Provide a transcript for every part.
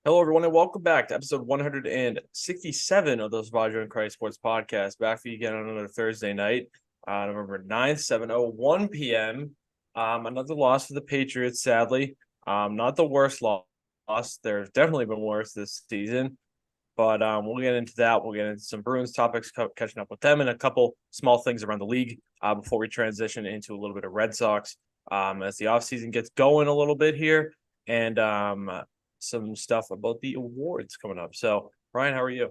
Hello, everyone, and welcome back to episode 167 of the Salvaggio and Cratty Sports Podcast. Back for you again on another Thursday night, November 9th, 7:01 p.m. Another loss for the Patriots, sadly. Not the worst loss. There's definitely been worse this season, but we'll get into that. We'll get into some Bruins topics, catching up with them, and a couple small things around the league before we transition into a little bit of Red Sox as the offseason gets going a little bit here. And some stuff about the awards coming up. So, Ryan, how are you?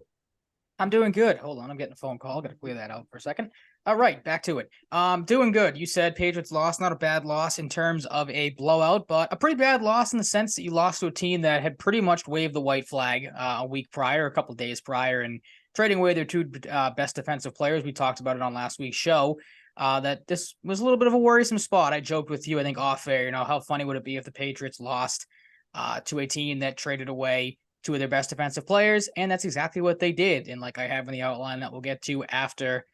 I'm doing good. Hold on, I'm getting a phone call. Got to clear that out for a second. All right, back to it. Doing good. You said Patriots lost, not a bad loss in terms of a blowout, but a pretty bad loss in the sense that you lost to a team that had pretty much waved the white flag a week prior, a couple days prior, and trading away their two best defensive players. We talked about it on last week's show. That this was a little bit of a worrisome spot. I joked with you, I think off air. How funny would it be if the Patriots lost to a team that traded away two of their best defensive players, and that's exactly what they did. And like I have in the outline that we'll get to after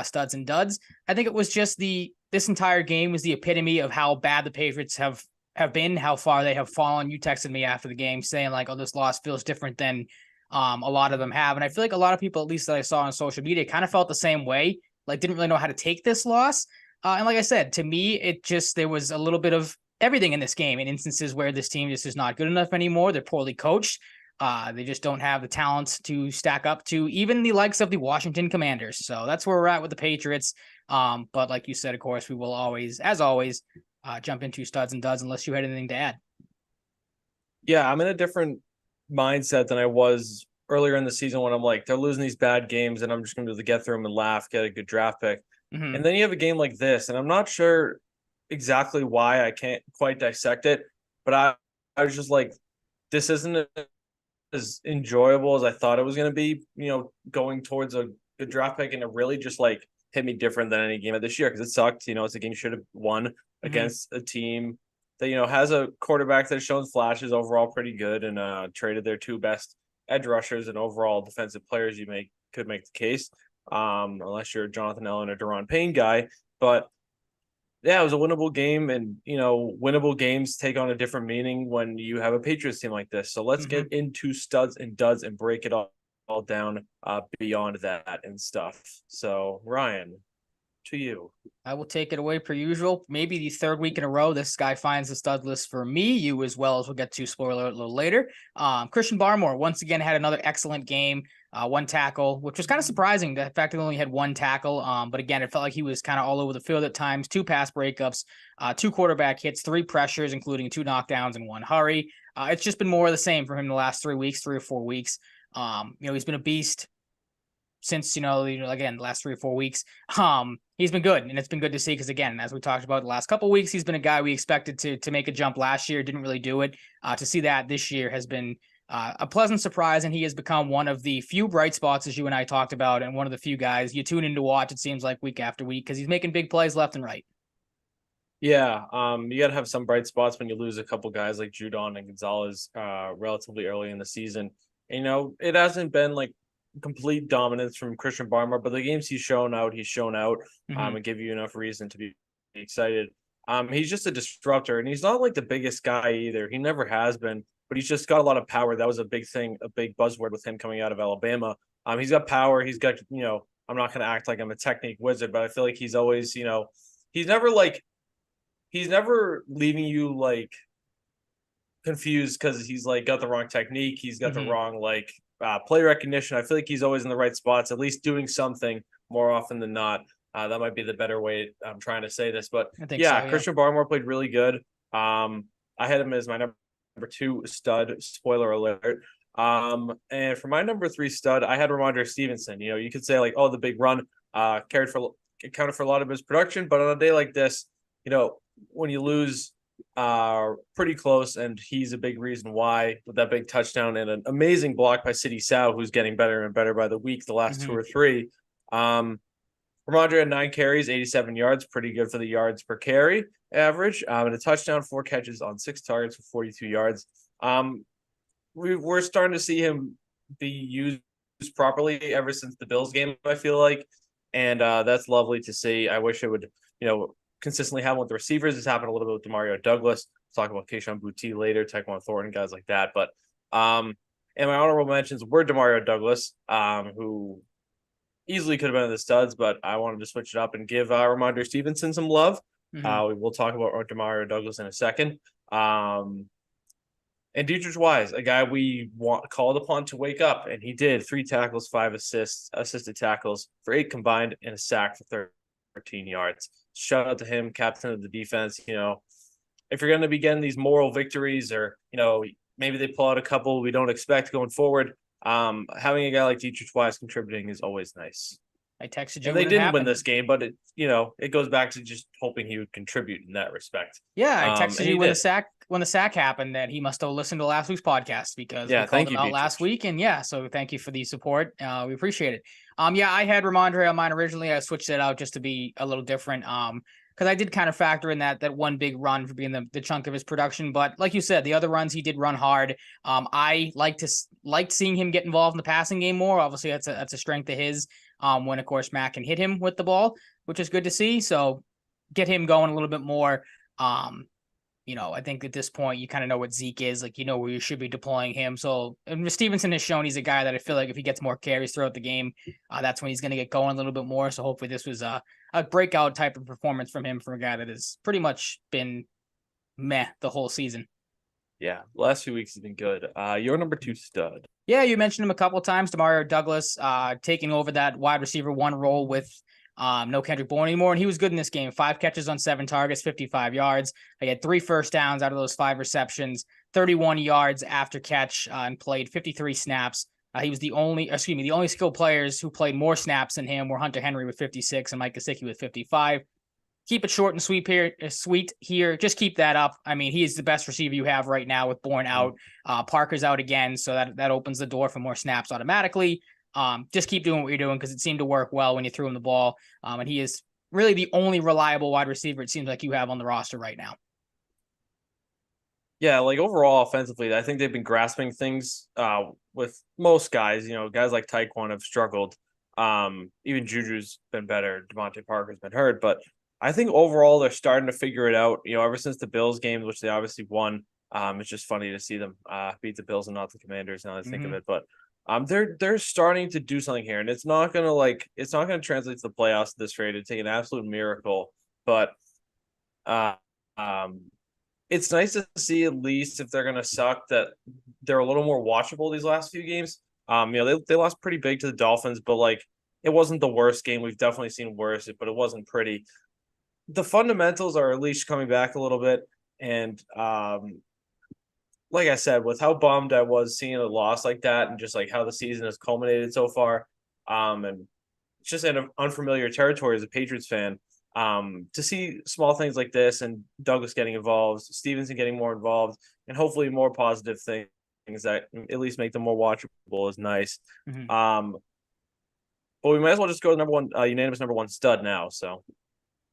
studs and duds, I think it was just this entire game was the epitome of how bad the Patriots have been, how far they have fallen. You texted me after the game saying like, "Oh, this loss feels different than a lot of them have," and I feel like a lot of people, at least that I saw on social media, kind of felt the same way. Like, didn't really know how to take this loss. And like I said, to me, there was a little bit of everything in this game in instances where this team just is not good enough anymore. They're poorly coached. They just don't have the talent to stack up to even the likes of the Washington Commanders. So that's where we're at with the Patriots. But like you said, of course, we will always, as always, jump into studs and duds unless you had anything to add. Yeah, I'm in a different mindset than I was earlier in the season when I'm like, they're losing these bad games and I'm just going to get through them and laugh, get a good draft pick. Mm-hmm. And then you have a game like this, and I'm not sure exactly why. I can't quite dissect it, but I was just like, this isn't as enjoyable as I thought it was going to be, going towards a good draft pick. And it really just like hit me different than any game of this year because it sucked. It's a game you should have won against a team that, has a quarterback that's shown flashes overall pretty good and traded their two best edge rushers and overall defensive players. Could make the case, unless you're a Jonathan Allen or Deron Payne guy. But yeah, it was a winnable game, and winnable games take on a different meaning when you have a Patriots team like this. So let's get into studs and duds and break it all down beyond that and stuff. So Ryan, to you. I will take it away per usual. Maybe the third week in a row, this guy finds the stud list for me, you as well, as we'll get to spoiler a little later. Christian Barmore once again had another excellent game. One tackle, which was kind of surprising. The fact that he only had one tackle. But again, it felt like he was kind of all over the field at times. Two pass breakups, two quarterback hits, three pressures, including two knockdowns and one hurry. It's just been more of the same for him the last 3 weeks, 3 or 4 weeks. He's been a beast since, again, the last 3 or 4 weeks. He's been good, and it's been good to see because, again, as we talked about the last couple of weeks, he's been a guy we expected to make a jump last year, didn't really do it. To see that this year has been a pleasant surprise, and he has become one of the few bright spots, as you and I talked about, and one of the few guys you tune in to watch, it seems like, week after week, because he's making big plays left and right. Yeah, you got to have some bright spots when you lose a couple guys like Judon and Gonzalez relatively early in the season. It hasn't been like complete dominance from Christian Barmore, but the games he's shown out, and give you enough reason to be excited. He's just a disruptor, and he's not like the biggest guy either. He never has been, but he's just got a lot of power. That was a big thing, a big buzzword with him coming out of Alabama. He's got power. He's got, I'm not going to act like I'm a technique wizard, but I feel like he's always, he's never leaving you like confused because he's like got the wrong technique. He's got the wrong play recognition. I feel like he's always in the right spots, at least doing something more often than not. That might be the better way I'm trying to say this, but I think so, yeah. Christian Barmore played really good. I had him as my number 2 stud. Spoiler alert. And for my number 3 stud, I had Ramondre Stevenson. You could say like, oh, the big run accounted for a lot of his production, but on a day like this, when you lose pretty close, and he's a big reason why, with that big touchdown and an amazing block by City Sao, who's getting better and better by the week, the last 2 or 3. Ramondre had 9 carries, 87 yards, pretty good for the yards per carry average, and a touchdown, 4 catches on 6 targets for 42 yards. We're starting to see him be used properly ever since the Bills game, I feel like, and that's lovely to see. I wish it would, consistently happen with the receivers. It's happened a little bit with Demario Douglas. We'll talk about Keishon Boutte later, Tyquan Thornton, guys like that. But And my honorable mentions were Demario Douglas, who easily could have been in the studs, but I wanted to switch it up and give Ramondre Stevenson some love. Mm-hmm. We will talk about Demario Douglas in a second. And Dietrich Wise, a guy we called upon to wake up, and he did. 3 tackles, 5 assisted tackles for 8 combined, and a sack for 13 yards. Shout out to him, captain of the defense. If you're going to be getting these moral victories, or maybe they pull out a couple we don't expect going forward, having a guy like Dietrich Wise contributing is always nice. I texted you. And they didn't win this game, but it goes back to just hoping he would contribute in that respect. Yeah, I texted you when the sack happened that he must have listened to last week's podcast because we called him out last week. And so thank you for the support. We appreciate it. I had Ramondre on mine originally. I switched it out just to be a little different. Because I did kind of factor in that one big run for being the chunk of his production. But like you said, the other runs he did run hard. I liked seeing him get involved in the passing game more. Obviously, that's a strength of his. When of course Matt can hit him with the ball, which is good to see. So get him going a little bit more. I think at this point you kind of know what Zeke is, like where you should be deploying him. So and Stevenson has shown he's a guy that I feel like if he gets more carries throughout the game, that's when he's going to get going a little bit more. So hopefully this was a breakout type of performance from him, from a guy that has pretty much been meh the whole season. Yeah, last few weeks has been good. Your number 2 stud. Yeah, you mentioned him a couple of times, Demario Douglas, taking over that wide receiver 1 role with no Kendrick Bourne anymore, and he was good in this game. 5 catches on 7 targets, 55 yards. He had 3 first downs out of those 5 receptions, 31 yards after catch, and played 53 snaps. He was the only skilled players who played more snaps than him were Hunter Henry with 56 and Mike Gesicki with 55. Keep it short and sweet here. Just keep that up. I mean, he is the best receiver you have right now with Bourne out. Parker's out again, so that opens the door for more snaps automatically. Just keep doing what you're doing because it seemed to work well when you threw him the ball. And he is really the only reliable wide receiver it seems like you have on the roster right now. Yeah, like overall offensively, I think they've been grasping things with most guys. Guys like Tyquan have struggled. Even Juju's been better. Devontae Parker's been hurt, but I think overall they're starting to figure it out. Ever since the Bills game, which they obviously won, it's just funny to see them beat the Bills and not the Commanders. Now that I think of it, but they're starting to do something here, and it's not gonna translate to the playoffs this rate. It'd take an absolute miracle, but it's nice to see, at least if they're gonna suck, that they're a little more watchable these last few games. They lost pretty big to the Dolphins, but it wasn't the worst game. We've definitely seen worse, but it wasn't pretty. The fundamentals are at least coming back a little bit, and like I said, with how bummed I was seeing a loss like that, and just how the season has culminated so far, and it's just in unfamiliar territory as a Patriots fan, to see small things like this and Douglas getting involved, Stevenson getting more involved, and hopefully more positive things that at least make them more watchable is nice. Mm-hmm. But we might as well just go to number 1, unanimous number 1 stud now. So.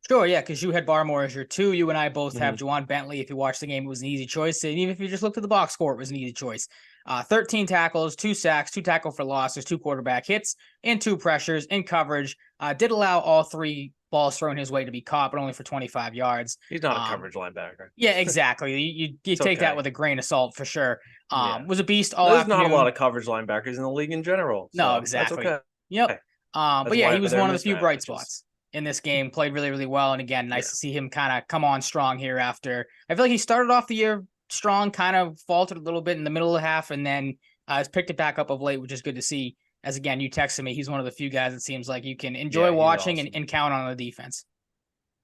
Sure, yeah, because you had Barmore as your 2. You and I both have Juwan Bentley. If you watched the game, it was an easy choice. And even if you just looked at the box score, it was an easy choice. 13 tackles, 2 sacks, 2 tackle for losses, 2 quarterback hits, and 2 pressures in coverage. Did allow all 3 balls thrown his way to be caught, but only for 25 yards. He's not a coverage linebacker. Yeah, exactly. You take that with a grain of salt for sure. Was a beast all There's afternoon. not a lot of coverage linebackers in the league in general. So no, exactly. That's okay. Yep. But yeah, he was one of the few bright spots in this game, played really, really well. And again, nice to see him kind of come on strong here after. I feel like he started off the year strong, kind of faltered a little bit in the middle of the half, and then has picked it back up of late, which is good to see. As again, you texted me, he's one of the few guys it seems like you can enjoy watching awesome. and count on the defense.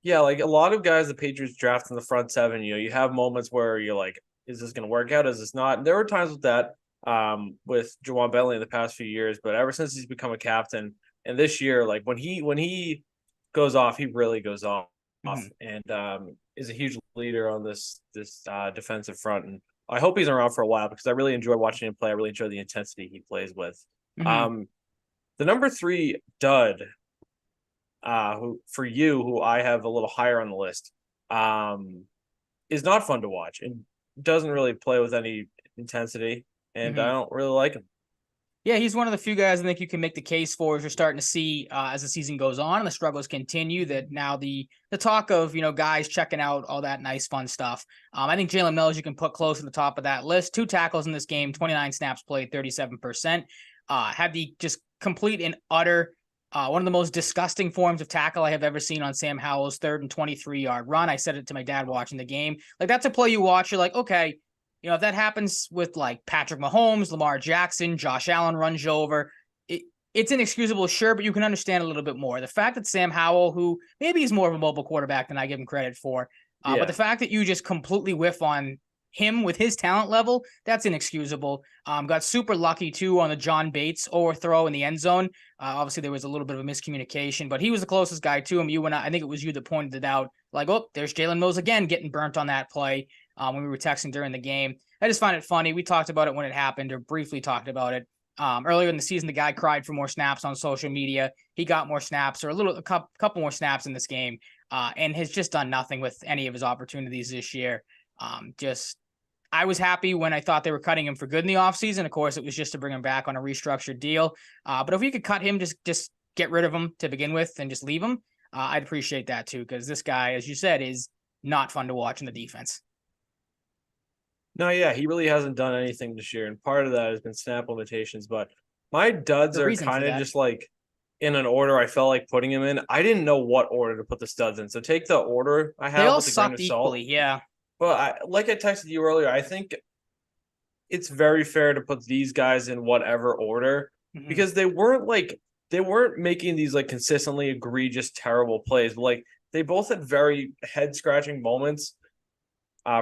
Yeah, a lot of guys the Patriots draft in the front 7, you have moments where you're like, is this going to work out? Is this not? And there were times with that with Juwan Bentley in the past few years, but ever since he's become a captain, and this year, when he goes off, he really goes off, and is a huge leader on this defensive front. And I hope he's around for a while because I really enjoy watching him play. I really enjoy the intensity he plays with. The number 3 dud, who I have a little higher on the list, is not fun to watch and doesn't really play with any intensity, and I don't really like him. Yeah, he's one of the few guys I think you can make the case for as you're starting to see as the season goes on and the struggles continue that now the talk of, guys checking out all that nice fun stuff. I think Jalen Mills you can put close to the top of that list. 2 tackles in this game, 29 snaps played, 37%. Had the just complete and utter one of the most disgusting forms of tackle I have ever seen on Sam Howell's 3rd and 23-yard run. I said it to my dad watching the game. Like, that's a play you watch, you're like, okay, if that happens with like Patrick Mahomes, Lamar Jackson, Josh Allen runs you over, it's inexcusable, sure, but you can understand a little bit more. The fact that Sam Howell, who maybe he's more of a mobile quarterback than I give him credit for, but the fact that you just completely whiff on him with his talent level, that's inexcusable. Got super lucky too on the John Bates overthrow in the end zone. Obviously there was a little bit of a miscommunication, but he was the closest guy to him. You and I think it was you that pointed it out. Like, oh, there's Jalen Mills again getting burnt on that play when we were texting during the game. I just find it funny. We talked about it when it happened, or briefly talked about it. Earlier in the season, the guy cried for more snaps on social media. He got more snaps, or a couple more snaps in this game, and has just done nothing with any of his opportunities this year. I was happy when I thought they were cutting him for good in the offseason. Of course, it was just to bring him back on a restructured deal. But if we could cut him, just get rid of him to begin with and just leave him, I'd appreciate that too, because this guy, as you said, is not fun to watch in the defense. No, yeah, he really hasn't done anything this year, and part of that has been snap limitations. But my duds are kind of just like in an order I felt like putting him in. I didn't know what order to put the studs in, so take the order I have with a grain of salt. Equally, yeah. But like I texted you earlier, I think it's very fair to put these guys in whatever order because they weren't making these like consistently egregious, terrible plays. But like they both had very head scratching moments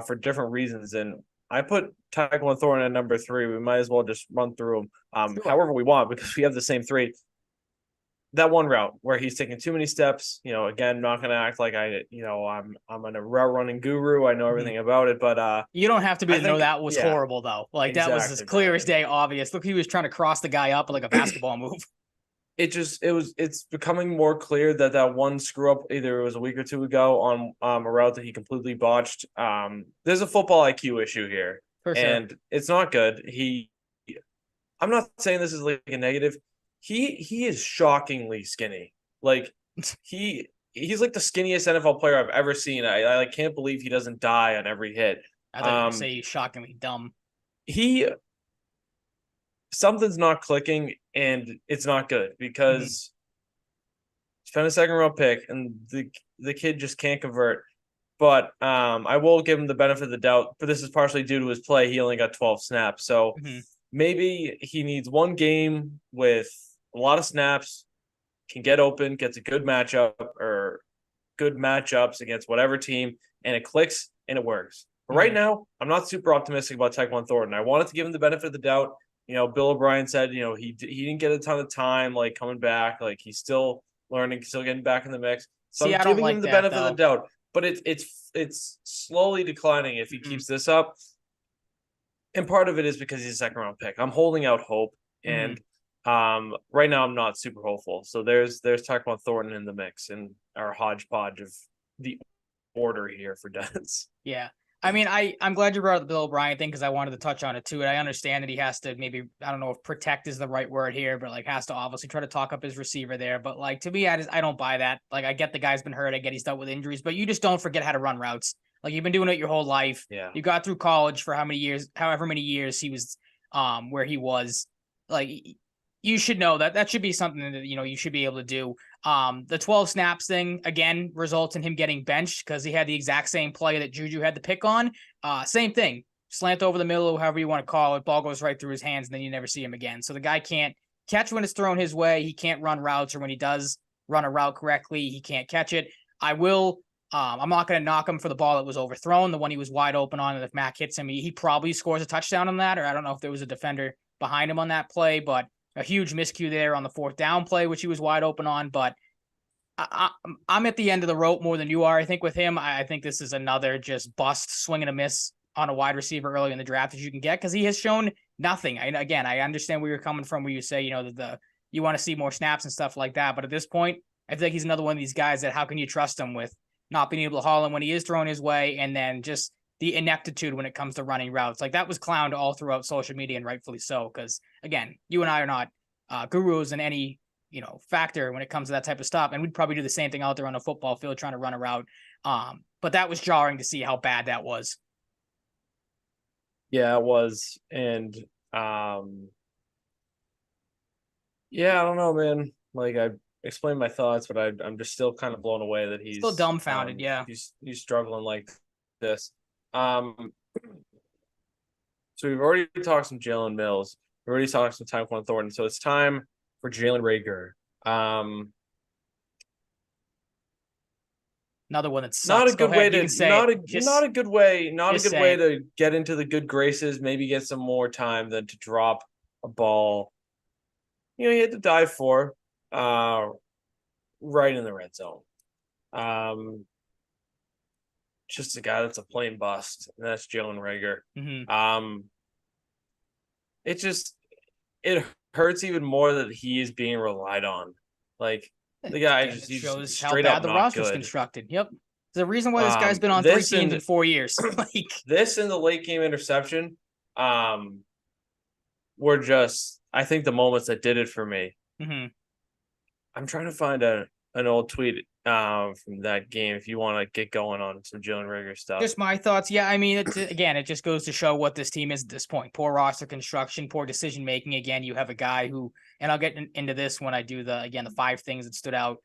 for different reasons. And I put Tyquan Thornton at number 3. We might as well just run through them however we want because we have the same 3. That one route where he's taking too many steps, again, not going to act like I'm a route running guru. I know everything about it, but you don't have to be to know that was horrible though. Like exactly, that was as clear as day obvious. Look, he was trying to cross the guy up like a basketball move. It's becoming more clear that one screw up, either it was a week or 2 ago on a route that he completely botched. There's a football IQ issue here, and it's not good. I'm not saying this is like a negative. He is shockingly skinny. Like he's like the skinniest NFL player I've ever seen. I can't believe he doesn't die on every hit. I thought you'd say he's shockingly dumb. Something's not clicking, and it's not good because spent a 2nd-round pick, and the kid just can't convert. But I will give him the benefit of the doubt. But this is partially due to his play. He only got 12 snaps, so maybe he needs one game with a lot of snaps, can get open, gets a good matchup or good matchups against whatever team, and it clicks and it works. But right now, I'm not super optimistic about Tyquan Thornton. I wanted to give him the benefit of the doubt. Bill O'Brien said, he didn't get a ton of time, like coming back, like he's still learning, still getting back in the mix. So I'm giving him the benefit of the doubt, but it's slowly declining if he keeps this up. And part of it is because he's a 2nd-round pick. I'm holding out hope, and right now I'm not super hopeful. So there's Tyquan Thornton in the mix and our hodgepodge of the order here for Dens. Yeah. I mean, I'm glad you brought up the Bill O'Brien thing because I wanted to touch on it too. And I understand that he has to maybe, I don't know if protect is the right word here, but like has to obviously try to talk up his receiver there. But like to me, I don't buy that. Like I get the guy's been hurt. I get he's dealt with injuries, but you just don't forget how to run routes. Like you've been doing it your whole life. Yeah. You got through college for however many years he was where he was. Like you should know that should be something that, you should be able to do. The 12 snaps thing, again, results in him getting benched because he had the exact same play that Juju had to pick on. Same thing. Slant over the middle, however you want to call it. Ball goes right through his hands, and then you never see him again. So the guy can't catch when it's thrown his way. He can't run routes, or when he does run a route correctly, he can't catch it. I'm not going to knock him for the ball that was overthrown, the one he was wide open on, and if Mac hits him, he probably scores a touchdown on that, or I don't know if there was a defender behind him on that play, but a huge miscue there on the 4th down play, which he was wide open on. But I'm at the end of the rope more than you are. I think with him, I think this is another just bust, swing and a miss on a wide receiver early in the draft that you can get because he has shown nothing. I understand where you're coming from, where you say, you want to see more snaps and stuff like that. But at this point, I think he's another one of these guys that how can you trust him with not being able to haul him when he is thrown his way, and then just the ineptitude when it comes to running routes. Like that was clowned all throughout social media, and rightfully so. Because again, you and I are not gurus in any factor when it comes to that type of stuff, and we'd probably do the same thing out there on a football field trying to run a route. But that was jarring to see how bad that was. Yeah, it was, and yeah, I don't know, man. Like I explained my thoughts, but I'm just still kind of blown away that Still dumbfounded. Yeah. he's struggling like this. So we've already talked some Jalen Mills. We've already talked some Tyquan Thornton. So it's time for Jalen Reagor. Another one that sucks. Not a good way to not a good way to get into the good graces. Maybe get some more time than to drop a ball. He had to dive for right in the red zone. Just a guy that's a plain bust, and that's Jalen Reagor. Mm-hmm. It hurts even more that he is being relied on. Like the guy just shows how bad the roster's constructed. Yep. There's a reason why this guy's been on 3 teams in 4 years. Like this and the late game interception, were just I think the moments that did it for me. Mm-hmm. I'm trying to find an old tweet from that game if you want to get going on some Jalen Reagor stuff. Just my thoughts. Yeah, I mean, it just goes to show what this team is at this point. Poor roster construction, poor decision making. Again, you have a guy who, and I'll get into this when I do the 5 things that stood out.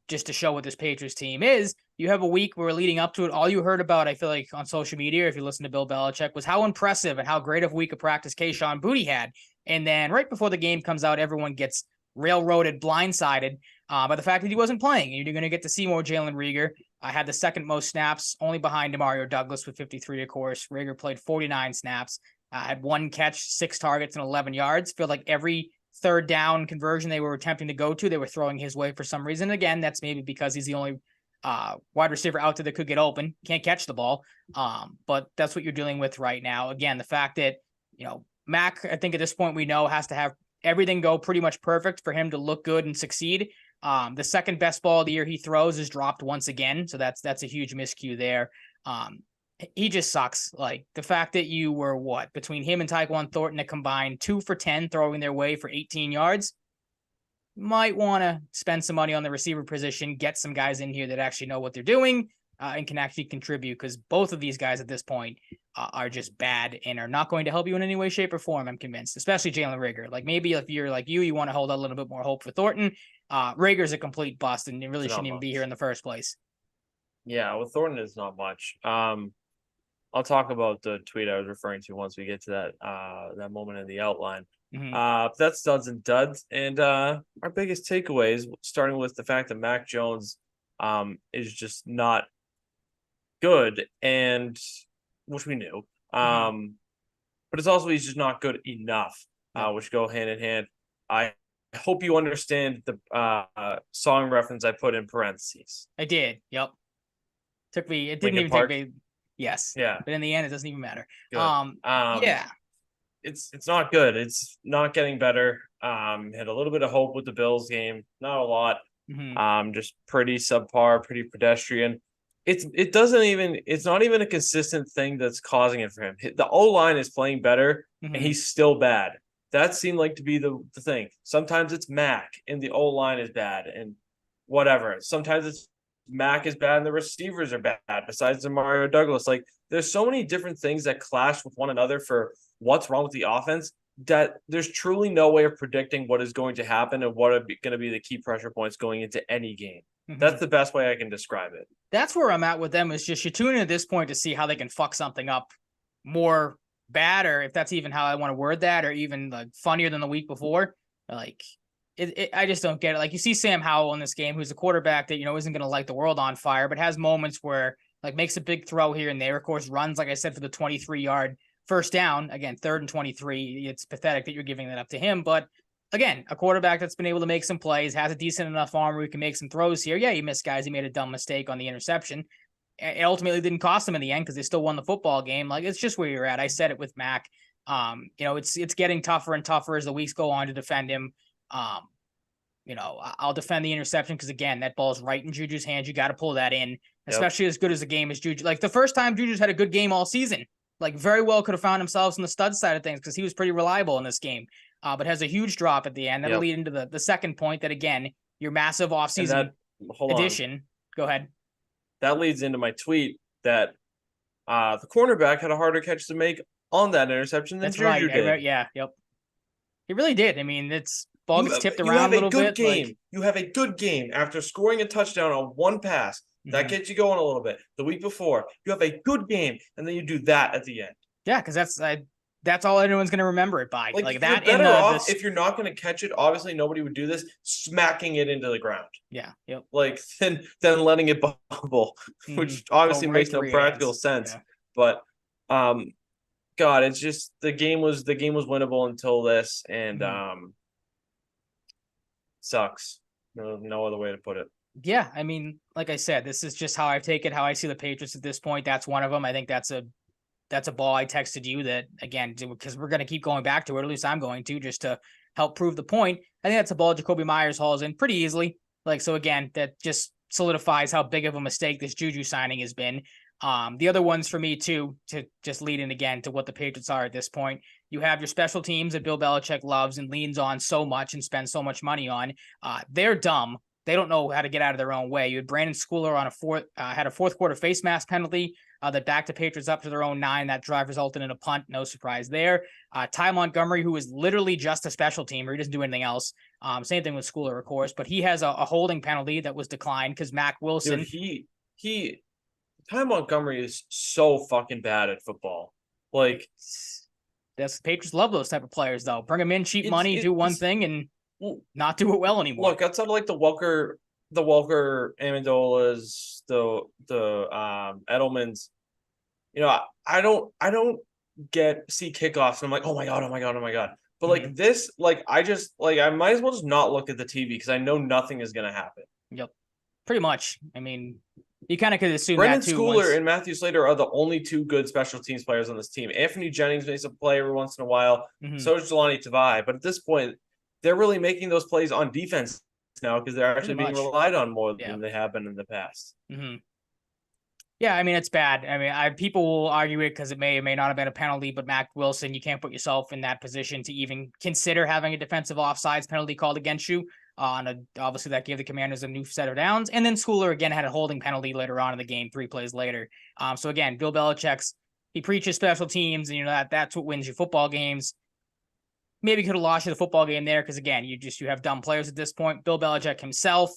Just to show what this Patriots team is. You have a week where leading up to it, all you heard about, I feel like on social media, if you listen to Bill Belichick, was how impressive and how great of a week of practice Kayshon Boutte had. And then right before the game comes out, everyone gets railroaded, blindsided by the fact that he wasn't playing. You're going to get to see more Jalen Reagor. I had the second most snaps, only behind Demario Douglas with 53, of course. Reagor played 49 snaps, had 1 catch, 6 targets, and 11 yards. Feel like every third down conversion they were attempting to go to, they were throwing his way for some reason. Again, that's maybe because he's the only wide receiver out there that could get open, can't catch the ball. But that's what you're dealing with right now. Again, the fact that, Mac, I think at this point we know has to have everything go pretty much perfect for him to look good and succeed. The second best ball of the year he throws is dropped once again. So that's a huge miscue there. He just sucks. Like the fact that you were between him and Tyquan Thornton, a combined 2 for 10 throwing their way for 18 yards. Might want to spend some money on the receiver position, get some guys in here that actually know what they're doing and can actually contribute, because both of these guys at this point are just bad and are not going to help you in any way, shape, or form, I'm convinced, especially Jalen Reagor. Like maybe if you're like you want to hold out a little bit more hope for Thornton. Reagor's a complete bust and it really shouldn't even be here in the first place. Yeah, well, Thornton is not much. I'll talk about the tweet I was referring to once we get to that moment in the outline. Mm-hmm. That's studs and duds. And our biggest takeaways, starting with the fact that Mac Jones is just not good, and which we knew. Mm-hmm. But it's also he's just not good enough, which go hand in hand. I hope you understand the song reference I put in parentheses. I did. Yep. It didn't even take me. Yes. Yeah. But in the end, it doesn't even matter. Yeah. It's not good. It's not getting better. Had a little bit of hope with the Bills game. Not a lot. Mm-hmm. Just pretty subpar, pretty pedestrian. It's not even a consistent thing that's causing it for him. The O-line is playing better, mm-hmm. and he's still bad. That seemed like to be the thing. Sometimes it's Mac and the O-line is bad and whatever. Sometimes it's Mac is bad and the receivers are bad besides Demario Douglas. Like there's so many different things that clash with one another for what's wrong with the offense that there's truly no way of predicting what is going to happen and what are going to be the key pressure points going into any game. Mm-hmm. That's the best way I can describe it. That's where I'm at with them, is just you tune in at this point to see how they can fuck something up more bad, or if that's even how I want to word that, or even like funnier than the week before. Like I just don't get it. Like you see Sam Howell in this game, who's a quarterback that, isn't going to light the world on fire, but has moments where like makes a big throw here and there. Of course, runs, like I said, for the 23-yard first down. Again, 3rd and 23. It's pathetic that you're giving that up to him. But again, a quarterback that's been able to make some plays, has a decent enough arm where he can make some throws here. Yeah, he missed guys. He made a dumb mistake on the interception. It ultimately didn't cost them in the end because they still won the football game. Like, it's just where you're at. I said it with Mac. It's getting tougher and tougher as the weeks go on to defend him. I'll defend the interception because, again, that ball's right in Juju's hands. You got to pull that in, Yep. especially as good as a game as Juju. Like the first time Juju's had a good game all season, like very well could have found himself on the stud side of things because he was pretty reliable in this game, but has a huge drop at the end. That'll Yep. lead into the second point that, again, your massive And offseason that, hold on. addition. Go ahead. That leads into my tweet that the cornerback had a harder catch to make on that interception than That's Juju right. did. Yeah. Yep. He really did. I mean, it's ball gets tipped You around have a little good bit. game. Like, You have a good game after scoring a touchdown on one pass. That gets you going a little bit. The week before, you have a good game, and then you do that at the end. yeah, because that's all anyone's going to remember it by. Like that. You're better off if you're not going to catch it. Obviously, nobody would do this. Smacking it into the ground. Yeah. Yep. Like then letting it bubble, which obviously makes no practical sense. Yeah. But God, it's just the game was winnable until this, and sucks. No other way to put it. Yeah, I mean, like I said, this is just how I take it, how I see the Patriots at this point. That's one of them. I think that's a ball I texted you that, again, because we're going to keep going back to it, or at least I'm going to, just to help prove the point. I think that's a ball Jacoby Myers hauls in pretty easily. Like, so again, that just solidifies how big of a mistake this Juju signing has been. The other ones for me too, to just lead in again to what the Patriots are at this point. You have your special teams that Bill Belichick loves and leans on so much and spends so much money on. They're dumb. They don't know how to get out of their own way. You had Brandon Schooler on had a fourth quarter face mask penalty that backed the Patriots up to their own 9. That drive resulted in a punt. No surprise there. Ty Montgomery, who is literally just a special teamer. He doesn't do anything else. Same thing with Schooler, of course, but he has a holding penalty that was declined because Mac Wilson. Dude, Ty Montgomery is so fucking bad at football. Like, the Patriots love those type of players, though. Bring them in, cheap money, do one thing, and not do it well anymore. Look, outside of like the Walker Amendolas, the Edelmans, I don't see kickoffs and I'm like, oh my god. But like this, like I might as well just not look at the TV because I know nothing is gonna happen. Yep, pretty much. I mean, you kind of could assume Brendan that too. Schooler and Matthew Slater are the only 2 good special teams players on this team. Anthony Jennings makes a play every once in a while. So does Jelani Tavai. But at this point, they're really making those plays on defense now because they're actually being relied on more than they have been in the past. Yeah, I mean, it's bad. I mean, people will argue it because it may or may not have been a penalty, but Mac Wilson, you can't put yourself in that position to even consider having a defensive offsides penalty called against you. Obviously, that gave the Commanders a new set of downs. And then Schooler, again, had a holding penalty later on in the game, 3 plays later. So, again, Bill Belichick's, he preaches special teams, and that's what wins you football games. Maybe could have lost you the football game there because, again, you have dumb players at this point. Bill Belichick himself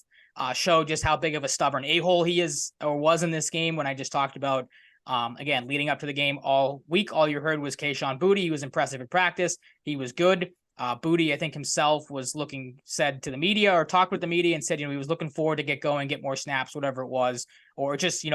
showed just how big of a stubborn a-hole he is or was in this game when I just talked about, again, leading up to the game all week. All you heard was Kayshon Boutte. He was impressive at practice. He was good. Boutte, I think himself was said to the media or talked with the media and said, he was looking forward to get going, get more snaps, whatever it was, or just,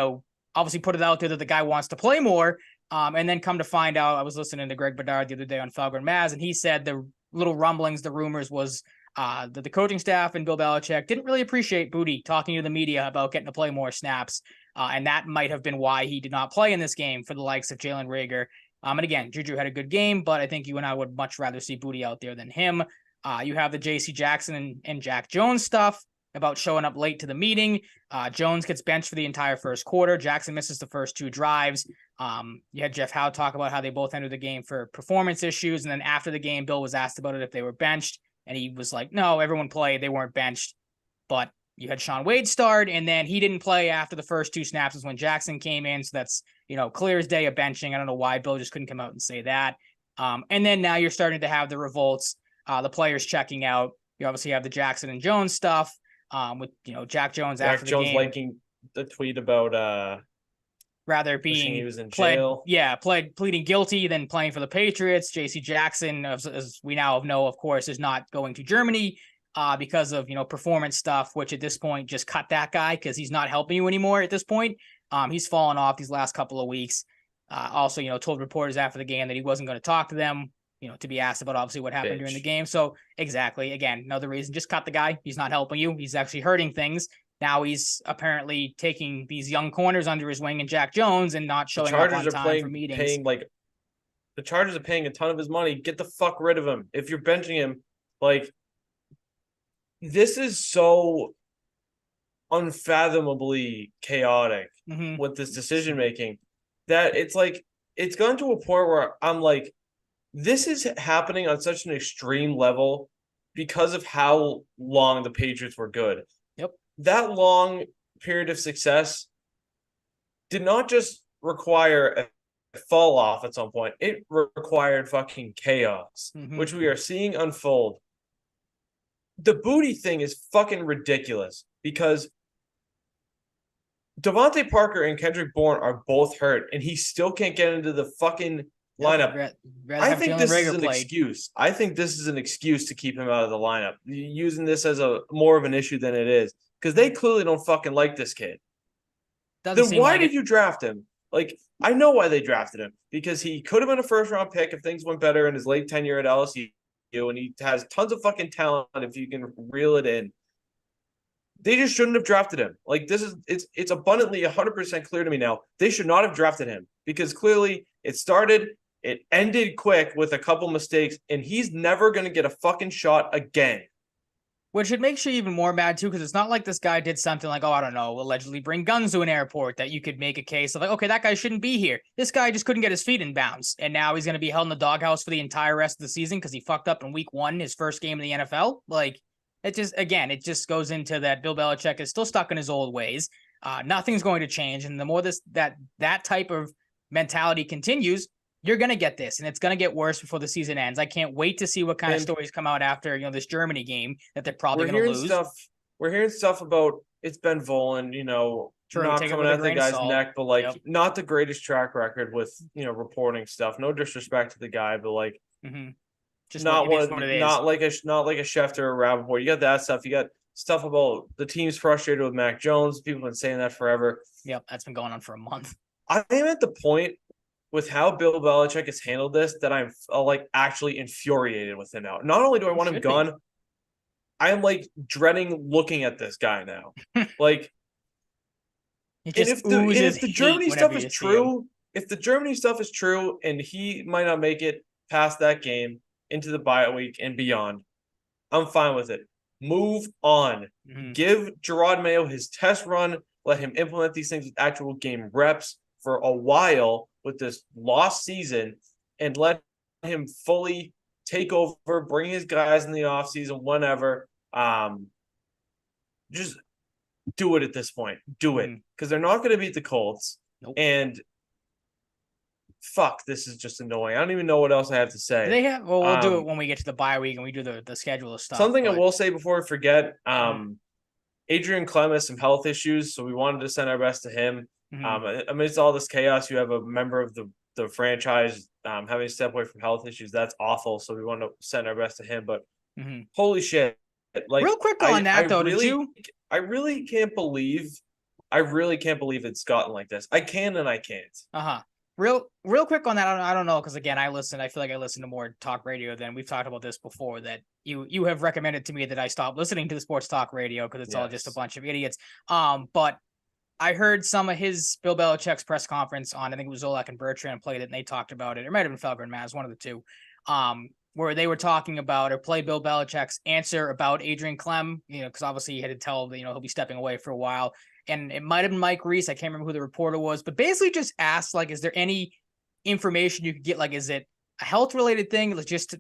obviously put it out there that the guy wants to play more. And then come to find out, I was listening to Greg Bedard the other day on Felger and Maz, and he said the little rumblings, the rumors was that the coaching staff and Bill Belichick didn't really appreciate Boutte talking to the media about getting to play more snaps. And that might have been why he did not play in this game for the likes of Jalen Reagor. And again, Juju had a good game, but I think you and I would much rather see Boutte out there than him. You have the J.C. Jackson and Jack Jones stuff about showing up late to the meeting. Jones gets benched for the entire first quarter. Jackson misses the first 2 drives. You had Jeff Howe talk about how they both entered the game for performance issues. And then after the game, Bill was asked about it if they were benched. And he was like, no, everyone played. They weren't benched. But you had Shaun Wade start, and then he didn't play after the first 2 snaps is when Jackson came in. So that's, clear as day of benching. I don't know why Bill just couldn't come out and say that. And then now you're starting to have the revolts, the players checking out. You obviously have the Jackson and Jones stuff with, Jack Jones after the game. Jack Jones liking the tweet about rather being he was in jail. Pleading guilty than playing for the Patriots. J.C. Jackson, as we now know, of course, is not going to Germany because of, performance stuff, which at this point just cut that guy because he's not helping you anymore at this point. He's fallen off these last couple of weeks. Also, told reporters after the game that he wasn't going to talk to them, to be asked about obviously what happened during the game. So exactly, again, another reason, just cut the guy. He's not helping you. He's actually hurting things. Now he's apparently taking these young corners under his wing and Jack Jones and not showing up on time for meetings. The Chargers are paying a ton of his money. Get the fuck rid of him. If you're benching him, this is so unfathomably chaotic with this decision making that it's like it's gone to a point where I'm like, this is happening on such an extreme level because of how long the Patriots were good. Yep. That long period of success did not just require a fall off at some point. It required fucking chaos, which we are seeing unfold. The booty thing is fucking ridiculous because Devontae Parker and Kendrick Bourne are both hurt, and he still can't get into the fucking lineup. I think this is an excuse. I think this is an excuse to keep him out of the lineup, using this as a more of an issue than it is, because they clearly don't fucking like this kid. Then why did you draft him? Like, I know why they drafted him, because he could have been a first-round pick if things went better in his late tenure at LSU, and he has tons of fucking talent if you can reel it in. They just shouldn't have drafted him. Like, this is it's abundantly 100% clear to me now. They should not have drafted him because clearly it ended quick with a couple mistakes, and he's never going to get a fucking shot again. Which it makes you even more mad too, because it's not like this guy did something like, oh, I don't know, allegedly bring guns to an airport that you could make a case of like, okay, that guy shouldn't be here. This guy just couldn't get his feet in bounds, and now he's going to be held in the doghouse for the entire rest of the season because he fucked up in week 1, his first game in the NFL. Like, it just goes into that Bill Belichick is still stuck in his old ways. Nothing's going to change, and the more that type of mentality continues, you're going to get this, and it's going to get worse before the season ends. I can't wait to see what kind of stories come out after, this Germany game that they're probably going to lose. We're hearing stuff about it's Ben Volen, not coming at the guy's neck, but not the greatest track record with, reporting stuff. No disrespect to the guy, but like, just not like a Schefter or Rappaport. You got that stuff. You got stuff about the team's frustrated with Mac Jones. People have been saying that forever. Yep, that's been going on for a month. I am at the point with how Bill Belichick has handled this that I'm actually infuriated with him now. Not only do I want him gone, I am like dreading looking at this guy now. Like, if the Germany stuff is true, and he might not make it past that game into the bye week and beyond, I'm fine with it. Move on. Give Gerard Mayo his test run. Let him implement these things with actual game reps for a while with this lost season, and let him fully take over, bring his guys in the offseason, whenever. Just do it at this point. Do it. Because they're not going to beat the Colts. Nope. And fuck, this is just annoying. I don't even know what else I have to say. We'll do it when we get to the bye week and we do the schedule of stuff. Something I will say before I forget, Adrian Clem has some health issues, so we wanted to send our best to him. Amidst all this chaos, you have a member of the franchise having to step away from health issues. That's awful. So we want to send our best to him. But holy shit! Like, real quick on that though, I really can't believe it's gotten like this. I can and I can't. Real quick on that. I don't know, because again, I feel like I listen to more talk radio than we've talked about this before. That you have recommended to me that I stop listening to the sports talk radio because it's all just a bunch of idiots. But I heard some of his Bill Belichick's press conference on, I think it was Zolak and Bertrand played it, and they talked about it. It might have been Felger and Maz, one of the two, where they were talking about or play Bill Belichick's answer about Adrian Clem, because obviously he had to tell, he'll be stepping away for a while. And it might have been Mike Reese. I can't remember who the reporter was, but basically just asked, like, is there any information you could get? Like, is it a health related thing?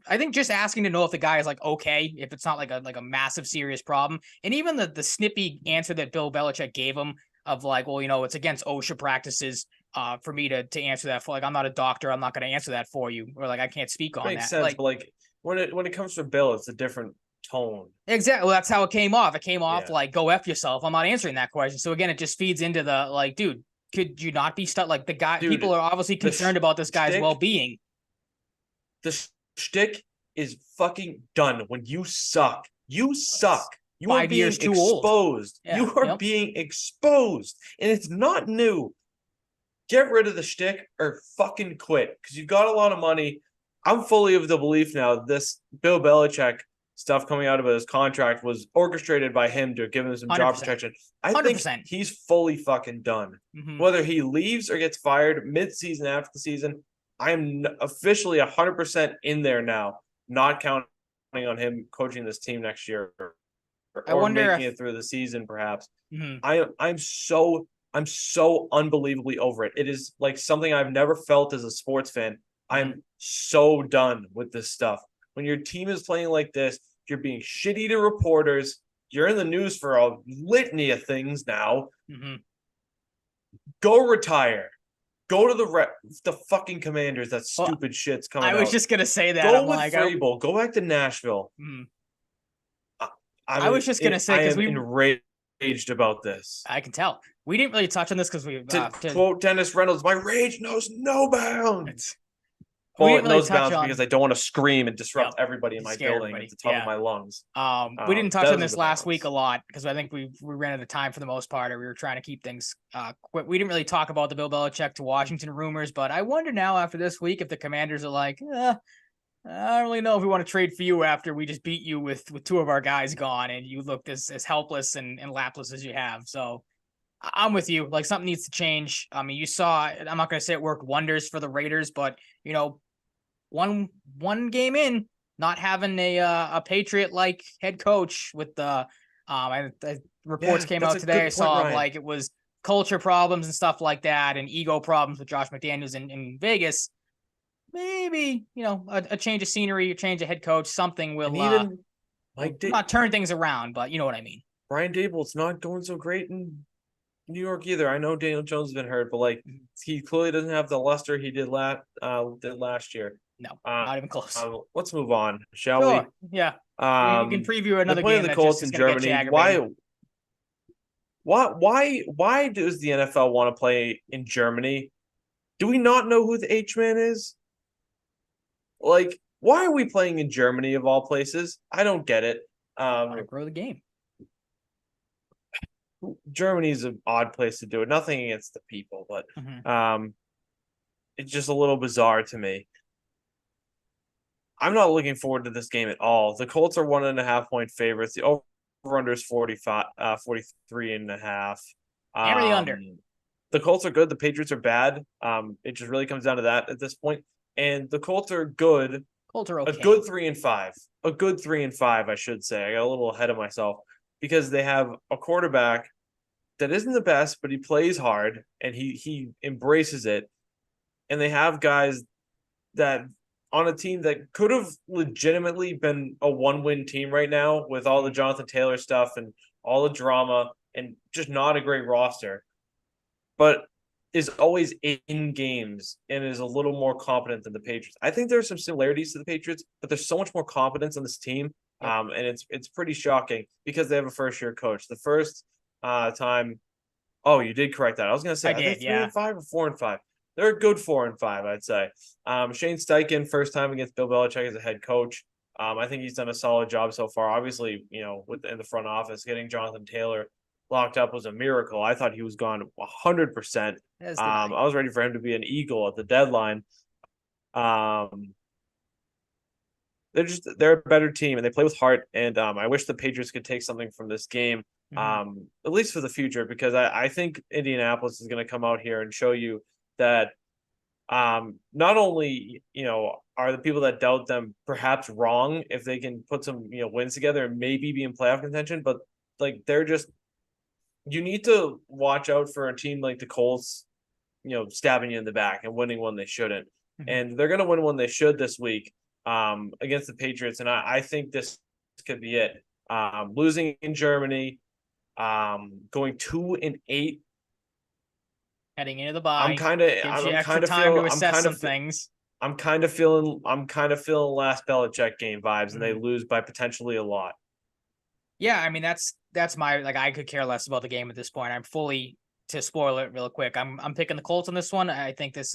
I think just asking to know if the guy is like, okay, if it's not like a massive serious problem. And even the snippy answer that Bill Belichick gave him, of like, well, it's against OSHA practices for me to answer that for. Like, I'm not a doctor. I'm not going to answer that for you. Or like, I can't speak on that. Makes sense. But like when it comes to Bill, it's a different tone. Exactly. Well, that's how it came off. It came off like, go F yourself. I'm not answering that question. So again, it just feeds into the like, dude, could you not be stuck? Like, the guy, people are obviously concerned about this guy's well-being. The shtick is fucking done when you suck. You suck. You 5 years too old. Yeah, you are being exposed, and it's not new. Get rid of the shtick or fucking quit, because you've got a lot of money. I'm fully of the belief now this Bill Belichick stuff coming out of his contract was orchestrated by him to give him some 100%. Job protection. I 100%. think he's fully fucking done. Whether he leaves or gets fired mid-season after the season, I'm officially 100% in there now, not counting on him coaching this team next year or making if it through the season, perhaps. mhm. I'm so unbelievably over it. It is like something I've never felt as a sports fan. I'm so done with this stuff. When your team is playing like this, you're being shitty to reporters. You're in the news for a litany of things now. Go retire. Go to the fucking Commanders. That Well, stupid shit's coming I was out. just gonna say that. Go I'm with like, Vrabel. Go back to Nashville. I was just gonna say I because am enraged about this. I can tell we didn't really touch on this because we To quote Dennis Reynolds, my rage knows no bounds. we Well, didn't it really knows touch bounds on because I don't want to scream and disrupt everybody in my scare building everybody. at the top of my lungs. We didn't touch on those are this the last bounds. week a lot because I think we ran out of time for the most part, or we were trying to keep things quick. We didn't really talk about the Bill Belichick to Washington rumors, but I wonder now after this week if the Commanders are like, I don't really know if we want to trade for you after we just beat you with two of our guys gone and you looked as helpless and lapless as you have. So I'm with you. Like something needs to change. I mean, you saw, I'm not going to say it worked wonders for the Raiders, but one game in, not having a Patriot like head coach with the reports came that's out a today. I good point, saw Ryan. like it was culture problems and stuff like that, and ego problems with Josh McDaniels in Vegas. Maybe a change of scenery, a change of head coach, something will even like not turn things around, but you know what I mean. Brian Dable's not going so great in New York either. I know Daniel Jones has been hurt, but like he clearly doesn't have the luster he did last year. No, not even close. Let's move on, shall Sure. we? Yeah. You can preview another they're playing game the that Colts just is in going to get you Germany. aggravated. Why does the NFL want to play in Germany? Do we not know who the H-Man is? Like, why are we playing in Germany of all places? I don't get it. Want to grow the game. Germany's an odd place to do it. Nothing against the people, but it's just a little bizarre to me. I'm not looking forward to this game at all. The Colts are 1.5-point favorites. The over-under is 43.5. Hammer the under. The Colts are good. The Patriots are bad. It just really comes down to that at this point. And the Colts are good. Colts are okay. A good 3-5. A good 3-5, I should say. I got a little ahead of myself because they have a quarterback that isn't the best, but he plays hard and he embraces it. And they have guys that on a team that could have legitimately been a one-win team right now with all the Jonathan Taylor stuff and all the drama and just not a great roster, but is always in games and is a little more competent than the Patriots. I think there's some similarities to the Patriots, but there's so much more competence on this team. And it's pretty shocking because they have a first-year coach. The first time, you did correct that. I was going to say, are they 3-5 or 4-5? They're a good 4-5, I'd say. Shane Steichen, first time against Bill Belichick as a head coach. I think he's done a solid job so far. Obviously, in the front office, getting Jonathan Taylor locked up was a miracle. I thought he was gone 100%. I was ready for him to be an Eagle at the deadline. They're a better team and they play with heart. And I wish the Patriots could take something from this game, at least for the future, because I think Indianapolis is going to come out here and show you that not only are the people that doubt them perhaps wrong if they can put some wins together and maybe be in playoff contention, but like you need to watch out for a team like the Colts, stabbing you in the back and winning when they shouldn't. And they're going to win when they should this week against the Patriots. And I think this could be it. Losing in Germany, going 2-8. Heading into the bye. I'm kind of feeling last Belichick game vibes, and they lose by potentially a lot. Yeah, I mean that's my I could care less about the game at this point. I'm fully, to spoil it real quick, I'm picking the Colts on this one. I think it's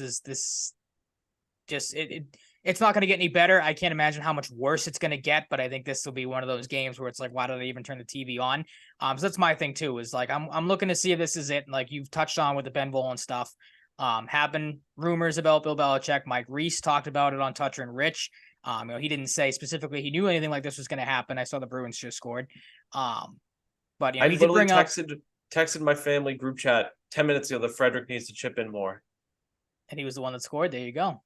not going to get any better. I can't imagine how much worse it's going to get, but I think this will be one of those games where it's like, why did I even turn the TV on? So that's my thing too, is like, I'm looking to see if this is it. Like you've touched on with the Ben Bowl and stuff, have been rumors about Bill Belichick. Mike Reese talked about it on Toucher and Rich. He didn't say specifically he knew anything like this was going to happen. I saw the Bruins just scored. But I literally texted my family group chat 10 minutes ago that Frederick needs to chip in more. And he was the one that scored. There you go.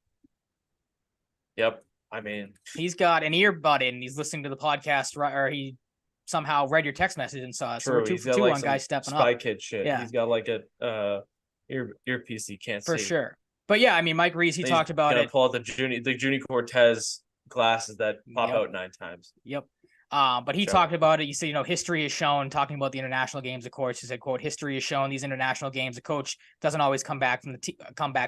Yep. I mean, he's got an earbud in. He's listening to the podcast, right? Or he somehow read your text message and saw it. So we're True. 2 He's for got 2 like on some guys stepping Spy up. Kid shit. Yeah. He's got like a earpiece he can't For see. sure. But yeah, I mean, Mike Reese, he And he's talked about gonna it. pull out the Junie Cortez glasses that pop Yep. out 9 times. Yep. But he talked about it. You said, history is shown, talking about the international games, of course. He said, quote, history is shown these international games, the coach doesn't always come back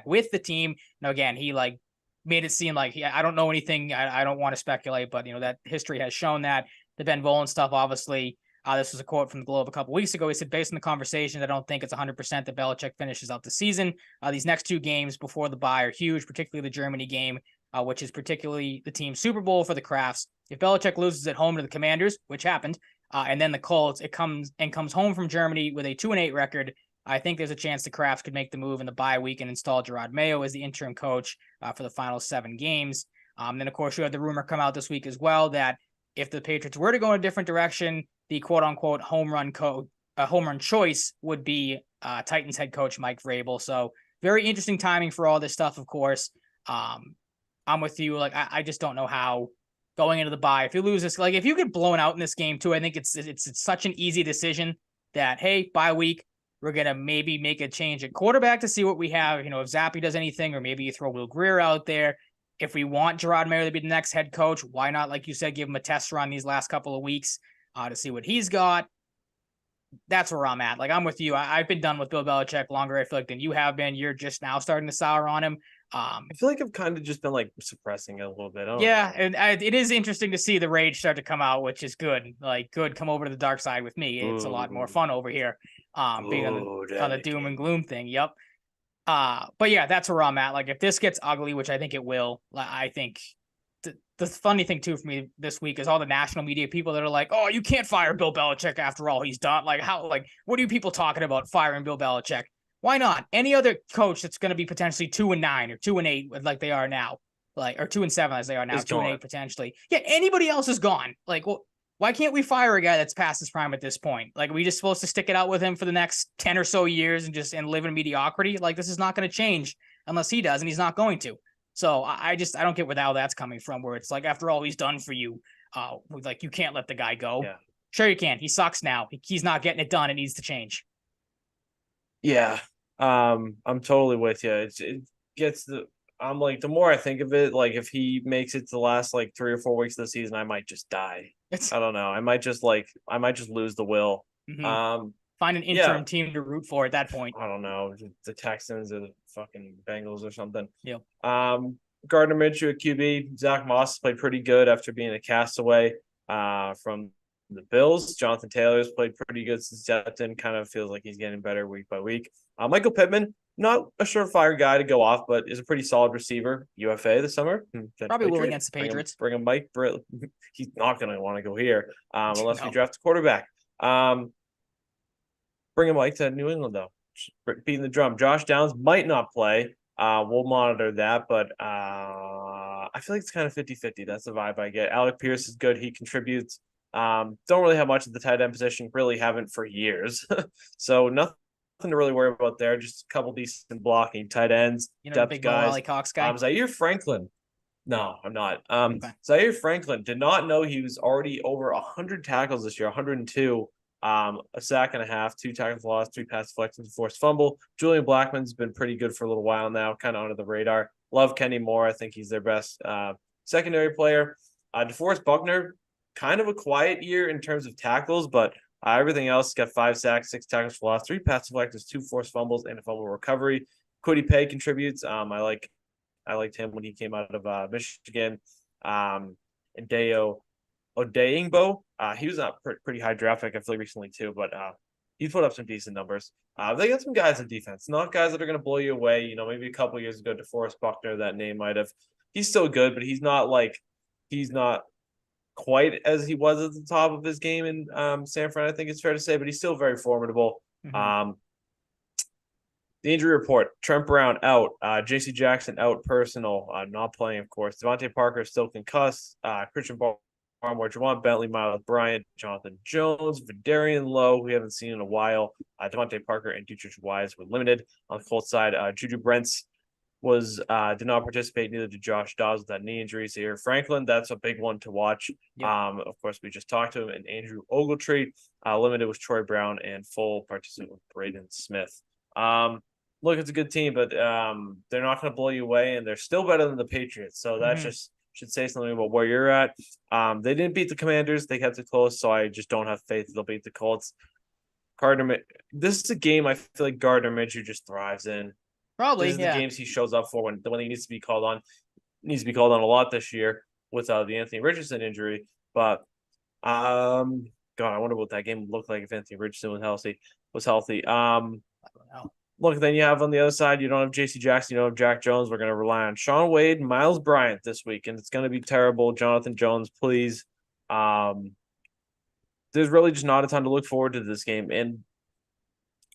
with the team. Now, again, he like made it seem like I don't know anything. I don't want to speculate, but that history has shown that. The Ben Volen stuff, obviously. This was a quote from the Globe a couple weeks ago. He said, based on the conversation, I don't think it's 100% that Belichick finishes out the season. These next 2 games before the bye are huge, particularly the Germany game, which is particularly the team Super Bowl for the Crafts. If Belichick loses at home to the Commanders, which happened, and then the Colts, comes home from Germany with a 2-8 record, I think there's a chance the Crafts could make the move in the bye week and install Gerard Mayo as the interim coach for the final 7 games. Then, of course, you had the rumor come out this week as well that if the Patriots were to go in a different direction, the quote-unquote home run choice would be Titans head coach Mike Vrabel. So very interesting timing for all this stuff, of course. I'm with you. Like, I just don't know how going into the bye, if you lose this, like if you get blown out in this game too, I think it's such an easy decision that, hey, bye week, we're going to maybe make a change at quarterback to see what we have. If Zappy does anything, or maybe you throw Will Grier out there. If we want Gerard Mayo to be the next head coach, why not, like you said, give him a test run these last couple of weeks to see what he's got. That's where I'm at. Like, I'm with you. I've been done with Bill Belichick longer, I feel like, than you have been. You're just now starting to sour on him. I feel like I've kind of just been like suppressing it a little bit. Yeah, and it is interesting to see the rage start to come out, which is good. Like, good, come over to the dark side with me. It's a lot more fun over here. Being on the doom and gloom thing. Yep. But yeah, that's where I'm at. Like, if this gets ugly, which I think it will, I think the funny thing too for me this week is all the national media people that are like, "Oh, you can't fire Bill Belichick after all he's done." Like, what are you people talking about firing Bill Belichick? Why not? Any other coach that's going to be potentially 2-9 or 2-8, like they are now, like, or 2-7 as they are now, 2-8 potentially. Yeah, anybody else is gone. Like, well, why can't we fire a guy that's past his prime at this point? Like, are we just supposed to stick it out with him for the next 10 or so years and live in mediocrity? Like, this is not going to change unless he does, and he's not going to. So I don't get where that's coming from, where it's like, after all he's done for you, like, you can't let the guy go. Yeah. Sure you can. He sucks now. He's not getting it done. It needs to change. Yeah. I'm totally with you. It gets I'm like, the more I think of it, like, if he makes it to the last like 3 or 4 weeks of the season, I might just die. I don't know. I might just lose the will. Mm-hmm. Find an interim team to root for at that point. I don't know, the Texans or the fucking Bengals or something. Yep. Gardner Minshew at QB. Zach Moss played pretty good after being a castaway from the Bills. Jonathan Taylor's played pretty good since Jefferson. Kind of feels like he's getting better week by week. Michael Pittman, not a surefire guy to go off, but is a pretty solid receiver. UFA this summer. Probably will against the Patriots. Bring him Mike Britt. He's not going to want to go here unless we draft a quarterback. Bring him Mike to New England, though. Beating the drum. Josh Downs might not play. We'll monitor that, but I feel like it's kind of 50-50. That's the vibe I get. Alec Pierce is good. He contributes. Don't really have much at the tight end position. Really haven't for years. So nothing to really worry about there. Just a couple decent blocking tight ends. Depth big guys. Wally Cox guy. Zaire Franklin. No, I'm not. Zaire Franklin did not know he was already over 100 tackles this year, 102. A sack and a half, 2 tackles lost, 3 pass deflections, forced fumble. Julian Blackmon's been pretty good for a little while now, kind of under the radar. Love Kenny Moore. I think he's their best secondary player. DeForest Buckner, kind of a quiet year in terms of tackles, but everything else got 5 sacks, 6 tackles for loss, 3 pass deflections, 2 forced fumbles, and a fumble recovery. Kwity Paye contributes. I liked him when he came out of Michigan. And Deo Odeyingbo, he was a pretty high draft pick, I feel like, recently too, but he put up some decent numbers. They got some guys in defense, not guys that are going to blow you away. Maybe a couple years ago, DeForest Buckner, that name might have. He's still good, but he's not quite as he was at the top of his game in San Fran, I think it's fair to say, but he's still very formidable. Mm-hmm. The injury report: Trent Brown out, J.C. Jackson out, personal, not playing, of course. Devontae Parker is still concussed. Christian Barmore, Javon Bentley, Miles Bryant, Jonathan Jones, Vidarian Lowe, we haven't seen in a while. Devontae Parker and Dietrich Wise were limited. On the Colts side, Juju Brents was did not participate. Neither did Josh Dobbs with that knee injury. So here, Franklin, that's a big one to watch. Yep. Of course, we just talked to him, and Andrew Ogletree. Limited was Troy Brown, and full participant with Braden Smith. Look, it's a good team, but they're not going to blow you away, and they're still better than the Patriots. So that just should say something about where you're at. They didn't beat the Commanders; they kept it close. So I just don't have faith they'll beat the Colts. This is a game I feel like Gardner Minshew just thrives in. Probably, this is the games he shows up for when he needs to be called on. Needs to be called on a lot this year with the Anthony Richardson injury. But God, I wonder what that game looked like if Anthony Richardson was healthy. I don't know. Look, then you have on the other side, you don't have J.C. Jackson, you don't have Jack Jones. We're going to rely on Sean Wade, Miles Bryant this week, and it's going to be terrible. Jonathan Jones, please. There's really just not a ton to look forward to this game, and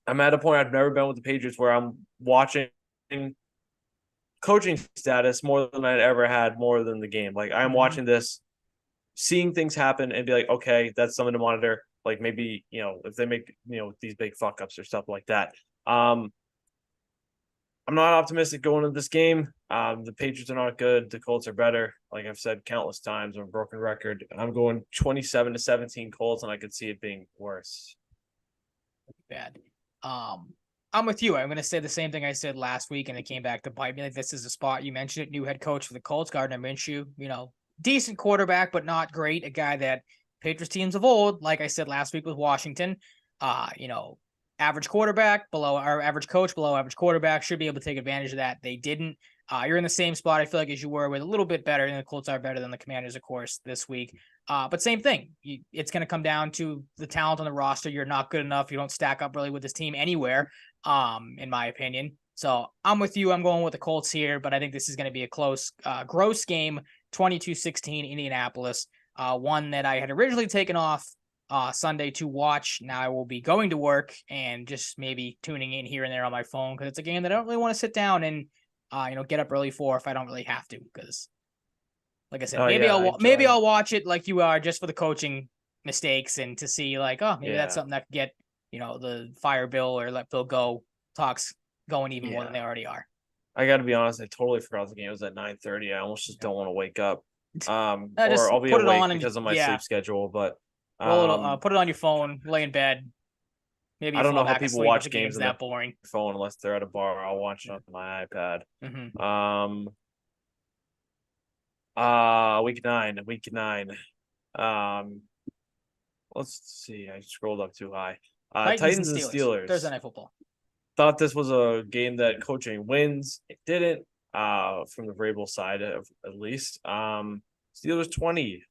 I'm at a point I've never been with the Patriots where I'm watching coaching status more than I'd ever had more than the game. Like I'm watching this, seeing things happen and be like, okay, that's something to monitor. Like maybe, if they make, these big fuck ups or stuff like that. I'm not optimistic going into this game. The Patriots are not good. The Colts are better. Like I've said countless times on a broken record. I'm going 27-17 Colts, and I could see it being worse. Bad. I'm with you. I'm going to say the same thing I said last week, and it came back to bite me. Like this is a spot you mentioned it. New head coach for the Colts, Gardner Minshew. Decent quarterback, but not great. A guy that Patriots teams of old, like I said last week with Washington, average quarterback below our average coach, below average quarterback, should be able to take advantage of that. They didn't. You're in the same spot, I feel like, as you were, with a little bit better, and the Colts are better than the Commanders, of course, this week. But same thing. It's going to come down to the talent on the roster. You're not good enough. You don't stack up really with this team anywhere, in my opinion. So I'm with you. I'm going with the Colts here, but I think this is going to be a close, gross game, 22-16 Indianapolis. One that I had originally taken off Sunday to watch. Now I will be going to work and just maybe tuning in here and there on my phone because it's a game that I don't really want to sit down and get up early for if I don't really have to. Because, like I said, maybe I'll watch it like you are just for the coaching mistakes and to see maybe that's something that could get the fire Bill or let Bill go talks going even more than they already are. I got to be honest, I totally forgot the game was at 9:30. I almost just don't want to wake up. Or I'll be awake because of my sleep schedule, but put it on your phone, lay in bed. Maybe I don't know how people watch games that boring phone unless they're at a bar. I'll watch it on my iPad. Week nine. Let's see. I scrolled up too high. Titans and Steelers. Thursday Night Football. Thought this was a game that coaching wins. It didn't. From the Vrabel side, at least. Steelers 20,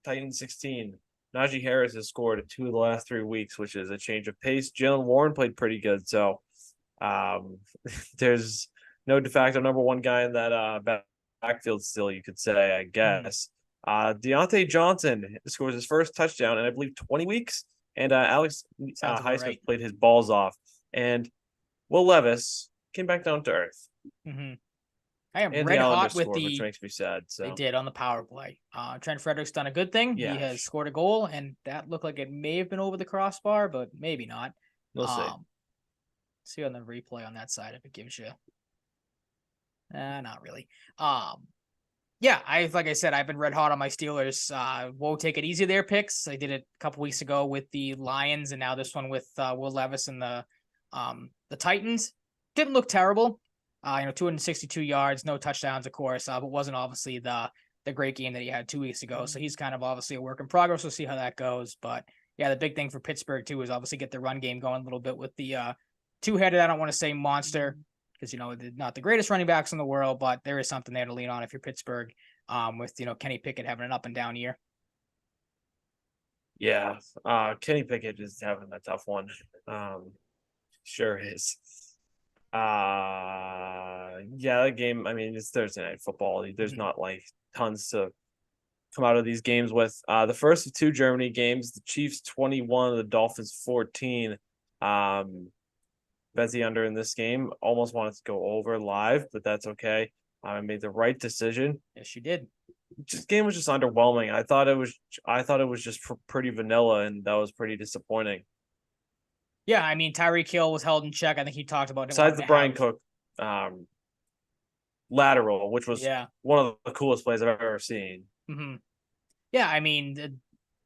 Titans 16. Najee Harris has scored 2 of the last 3 weeks, which is a change of pace. Jalen Warren played pretty good, so there's no de facto number one guy in that backfield still, you could say, I guess. Deontay Johnson scores his first touchdown in, I believe, 20 weeks, and Alex Highsmith played his balls off, and Will Levis came back down to earth. I am red hot with which makes me sad. So they did on the power play. Trent Frederick's done a good thing. Yeah. He has scored a goal, and that looked like it may have been over the crossbar, but maybe not. We'll see. See on the replay on that side if it gives you. Not really. Like I said, I've been red hot on my Steelers. Whoa, take it easy there picks. I did it a couple weeks ago with the Lions, and now this one with Will Levis and the Titans. Didn't look terrible. 262 yards, no touchdowns, of course, but wasn't obviously the great game that he had 2 weeks ago. So he's kind of obviously a work in progress. We'll see how that goes. But yeah, the big thing for Pittsburgh too is obviously get the run game going a little bit with the two-headed. I don't want to say monster because they're not the greatest running backs in the world, but there is something there to lean on if you're Pittsburgh. With Kenny Pickett having an up and down year. Yeah, Kenny Pickett is having a tough one. Sure is. That game, I mean, it's Thursday Night Football. There's not tons to come out of these games with. The first of 2 Germany games, the Chiefs 21, the Dolphins 14. Bet the under in this game. Almost wanted to go over live, but that's okay. I made the right decision. Yes, you did. This game was just underwhelming. I thought it was just pretty vanilla, and that was pretty disappointing. Yeah, I mean, Tyreek Hill was held in check. I think he talked about it. Besides the Brian Cook lateral, which was Yeah. one of the coolest plays I've ever seen. Mm-hmm. Yeah, I mean,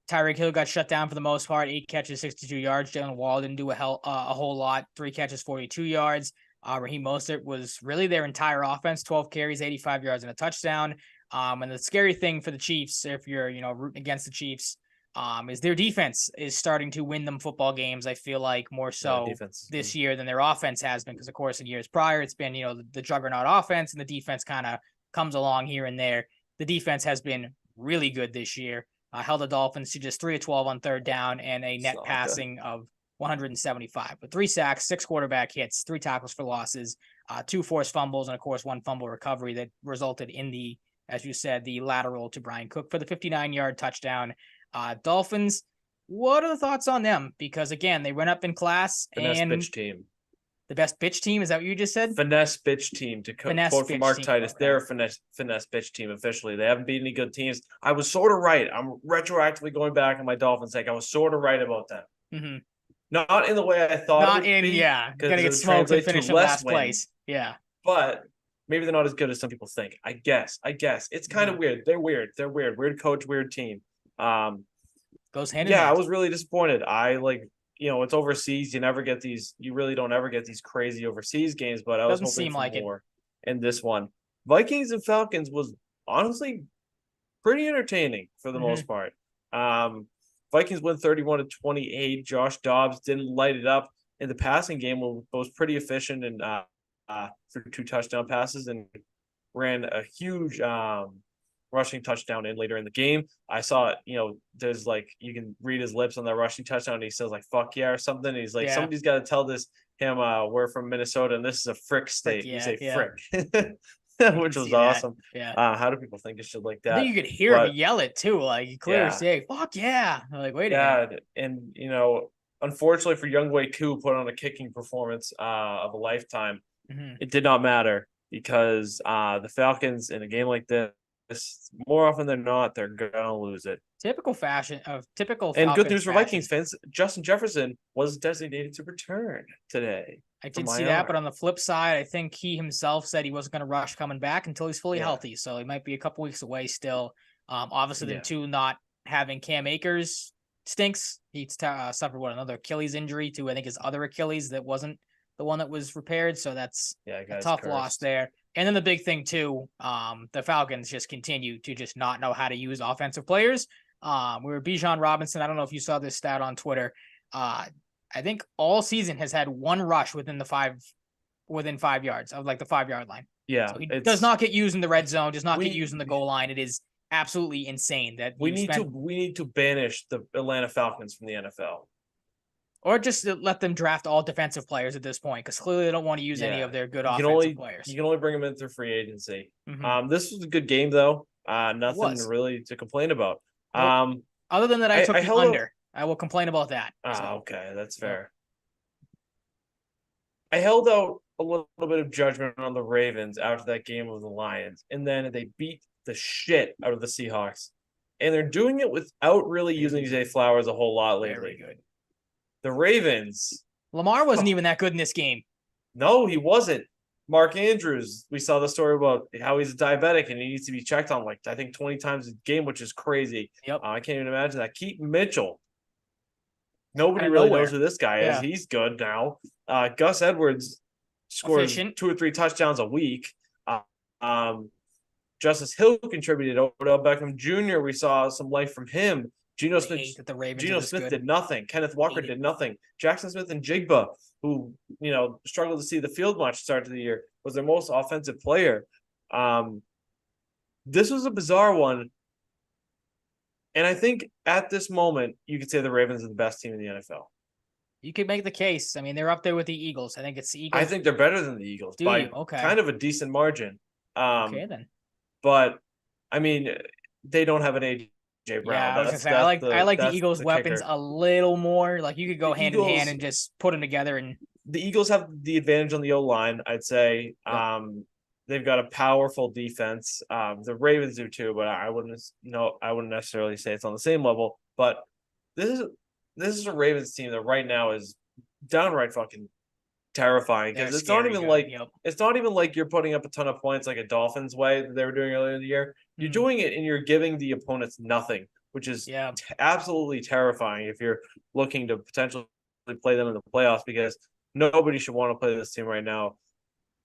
Tyreek Hill got shut down for the most part. 8 catches, 62 yards. Jalen Wall didn't do a whole lot. 3 catches, 42 yards. Raheem Mostert was really their entire offense. 12 carries, 85 yards, and a touchdown. And the scary thing for the Chiefs, if you're rooting against the Chiefs, is their defense is starting to win them football games. I feel like more so this year than their offense has been, because of course in years prior it's been the juggernaut offense, and the defense kind of comes along here and there. The defense has been really good this year. Held the Dolphins to just 3 of 12 on third down and a net passing of 175, with 3 sacks, 6 quarterback hits, 3 tackles for losses, 2 forced fumbles, and of course 1 fumble recovery that resulted in the, as you said, the lateral to Brian Cook for the 59-yard touchdown. Dolphins, what are the thoughts on them? Because again, they went up in class. Finesse bitch team. The best bitch team? Is that what you just said? Finesse bitch team. To quote from Mark Titus, they're a finesse bitch team officially. They haven't beat any good teams. I was sort of right. I'm retroactively going back on my Dolphins take. I was sort of right about them. Mm-hmm. Not in the way I thought. Not in, yeah. Gonna get smoked and finish in last place. Yeah. But maybe they're not as good as some people think. I guess. It's kind of weird. They're weird. Weird coach, weird team. Goes hand in hand. I was really disappointed. It's overseas. You really don't ever get these crazy overseas games, but I was hoping for more in this one. Vikings and Falcons was honestly pretty entertaining for the most part. Vikings win 31-28. Josh Dobbs didn't light it up in the passing game, but was pretty efficient and for 2 touchdown passes, and ran a huge rushing touchdown in later in the game. I saw, there's you can read his lips on that rushing touchdown, and he says fuck yeah or something. And he's like, somebody's got to tell him we're from Minnesota and this is a frick state. You say frick. Which was awesome. Yeah. How do people think of shit like that? I think you could hear him yell it too. You clearly say, fuck yeah. Wait a minute. And unfortunately for Younghoe Koo, put on a kicking performance of a lifetime. It did not matter, because the Falcons in a game like this, more often than not, they're gonna lose it. Typical fashion of typical. And good news for Vikings fans: Justin Jefferson was designated to return today. I did see that, but on the flip side, I think he himself said he wasn't going to rush coming back until he's fully healthy. So he might be a couple weeks away still. Obviously, the 2 not having Cam Akers stinks. He suffered another Achilles injury to, I think, his other Achilles that wasn't the one that was repaired. So that's a tough loss there. And then the big thing too, the Falcons just continue to just not know how to use offensive players. We were Bijan Robinson. I don't know if you saw this stat on Twitter. I think all season has had 1 rush within 5 yards of the 5-yard line. Yeah. So he does not get used in the red zone, does not get used in the goal line. It is absolutely insane that we need to banish the Atlanta Falcons from the NFL. Or just let them draft all defensive players at this point, because clearly they don't want to use any of their good offensive players. You can only bring them in through free agency. This was a good game, though. Nothing really to complain about. Other than that, I took the under. I will complain about that. Okay. That's fair. I held out a little bit of judgment on the Ravens after that game with the Lions, and then they beat the shit out of the Seahawks. And they're doing it without really using Zay Flowers a whole lot lately. Very good. The Ravens. Lamar wasn't even that good in this game. No, he wasn't. Mark Andrews, we saw the story about how he's a diabetic and he needs to be checked on I think 20 times a game, which is crazy. Yep. I can't even imagine that. Keaton Mitchell. Nobody really knows who this guy is. He's good now. Gus Edwards scores 2 or 3 touchdowns a week. Justice Hill contributed. Odell Beckham Jr., we saw some life from him. Geno Smith did nothing. Kenneth Walker did nothing. Jackson Smith and Jigba, who struggled to see the field much start to the year, was their most offensive player. This was a bizarre one, and I think at this moment you could say the Ravens are the best team in the NFL. You could make the case. I mean, they're up there with the Eagles. I think it's the Eagles. I think they're better than the Eagles by kind of a decent margin. Okay, then. But I mean, they don't have an AJ Brown. Yeah, I was gonna say I like the Eagles' weapons a little more. You could go hand in hand and just put them together. And the Eagles have the advantage on the O-line, I'd say. Yep. They've got a powerful defense. The Ravens do too, but I wouldn't necessarily say it's on the same level. But this is a Ravens team that right now is downright fucking terrifying because They're scary good. Yep. it's not even like you're putting up a ton of points like a Dolphins way that they were doing earlier in the year. You're doing it and you're giving the opponents nothing, which is Yeah. absolutely terrifying if you're looking to potentially play them in the playoffs because nobody should want to play this team right now.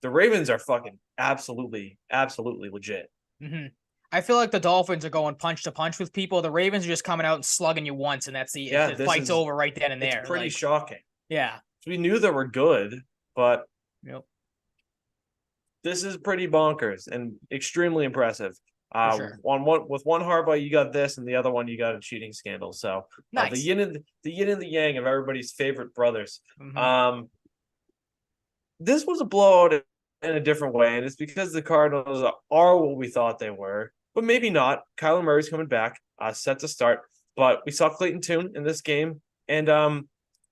The Ravens are fucking absolutely legit. Mm-hmm. I feel like the Dolphins are going punch to punch with people. The Ravens are just coming out and slugging you once, and that's Yeah, the fight's over right then and it's there. pretty Like, shocking. yeah. We knew they were good, but Yep. this is pretty bonkers and extremely impressive. For sure. With one Harbaugh, you got this, and the other one you got a cheating scandal. So Nice. the yin and the yang of everybody's favorite brothers. Mm-hmm. This was a blowout in a different way, and it's because the Cardinals are what we thought they were, but maybe not. Kyler Murray's coming back, set to start, but we saw Clayton Tune in this game, and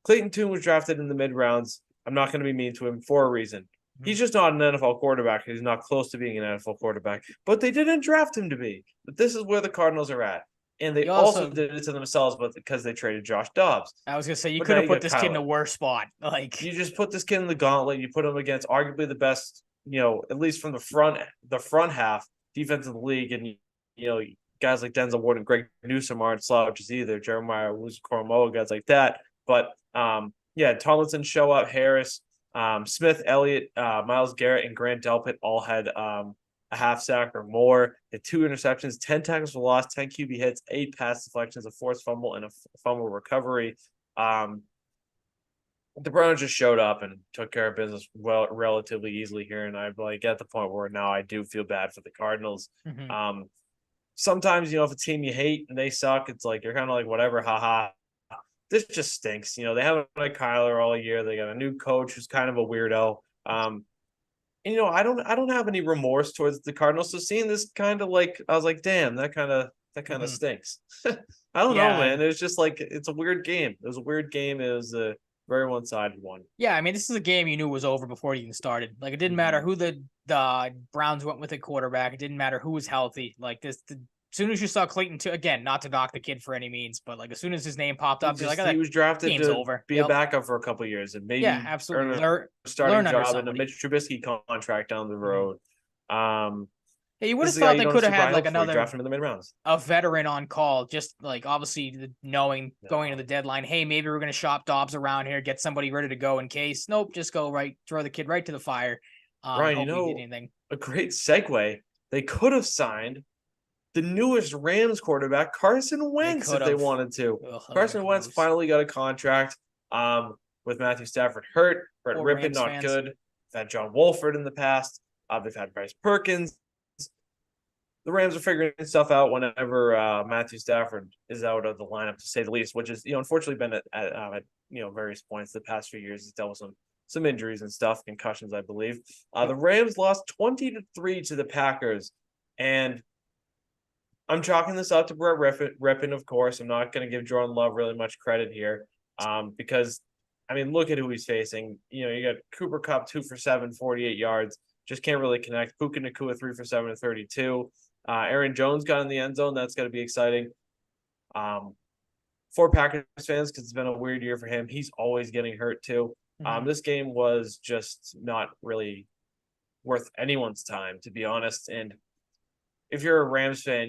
Clayton Tune was drafted in the mid rounds. I'm not going to be mean to him for a reason. He's just not an NFL quarterback. He's not close to being an NFL quarterback, but they didn't draft him to be. But this is where the Cardinals are at. And they also did it to themselves, but because they traded Josh Dobbs. I was gonna say you could have put this kid in a worse spot. Like you just put this kid in the gauntlet. You put him against arguably the best, at least from the front half defense of the league, and guys like Denzel Ward and Greg Newsome aren't slouches either. Jeremiah Owusu-Koramoah, guys like that. But Tomlinson show up, Harris, Smith, Elliott, Myles Garrett, and Grant Delpit all had a half sack or more, had 2 interceptions, 10 tackles for loss, 10 QB hits, 8 pass deflections, a forced fumble, and a fumble recovery. The Browns just showed up and took care of business relatively easily here, and I'm like at the point where now I do feel bad for the Cardinals. mm-hmm. Sometimes if a team you hate and they suck, it's like you're kind of like whatever, haha. This just stinks. They haven't had Kyler all year. They got a new coach who's kind of a weirdo. And I don't have any remorse towards the Cardinals. So seeing this kind of like I was like, damn, that kind of stinks. I don't know, man. It was just like it's a weird game. It was a weird game. It was a very one-sided one. Yeah, I mean, this is a game you knew was over before it even started. Like it didn't matter who the Browns went with at quarterback. It didn't matter who was healthy. Like as soon as you saw Clayton, again, not to knock the kid for any means, but like as soon as his name popped up, you're like, he was drafted to be a backup for a couple of years and maybe absolutely earn a starting job in a Mitch Trubisky contract down the road. Yeah, you would have thought they could have had like another draft him in the mid rounds, a veteran on call, just like obviously knowing going into the deadline. Hey, maybe we're gonna shop Dobbs around here, get somebody ready to go in case. Nope, just go throw the kid right to the fire. Ryan, a great segue. They could have signed the newest Rams quarterback, Carson Wentz, if they wanted to. Carson Wentz finally got a contract with Matthew Stafford hurt. Brett Rippon, not good. They've had John Wolford in the past. They've had Bryce Perkins. The Rams are figuring stuff out whenever Matthew Stafford is out of the lineup, to say the least, which is, unfortunately been at various points the past few years. He's dealt with some injuries and stuff, concussions, I believe. The Rams lost 20-3 to the Packers, and I'm chalking this out to Brett Rippon, of course. I'm not going to give Jordan Love really much credit here because, look at who he's facing. You got Cooper Kupp, 2 for 7, 48 yards. Just can't really connect. Puka Nacua, 3 for 7 and 32. Aaron Jones got in the end zone. That's going to be exciting. For Packers fans, because it's been a weird year for him. He's always getting hurt too. This game was just not really worth anyone's time, to be honest. And if you're a Rams fan,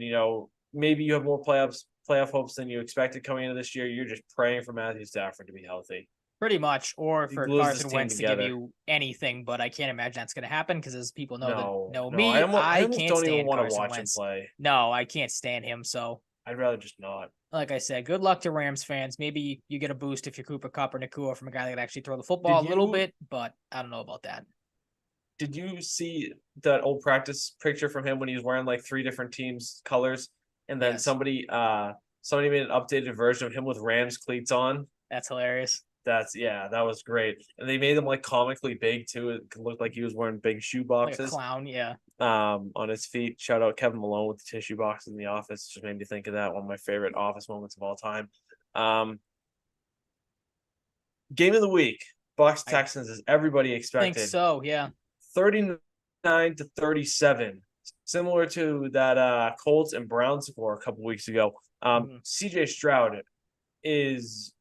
maybe you have more playoff hopes than you expected coming into this year. You're just praying for Matthew Stafford to be healthy. Pretty much, or for Carson Wentz to give you anything, but I can't imagine that's going to happen because as people know me, I can't don't stand even want to Carson watch Wentz. him play. No, I can't stand him, so I'd rather just not. Like I said, good luck to Rams fans. Maybe you get a boost if you're Cooper Kupp or Nacua from a guy that can actually throw the football a little bit, but I don't know about that. Did you see that old practice picture from him when he was wearing like 3 different teams' colors, and then somebody made an updated version of him with Rams cleats on? That's hilarious. That was great. And they made him like comically big too. It looked like he was wearing big shoe boxes. Like a clown, yeah. On his feet. Shout out Kevin Malone with the tissue boxes in the office. Just made me think of that. One of my favorite office moments of all time. Game of the week. Bucs Texans, as everybody expected. I think so, yeah. 39-37. Similar to that Colts and Browns score a couple weeks ago. CJ Stroud is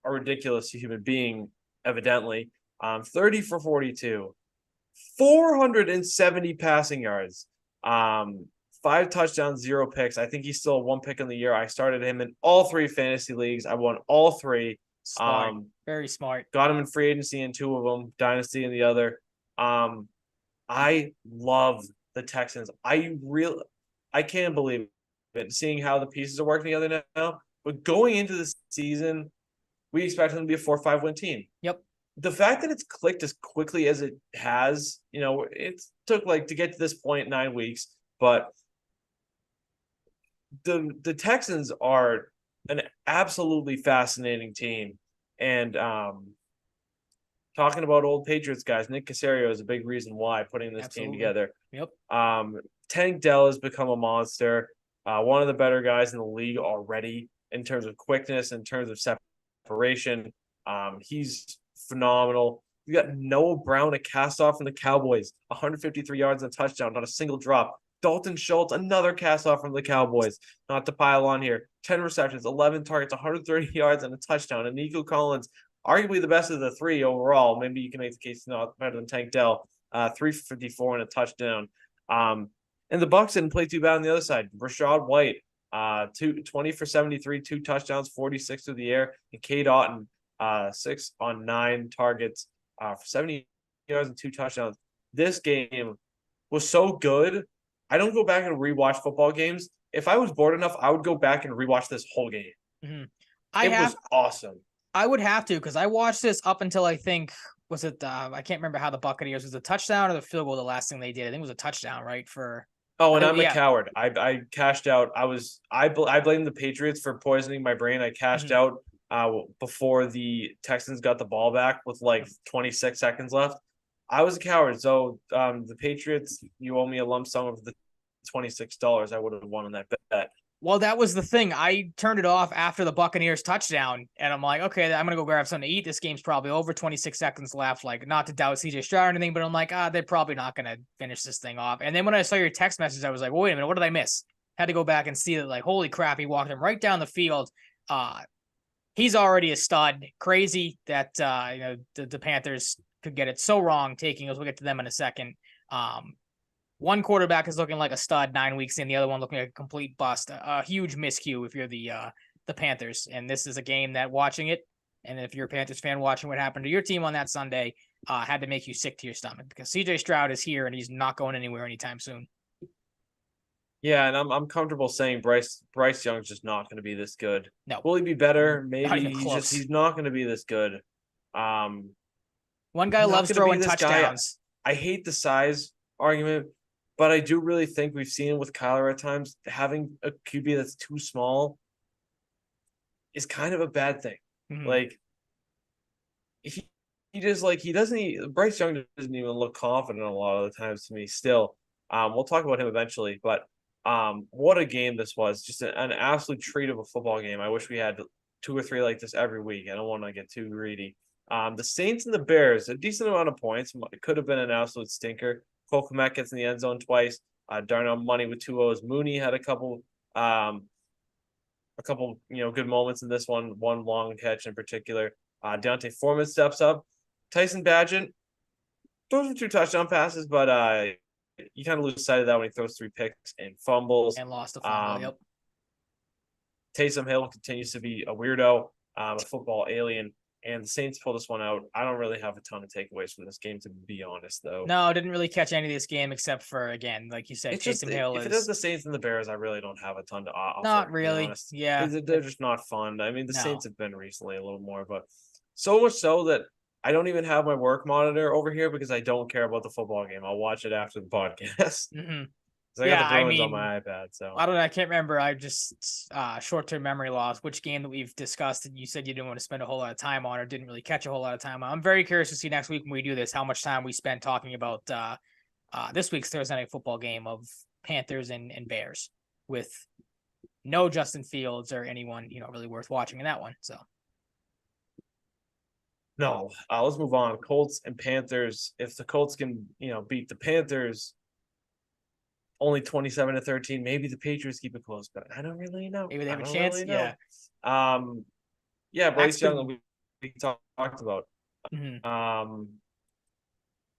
a ridiculous human being, evidently. 30 for 42, 470 passing yards, 5 touchdowns, 0 picks. I think he's still 1 pick in the year. I started him in all 3 fantasy leagues. I won all 3. Smart. Very smart. Got him in free agency in 2 of them, dynasty in the other. I love the Texans. I can't believe it, seeing how the pieces are working together now. But going into the season, we expect them to be a 4-5 win team. Yep. The fact that it's clicked as quickly as it has, it took to get to this point 9 weeks, but the Texans are an absolutely fascinating team. And talking about old Patriots guys, Nick Caserio is a big reason why putting this team together. Yep. Tank Dell has become a monster. One of the better guys in the league already in terms of quickness, in terms of separation. He's phenomenal. You got Noah Brown, a cast-off from the Cowboys, 153 yards and a touchdown, not a single drop. Dalton Schultz, another cast-off from the Cowboys, not to pile on here. 10 receptions, 11 targets, 130 yards and a touchdown. And Nico Collins, arguably the best of the 3 overall. Maybe you can make the case not better than Tank Dell. 354 and a touchdown. And the Bucs didn't play too bad on the other side. Rashad White, 20 for 73, 2 touchdowns, 46 through the air. And Cade Otton, 6 on 9 targets for 70 yards and 2 touchdowns. This game was so good. I don't go back and rewatch football games. If I was bored enough, I would go back and rewatch this whole game. Mm-hmm. It was awesome. I would have to, because I watched this up until I think, was it, I can't remember how the Buccaneers, was a touchdown or the field goal the last thing they did? I think it was a touchdown, right? And I'm a coward. I cashed out. I blame the Patriots for poisoning my brain. I cashed out before the Texans got the ball back with 26 seconds left. I was a coward. So the Patriots, you owe me a lump sum of the $26 I would have won on that bet. Well, that was the thing. I turned it off after the Buccaneers touchdown, and I'm like, okay, I'm going to go grab something to eat. This game's probably over. 26 seconds left. Not to doubt CJ Stroud or anything, but I'm like, they're probably not going to finish this thing off. And then when I saw your text message, I was like, wait a minute, what did I miss? Had to go back and see that, holy crap, he walked him right down the field. He's already a stud. Crazy that, the Panthers could get it so wrong taking us. We'll get to them in a second. One quarterback is looking like a stud 9 weeks in, the other one looking like a complete bust. A huge miscue if you're the Panthers. And this is a game that, watching it, and if you're a Panthers fan watching what happened to your team on that Sunday, had to make you sick to your stomach, because CJ Stroud is here and he's not going anywhere anytime soon. Yeah, and I'm comfortable saying Bryce Young's just not going to be this good. No. Will he be better? Maybe. He's not going to be this good. One guy loves throwing touchdowns. I hate the size argument, but I do really think we've seen it with Kyler at times. Having a QB that's too small is kind of a bad thing. Mm-hmm. Bryce Young doesn't even look confident a lot of the times to me still. We'll talk about him eventually, but what a game this was. Just an absolute treat of a football game. I wish we had 2 or 3 like this every week. I don't want to get too greedy. The Saints and the Bears, a decent amount of points. It could have been an absolute stinker. Cole Kmet gets in the end zone twice. Darnell Money with 2 O's. Mooney had a couple good moments in this one long catch in particular. Deontay Foreman steps up. Tyson Bagent, those were 2 touchdown passes, but you kind of lose sight of that when he throws 3 picks and fumbles. And lost a fumble, yep. Taysom Hill continues to be a weirdo, a football alien. And the Saints pull this one out. I don't really have a ton of takeaways from this game, to be honest, though. No, I didn't really catch any of this game except for, again, like you said, Taysom Hill. If it is the Saints and the Bears, I really don't have a ton to offer. Not really. Yeah. They're just not fun. I mean, the Saints have been recently a little more, but so much so that I don't even have my work monitor over here because I don't care about the football game. I'll watch it after the podcast. Mm-hmm. I got the Bruins on my iPad, so I don't know. I can't remember. I just short-term memory loss. Which game that we've discussed and you said you didn't want to spend a whole lot of time on, or didn't really catch a whole lot of time on. I'm very curious to see next week when we do this how much time we spend talking about this week's Thursday night football game of Panthers and Bears, with no Justin Fields or anyone really worth watching in that one. So no, let's move on. Colts and Panthers. If the Colts can beat the Panthers only 27-13. Maybe the Patriots keep it close, but I don't really know. Maybe they have a chance. Really Bryce Young, we talked about. Mm-hmm.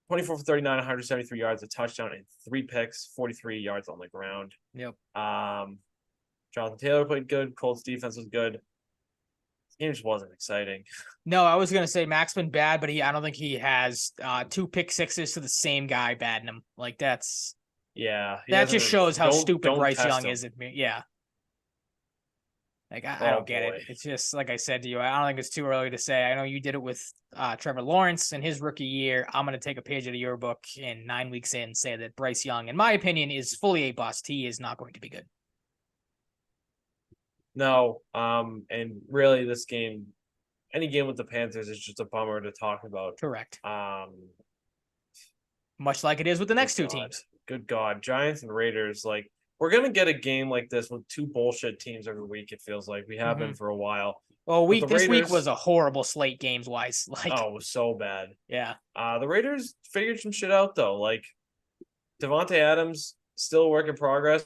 24 for 39, 173 yards, a touchdown, and 3 picks, 43 yards on the ground. Yep. Jonathan Taylor played good. Colts defense was good. This game just wasn't exciting. No, I was gonna say Mac's been bad, but I don't think he has 2 pick-sixes to the same guy batting him. Like that He just hasn't. shows how stupid Don't Bryce test Young him. is. Yeah. Like I Oh don't get it. boy. It's just like I said to you. I don't think it's too early to say. I know you did it with Trevor Lawrence in his rookie year. I'm gonna take a page out of your book in 9 weeks in and say that Bryce Young, in my opinion, is fully a bust. He is not going to be good. No. And really, this game, any game with the Panthers is just a bummer to talk about. Correct. Um, Much like it is with the next two God. teams. Good God, Giants and Raiders. Like we're gonna get a game like this with two bullshit teams every week. It feels like we have been for a while. Well, But the this week Raiders, was a horrible slate games wise. Like, oh, it was so bad. yeah. The Raiders figured some shit out though. Like Devontae Adams still a work in progress,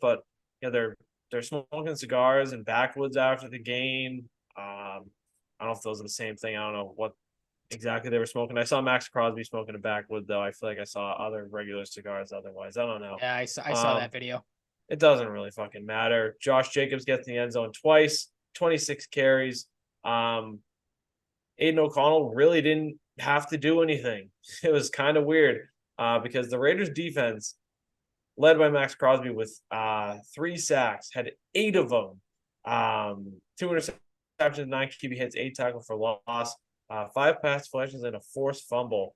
but they're smoking cigars and backwoods after the game. I don't know if those are the same thing. I don't know what exactly they were smoking. I saw Max Crosby smoking a backwood though. I feel like I saw other regular cigars otherwise. I don't know. Yeah, I saw that video. It doesn't really fucking matter. Josh Jacobs gets in the end zone twice, 26 carries. Aiden O'Connell really didn't have to do anything. It was kind of weird because the Raiders defense, led by Max Crosby with 3 sacks, had 8 of them. 2 interceptions, 9 QB hits, 8 tackles for loss, 5 pass deflections, and a forced fumble.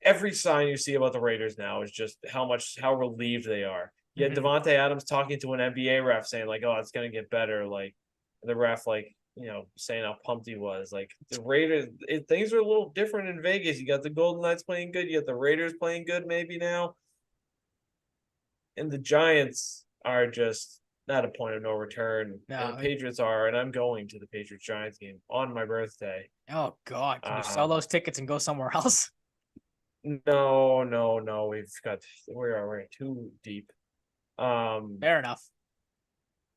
Every sign you see about the Raiders now is just how relieved they are. You had Devontae Adams talking to an NBA ref saying like, "Oh, it's gonna get better." Like the ref, like saying how pumped he was. Like the Raiders, things are a little different in Vegas. You got the Golden Knights playing good. You got the Raiders playing good maybe now, and the Giants are just at a point of no return. No, And the Patriots are, and I'm going to the Patriots Giants game on my birthday. Oh God, can you sell those tickets and go somewhere else? No. We're too deep. Fair enough.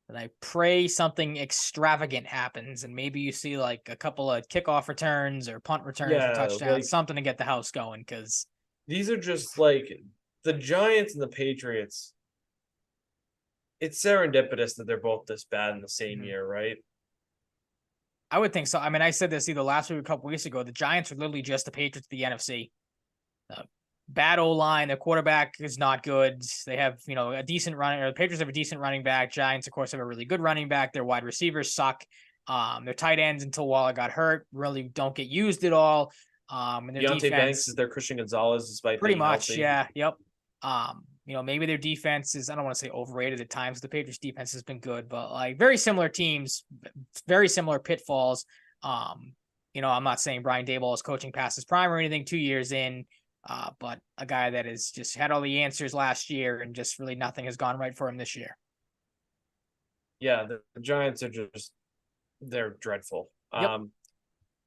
And I pray something extravagant happens, and maybe you see like a couple of kickoff returns or punt returns or touchdowns, like, something to get the house going. Because these are just like the Giants and the Patriots. It's serendipitous that they're both this bad in the same year, right? I would think so. I mean, I said this either last week or a couple weeks ago. The Giants are literally just the Patriots of the NFC. Bad O-line. Their quarterback is not good. They have, a decent running, or the Patriots have a decent running back. Giants, of course, have a really good running back. Their wide receivers suck. Their tight ends, until Waller got hurt, really don't get used at all. And their Deontay defense, Banks is their Christian Gonzalez, despite pretty being much, healthy. yeah, yep. Maybe their defense is, I don't want to say overrated at times. The Patriots defense has been good, but like very similar teams, very similar pitfalls. I'm not saying Brian Daboll is coaching past his prime or anything 2 years in. But a guy that has just had all the answers last year and just really nothing has gone right for him this year. Yeah, the Giants are they're dreadful. Yep.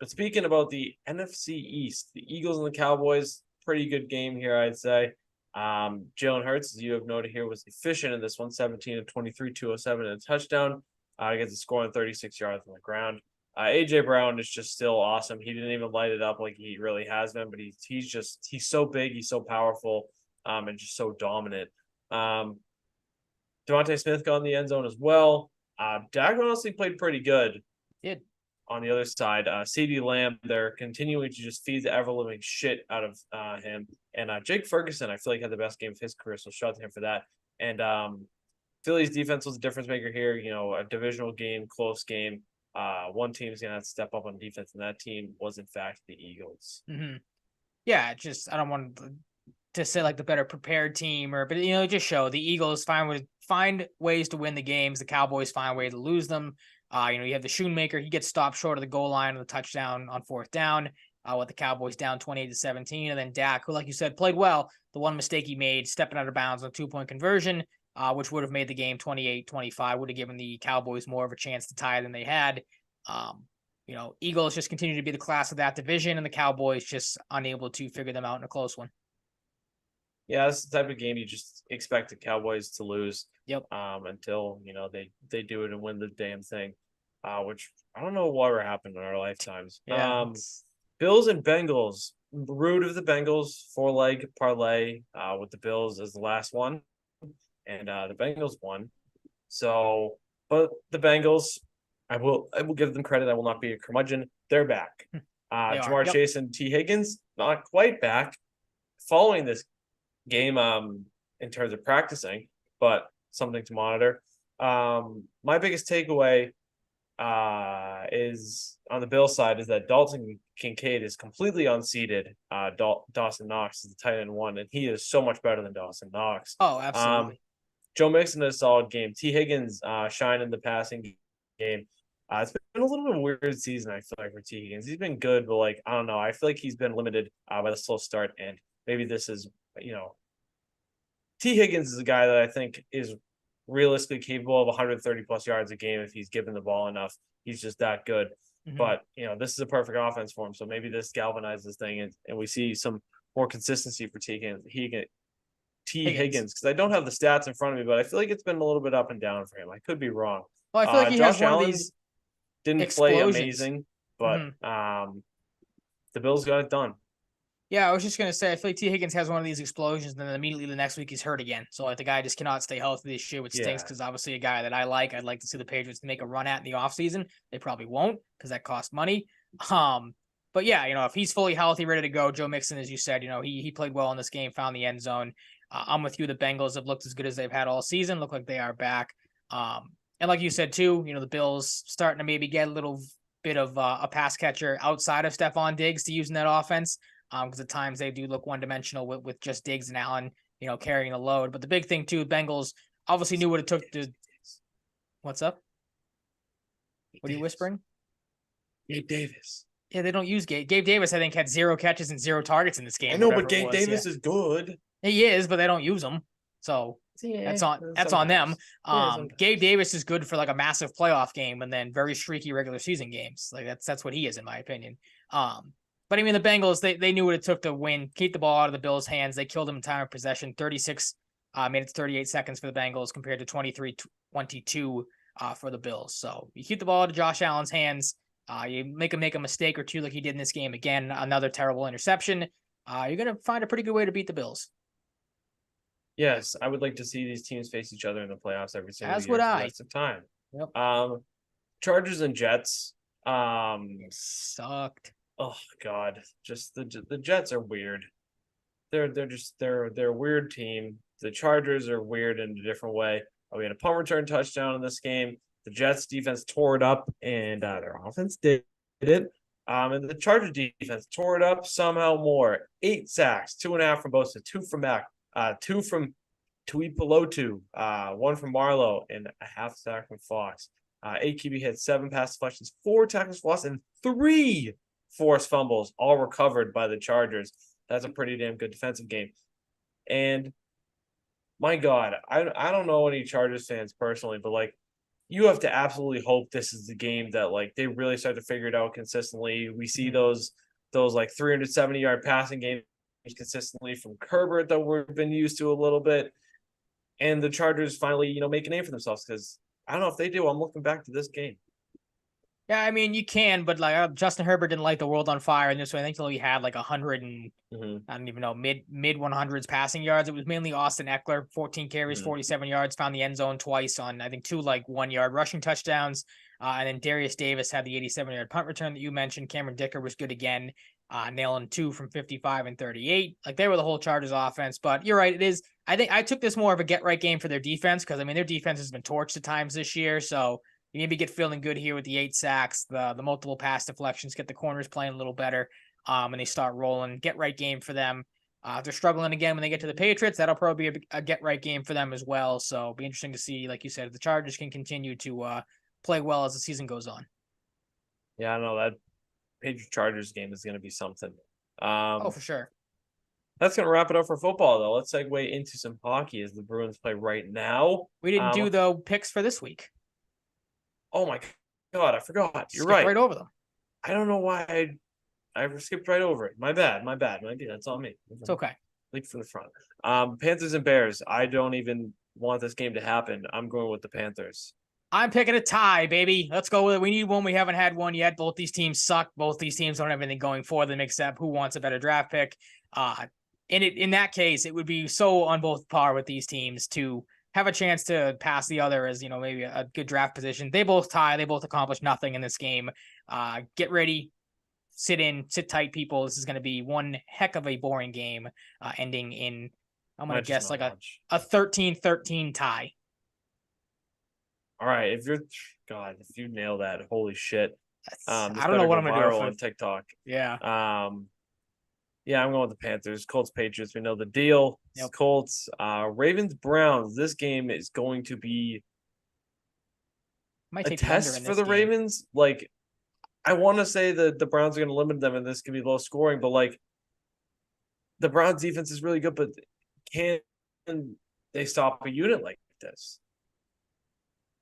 But speaking about the NFC East, the Eagles and the Cowboys, pretty good game here, I'd say. Jalen Hurts, as you have noted here, was efficient in this one, 17 of 23, 207 and a touchdown. Gets a score on 36 yards on the ground. AJ Brown is just still awesome. He didn't even light it up like he really has been, but he's so big, he's so powerful, and just so dominant. Devontae Smith got in the end zone as well. Dak honestly played pretty good. Did. On the other side, CeeDee Lamb, they're continuing to just feed the ever-living shit out of him. And Jake Ferguson, I feel like, had the best game of his career, so shout out to him for that. And Philly's defense was a difference maker here. A divisional game, close game. One team is going to have to step up on defense, and that team was, in fact, the Eagles. Yeah, I don't want to say like the better prepared team, but just show the Eagles find ways to win the games. The Cowboys find ways to lose them. You have the Shoemaker. He gets stopped short of the goal line on the touchdown on 4th down, with the Cowboys down 28-17. And then Dak, who, like you said, played well. The one mistake he made, stepping out of bounds on a 2-point conversion, which would have made the game 28-25, would have given the Cowboys more of a chance to tie than they had. Eagles just continue to be the class of that division, and the Cowboys just unable to figure them out in a close one. Yeah, that's the type of game you just expect the Cowboys to lose. Yep. Until they do it and win the damn thing. which I don't know what happened in our lifetimes. Yeah. Bills and Bengals. Root of the Bengals, 4-leg parlay with the Bills as the last one, and the Bengals won. So, but the Bengals, I will give them credit. I will not be a curmudgeon. They're back. They are. Jamar Yep. Chase and T Higgins not quite back following this game in terms of practicing, but something to monitor. My biggest takeaway is on the Bill side is that Dalton Kincaid is completely unseated. Dawson Knox is the tight end one, and he is so much better than Dawson Knox. Oh, absolutely. Joe Mixon had a solid game. T Higgins shined in the passing game. It's been a little bit of a weird season, I feel like, for T Higgins. He's been good, but like I don't know. I feel like he's been limited by the slow start, and maybe this is T Higgins is a guy that I think is realistically capable of 130 plus yards a game if he's given the ball enough. He's just that good. Mhm. But this is a perfect offense for him. So maybe this galvanizes thing, and we see some more consistency for T Higgins, because I don't have the stats in front of me, but I feel like it's been a little bit up and down for him. I could be wrong. Well, I feel like he has Josh one of Allen these didn't play explosions. amazing, but the Bills got it done. Yeah, I was just gonna say, I feel like T. Higgins has one of these explosions, and then immediately the next week he's hurt again. So like the guy just cannot stay healthy this year, which stinks because obviously a guy that I like, I'd like to see the Patriots make a run at in the offseason. They probably won't because that costs money. But yeah, if he's fully healthy, ready to go, Joe Mixon, as you said, he played well in this game, found the end zone. I'm with you. The Bengals have looked as good as they've had all season. Look like they are back. And like you said too, the Bills starting to maybe get a little bit of a pass catcher outside of Stephon Diggs to use in that offense. Because at times they do look one-dimensional with just Diggs and Allen, carrying the load. But the big thing too, Bengals obviously knew what it took to. What's up? What are you whispering? Gabe Davis. Yeah, they don't use Gabe. Gabe Davis, I think, had 0 catches and 0 targets in this game. I know, but Gabe Davis is good. He is, but they don't use him. So that's on them. Gabe Davis is good for like a massive playoff game and then very streaky regular season games. Like that's what he is, in my opinion. But I mean, the Bengals, they knew what it took to win, keep the ball out of the Bills' hands. They killed them in time of possession, 36 minutes, 38 seconds for the Bengals compared to 23-22 for the Bills. So you keep the ball out of Josh Allen's hands. You make him make a mistake or two like he did in this game. Again, another terrible interception. You're going to find a pretty good way to beat the Bills. Yes, I would like to see these teams face each other in the playoffs every single year. As would I. For the rest of time. Yep. Chargers and Jets. Sucked. Oh God, just the Jets are weird. They're a weird team. The Chargers are weird in a different way. We had a punt return touchdown in this game. The Jets defense tore it up, and their offense did it. And the Chargers defense tore it up somehow more. 8 sacks, 2.5 from Bosa, 2 from Mack, 2 from Tuipulotu, 1 from Marlowe, and a half sack from Fox. 8 QB hits, 7 pass deflections, 4 tackles for loss, and 3 forced fumbles, all recovered by the Chargers. That's a pretty damn good defensive game. And my God, I don't know any Chargers fans personally, but like you have to absolutely hope this is the game that like they really start to figure it out consistently. We see those like 370-yard passing games consistently from Herbert that we've been used to a little bit. And the Chargers finally, make a name for themselves because I don't know if they do. I'm looking back to this game. Yeah, I mean, you can, but like Justin Herbert didn't light the world on fire in this way. I think he had like 100 and I don't even know, mid 100s passing yards. It was mainly Austin Eckler, 14 carries, 47 yards, found the end zone twice on I think 2 like 1-yard rushing touchdowns. And then Darius Davis had the 87-yard punt return that you mentioned. Cameron Dicker was good again, nailing 2 from 55 and 38. Like they were the whole Chargers offense. But you're right, it is. I think I took this more of a get right game for their defense because I mean their defense has been torched at times this year. So you maybe get feeling good here with the 8 sacks, the multiple pass deflections, get the corners playing a little better, and they start rolling. Get right game for them. If they're struggling again when they get to the Patriots, that'll probably be a get right game for them as well. So it'll be interesting to see, like you said, if the Chargers can continue to play well as the season goes on. Yeah, I know that Patriots Chargers game is going to be something. For sure. That's going to wrap it up for football, though. Let's segue into some hockey as the Bruins play right now. We didn't do the picks for this week. Oh my God, I forgot. You're Skip right. Right over them. I don't know why I skipped right over it. My bad. Maybe that's on me. It's okay. Leap from the front. Panthers and Bears. I don't even want this game to happen. I'm going with the Panthers. I'm picking a tie, baby. Let's go with it. We need one. We haven't had one yet. Both these teams suck. Both these teams don't have anything going for them except who wants a better draft pick. In that case, it would be so on both par with these teams to have a chance to pass the other as, maybe a good draft position. They both tie. They both accomplish nothing in this game. Get ready, sit tight, people. This is going to be one heck of a boring game, ending in, I'm going to guess, like a 13-13 tie. All right, if you nail that, holy shit. I don't know what I'm gonna do on TikTok. Yeah. Yeah, I'm going with the Panthers. Colts, Patriots. We know the deal. Yep. Colts, Ravens, Browns. This game is going to be a test for the Ravens. Like, I want to say that the Browns are going to limit them, and this could be low scoring. But like, the Browns defense is really good, but can they stop a unit like this?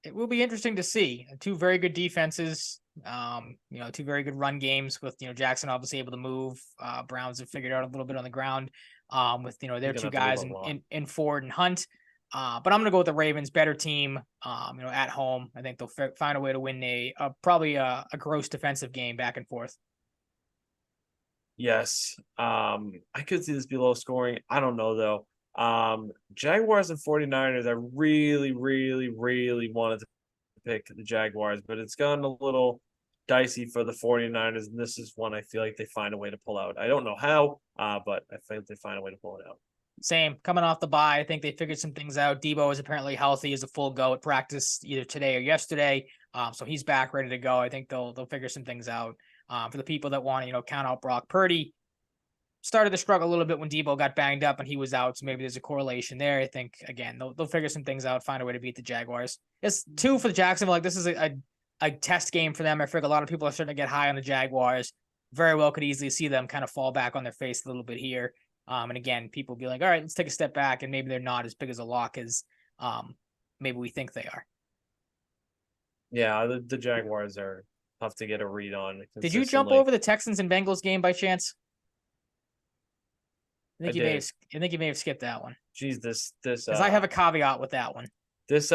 It will be interesting to see. Two very good defenses, two very good run games with, Jackson obviously able to move. Browns have figured out a little bit on the ground with, their two guys in Ford and Hunt. But I'm going to go with the Ravens, better team, at home. I think they'll find a way to win probably a gross defensive game back and forth. Yes. I could see this be low scoring. I don't know, though. Jaguars and 49ers, I really, really, really wanted to pick the Jaguars, but it's gotten a little dicey for the 49ers, and this is one I feel like they find a way to pull out. I don't know how, but I think they find a way to pull it out. Same. Coming off the bye, I think they figured some things out. Debo is apparently healthy, is a full go at practice either today or yesterday. So he's back, ready to go. I think they'll figure some things out. For the people that want to, count out Brock Purdy, started to struggle a little bit when Debo got banged up and he was out. So maybe there's a correlation there. I think, again, they'll figure some things out, find a way to beat the Jaguars. It's 2 for the Jacksonville. Like, this is a test game for them. I figure a lot of people are starting to get high on the Jaguars. Very well could easily see them kind of fall back on their face a little bit here. And again, people be like, all right, let's take a step back. And maybe they're not as big as a lock as maybe we think they are. Yeah, the Jaguars are tough to get a read on. Did you jump over the Texans and Bengals game by chance? I think you may have skipped that one. Geez, this because I have a caveat with that one. This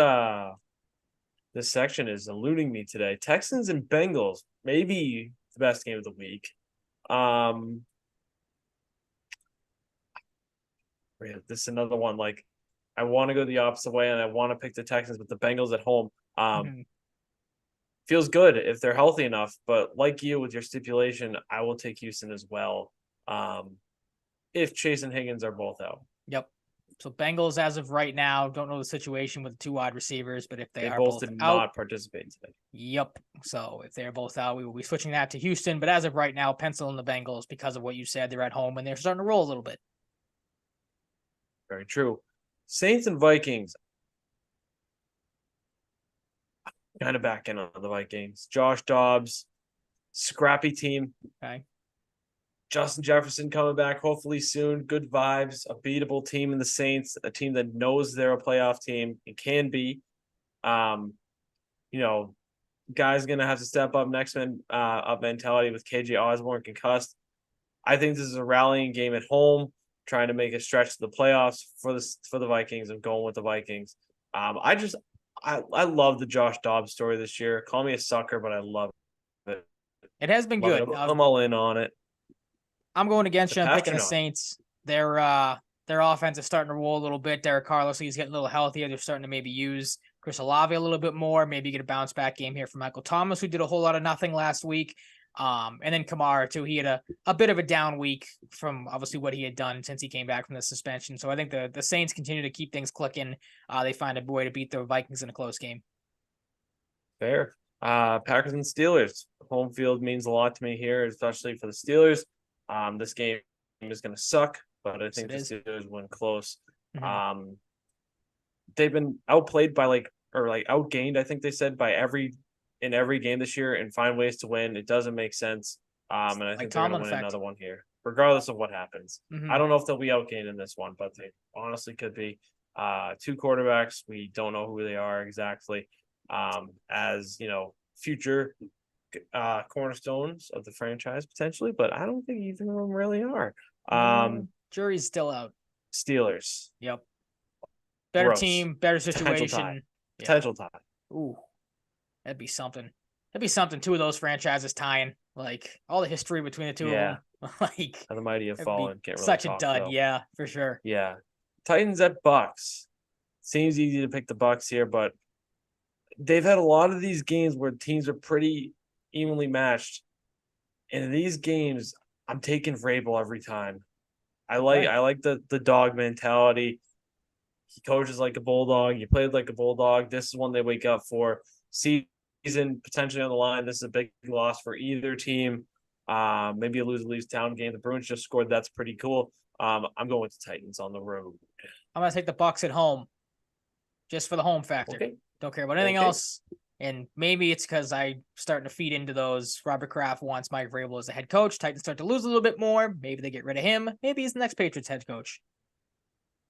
section is eluding me today. Texans and Bengals, maybe the best game of the week. This is another one. Like, I want to go the opposite way, and I want to pick the Texans, but the Bengals at home feels good if they're healthy enough. But like you with your stipulation, I will take Houston as well. If Chase and Higgins are both out. Yep. So Bengals, as of right now, don't know the situation with the 2 wide receivers, but if they both did not participate today. Yep. So if they're both out, we will be switching that to Houston. But as of right now, pencil in the Bengals because of what you said. They're at home and they're starting to roll a little bit. Very true. Saints and Vikings. Kind of back in on the Vikings. Josh Dobbs, scrappy team. Okay. Justin Jefferson coming back hopefully soon. Good vibes. A beatable team in the Saints. A team that knows they're a playoff team. It can be. Guys gonna have to step up next man up mentality with KJ Osborne concussed. I think this is a rallying game at home, trying to make a stretch to the playoffs for the Vikings. I'm going with the Vikings. I love the Josh Dobbs story this year. Call me a sucker, but I love it. It has been good. I'm all in on it. I'm going against you. I'm picking the Saints. Their offense is starting to roll a little bit. Derek Carlos, he's getting a little healthier. They're starting to maybe use Chris Olave a little bit more. Maybe get a bounce back game here for Michael Thomas, who did a whole lot of nothing last week. And then Kamara too. He had a bit of a down week from obviously what he had done since he came back from the suspension. So I think the Saints continue to keep things clicking. They find a way to beat the Vikings in a close game. Fair. Packers and Steelers. Home field means a lot to me here, especially for the Steelers. This game is going to suck, but I think the Steelers win close. Mm-hmm. They've been outplayed by outgained, I think they said, in every game this year and find ways to win. It doesn't make sense. And I think they're going to win another one here, regardless of what happens. Mm-hmm. I don't know if they'll be outgained in this one, but they honestly could be. 2 quarterbacks. We don't know who they are exactly. As future cornerstones of the franchise potentially, but I don't think either of them really are. Jury's still out. Steelers. Yep. Better team, better situation. Potential tie. Ooh. That'd be something. That'd be something. Two of those franchises tying, like all the history between the two Yeah. of them. Like How the mighty have it'd be fallen. Can't really such a talk dud. though. Yeah, for sure. Yeah. Titans at Bucks. Seems easy to pick the Bucks here, but they've had a lot of these games where teams are pretty evenly matched. And in these games, I'm taking Vrabel every time. Okay. I like the dog mentality. He coaches like a bulldog. He played like a bulldog. This is one they wake up for. Season potentially on the line. This is a big loss for either team. Maybe a lose town game. The Bruins just scored. That's pretty cool. I'm going with the Titans on the road. I'm gonna take the Bucks at home, just for the home factor. Okay. Don't care about anything Okay. else. And maybe it's because I'm starting to feed into those. Robert Kraft wants Mike Vrabel as the head coach. Titans start to lose a little bit more. Maybe they get rid of him. Maybe he's the next Patriots head coach.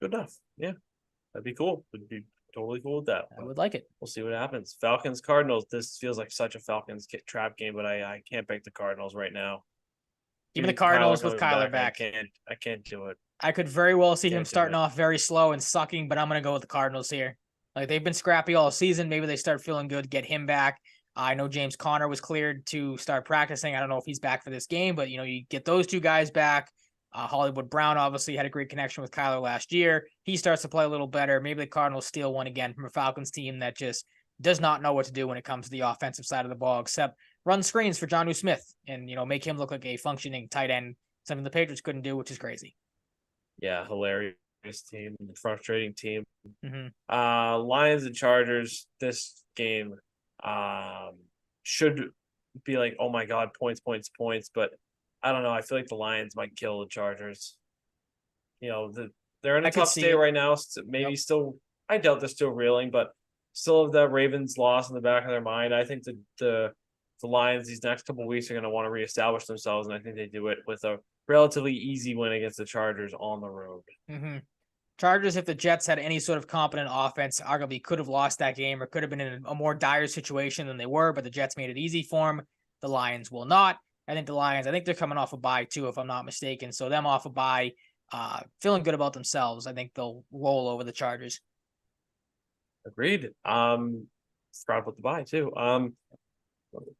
Good enough. Yeah. That'd be cool. Would be totally cool with that. I would like it. We'll see what happens. Falcons, Cardinals. This feels like such a Falcons trap game, but I can't pick the Cardinals right now. Even the Cardinals with coming Kyler back. I can't do it. I could very well see him Can't do starting it. off very slow and sucking, but I'm going to go with the Cardinals here. Like they've been scrappy all season. Maybe they start feeling good, get him back. I know James Conner was cleared to start practicing. I don't know if he's back for this game, but you get those two guys back. Hollywood Brown obviously had a great connection with Kyler last year. He starts to play a little better. Maybe the Cardinals steal one again from a Falcons team that just does not know what to do when it comes to the offensive side of the ball, except run screens for Jonnu Smith and make him look like a functioning tight end, something the Patriots couldn't do, which is crazy. Yeah, hilarious team, frustrating team. Mm-hmm. Lions and Chargers. This game should be like, oh my god, points, but I don't know. I feel like the Lions might kill the Chargers. They're in a tough state right now. So maybe still, I doubt they're still reeling, but still have that Ravens loss in the back of their mind. I think the Lions these next couple of weeks are going to want to reestablish themselves, and I think they do it with a relatively easy win against the Chargers on the road. Mm-hmm. Chargers, if the Jets had any sort of competent offense, arguably could have lost that game or could have been in a more dire situation than they were, but the Jets made it easy for them. The Lions will not. I think the Lions, they're coming off a bye too, if I'm not mistaken. So them off a bye, feeling good about themselves. I think they'll roll over the Chargers. Agreed. Forgot about the bye too.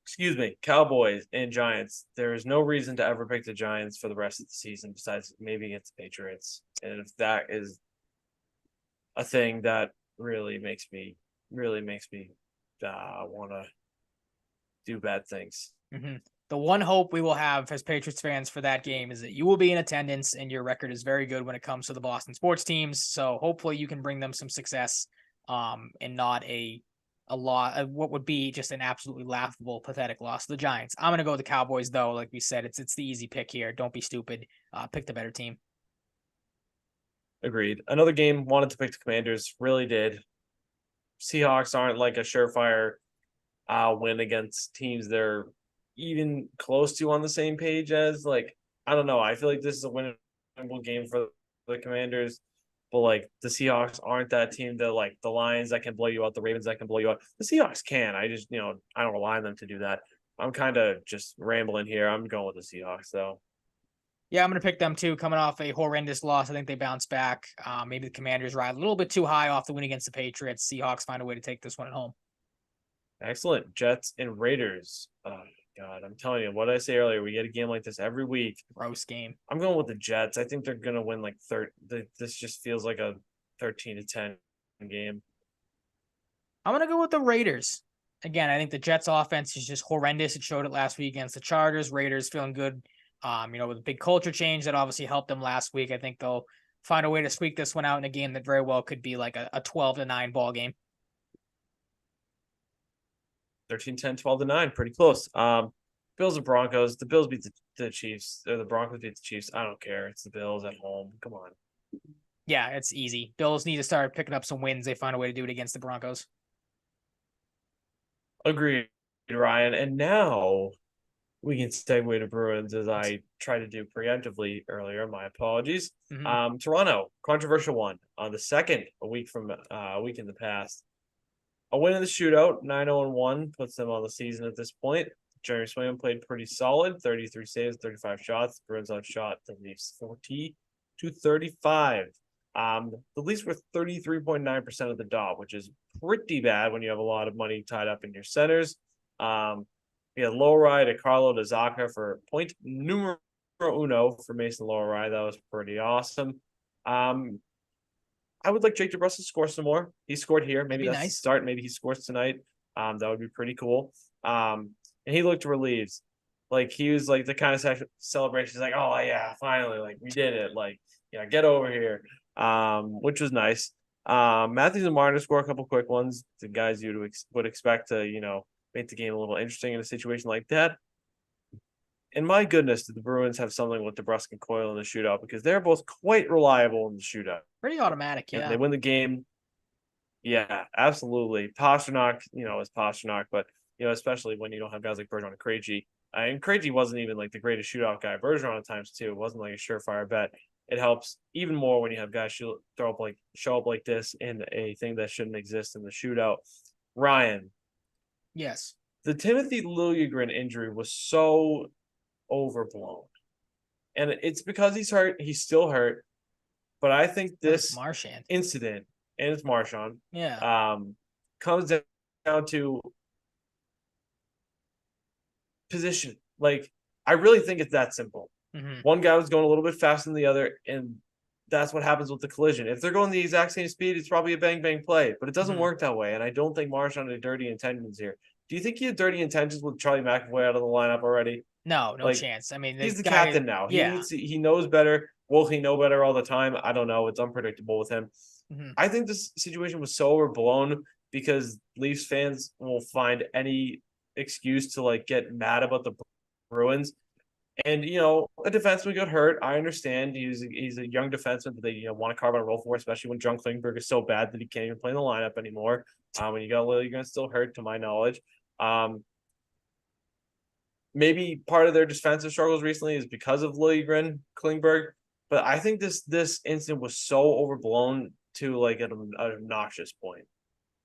Excuse me, Cowboys and Giants. There is no reason to ever pick the Giants for the rest of the season besides maybe against the Patriots. And if that is a thing, that really makes me want to do bad things. Mm-hmm. The one hope we will have as Patriots fans for that game is that you will be in attendance and your record is very good when it comes to the Boston sports teams. So hopefully you can bring them some success and not a lot what would be just an absolutely laughable, pathetic loss to the Giants. I'm going to go with the Cowboys, though. Like we said, it's the easy pick here. Don't be stupid. Pick the better team. Agreed. Another game, wanted to pick the Commanders, really did. Seahawks aren't like a surefire win against teams they're even close to on the same page as. Like, I don't know. I feel like this is a winnable game for the Commanders. But like the Seahawks aren't that team that like the Lions that can blow you out, the Ravens that can blow you out. The Seahawks can. I just, I don't rely on them to do that. I'm kind of just rambling here. I'm going with the Seahawks though. Yeah, I'm going to pick them too. Coming off a horrendous loss, I think they bounce back. Maybe the Commanders ride a little bit too high off the win against the Patriots. Seahawks find a way to take this one at home. Excellent. Jets and Raiders. Oh, God, I'm telling you, what did I say earlier? We get a game like this every week. Gross game. I'm going with the Jets. I think they're going to win like this just feels like a 13-10 game. I'm going to go with the Raiders. Again, I think the Jets offense is just horrendous. It showed it last week against the Chargers. Raiders feeling good. With a big culture change that obviously helped them last week. I think they'll find a way to squeak this one out in a game that very well could be like a 12-9 ball game. 13-10, 12-9, pretty close. Bills and Broncos. The Bills beat the Chiefs, or the Broncos beat the Chiefs. I don't care. It's the Bills at home. Come on. Yeah, it's easy. Bills need to start picking up some wins. They find a way to do it against the Broncos. Agreed, Ryan. And now we can segue to Bruins as I tried to do preemptively earlier. My apologies. Mm-hmm. Toronto, controversial one on the second, a week in the past. A win in the shootout, 9-0-1, puts them on the season at this point. Jeremy Swayman played pretty solid, 33 saves, 35 shots. Bruins outshot the Leafs 40-35. The Leafs were 33.9% of the dot, which is pretty bad when you have a lot of money tied up in your centers. We had Lowry to Carlo to Zaka for point numero uno for Mason Lowry. That was pretty awesome. I would like Jake DeBrusk to score some more. He scored here. Maybe that's nice. The start. Maybe he scores tonight. That would be pretty cool. And he looked relieved. Like he was like the kind of celebration. He's like, oh yeah, finally, like we did it. Like, get over here. Which was nice. Matthews and Marner score a couple quick ones. The guys you would expect to, make the game a little interesting in a situation like that. And my goodness, did the Bruins have something with DeBrusk and Coyle in the shootout, because they're both quite reliable in the shootout. Pretty automatic, yeah. And they win the game. Yeah, absolutely. Pastrnak, is Pastrnak, but especially when you don't have guys like Bergeron and Krejci. And Krejci wasn't even like the greatest shootout guy. Bergeron at times too. It wasn't like a surefire bet. It helps even more when you have guys show up like this in a thing that shouldn't exist in the shootout. Ryan. Yes. The Timothy Liljegren injury was so overblown. And it's because he's hurt. He's still hurt. But I think this incident, and it's Marchand, comes down to position. Like, I really think it's that simple. Mm-hmm. One guy was going a little bit faster than the other, and that's what happens with the collision. If they're going the exact same speed, it's probably a bang-bang play, but it doesn't work that way, and I don't think Marchand had dirty intentions here. Do you think he had dirty intentions with Charlie McAvoy out of the lineup already? No chance. I mean, he's the captain now. Yeah. He knows better. Will he know better all the time? I don't know. It's unpredictable with him. Mm-hmm. I think this situation was so overblown because Leafs fans will find any excuse to get mad about the Bruins. And, a defenseman got hurt. I understand he's a young defenseman that they want to carve out a role for, especially when John Klingberg is so bad that he can't even play in the lineup anymore. When you got Liljegren still hurt, to my knowledge. Maybe part of their defensive struggles recently is because of Liljegren, Klingberg. But I think this incident was so overblown to an obnoxious point.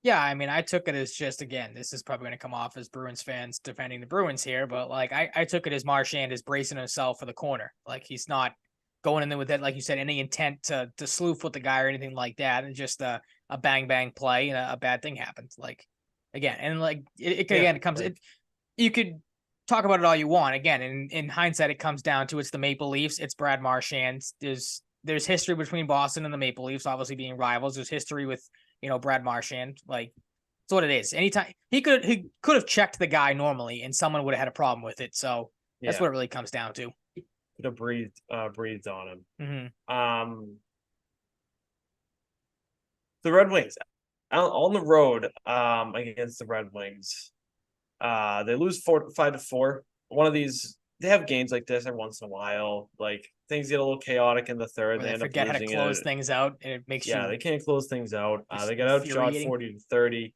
Yeah, I mean, I took it as just, again, this is probably going to come off as Bruins fans defending the Bruins here, but I took it as Marchand is bracing himself for the corner. Like, he's not going in there with that, like you said, any intent to slew foot the guy or anything like that, and just a bang bang play and a bad thing happens. Like, again, and it comes. Right. You could talk about it all you want. Again, in hindsight, it comes down to it's the Maple Leafs, it's Brad Marchand. There's history between Boston and the Maple Leafs, obviously being rivals. There's history with Brad Marchand. Like, it's what it is. Anytime he could have checked the guy normally, and someone would have had a problem with it. So that's what it really comes down to. Could have breathed on him. Mm-hmm. The Red Wings on the road against the Red Wings. They lose 5-4. One of these, they have games like this every once in a while. Like, things get a little chaotic in the third. They forget how to close things out, and it makes they can't close things out. They got outshot 40-30.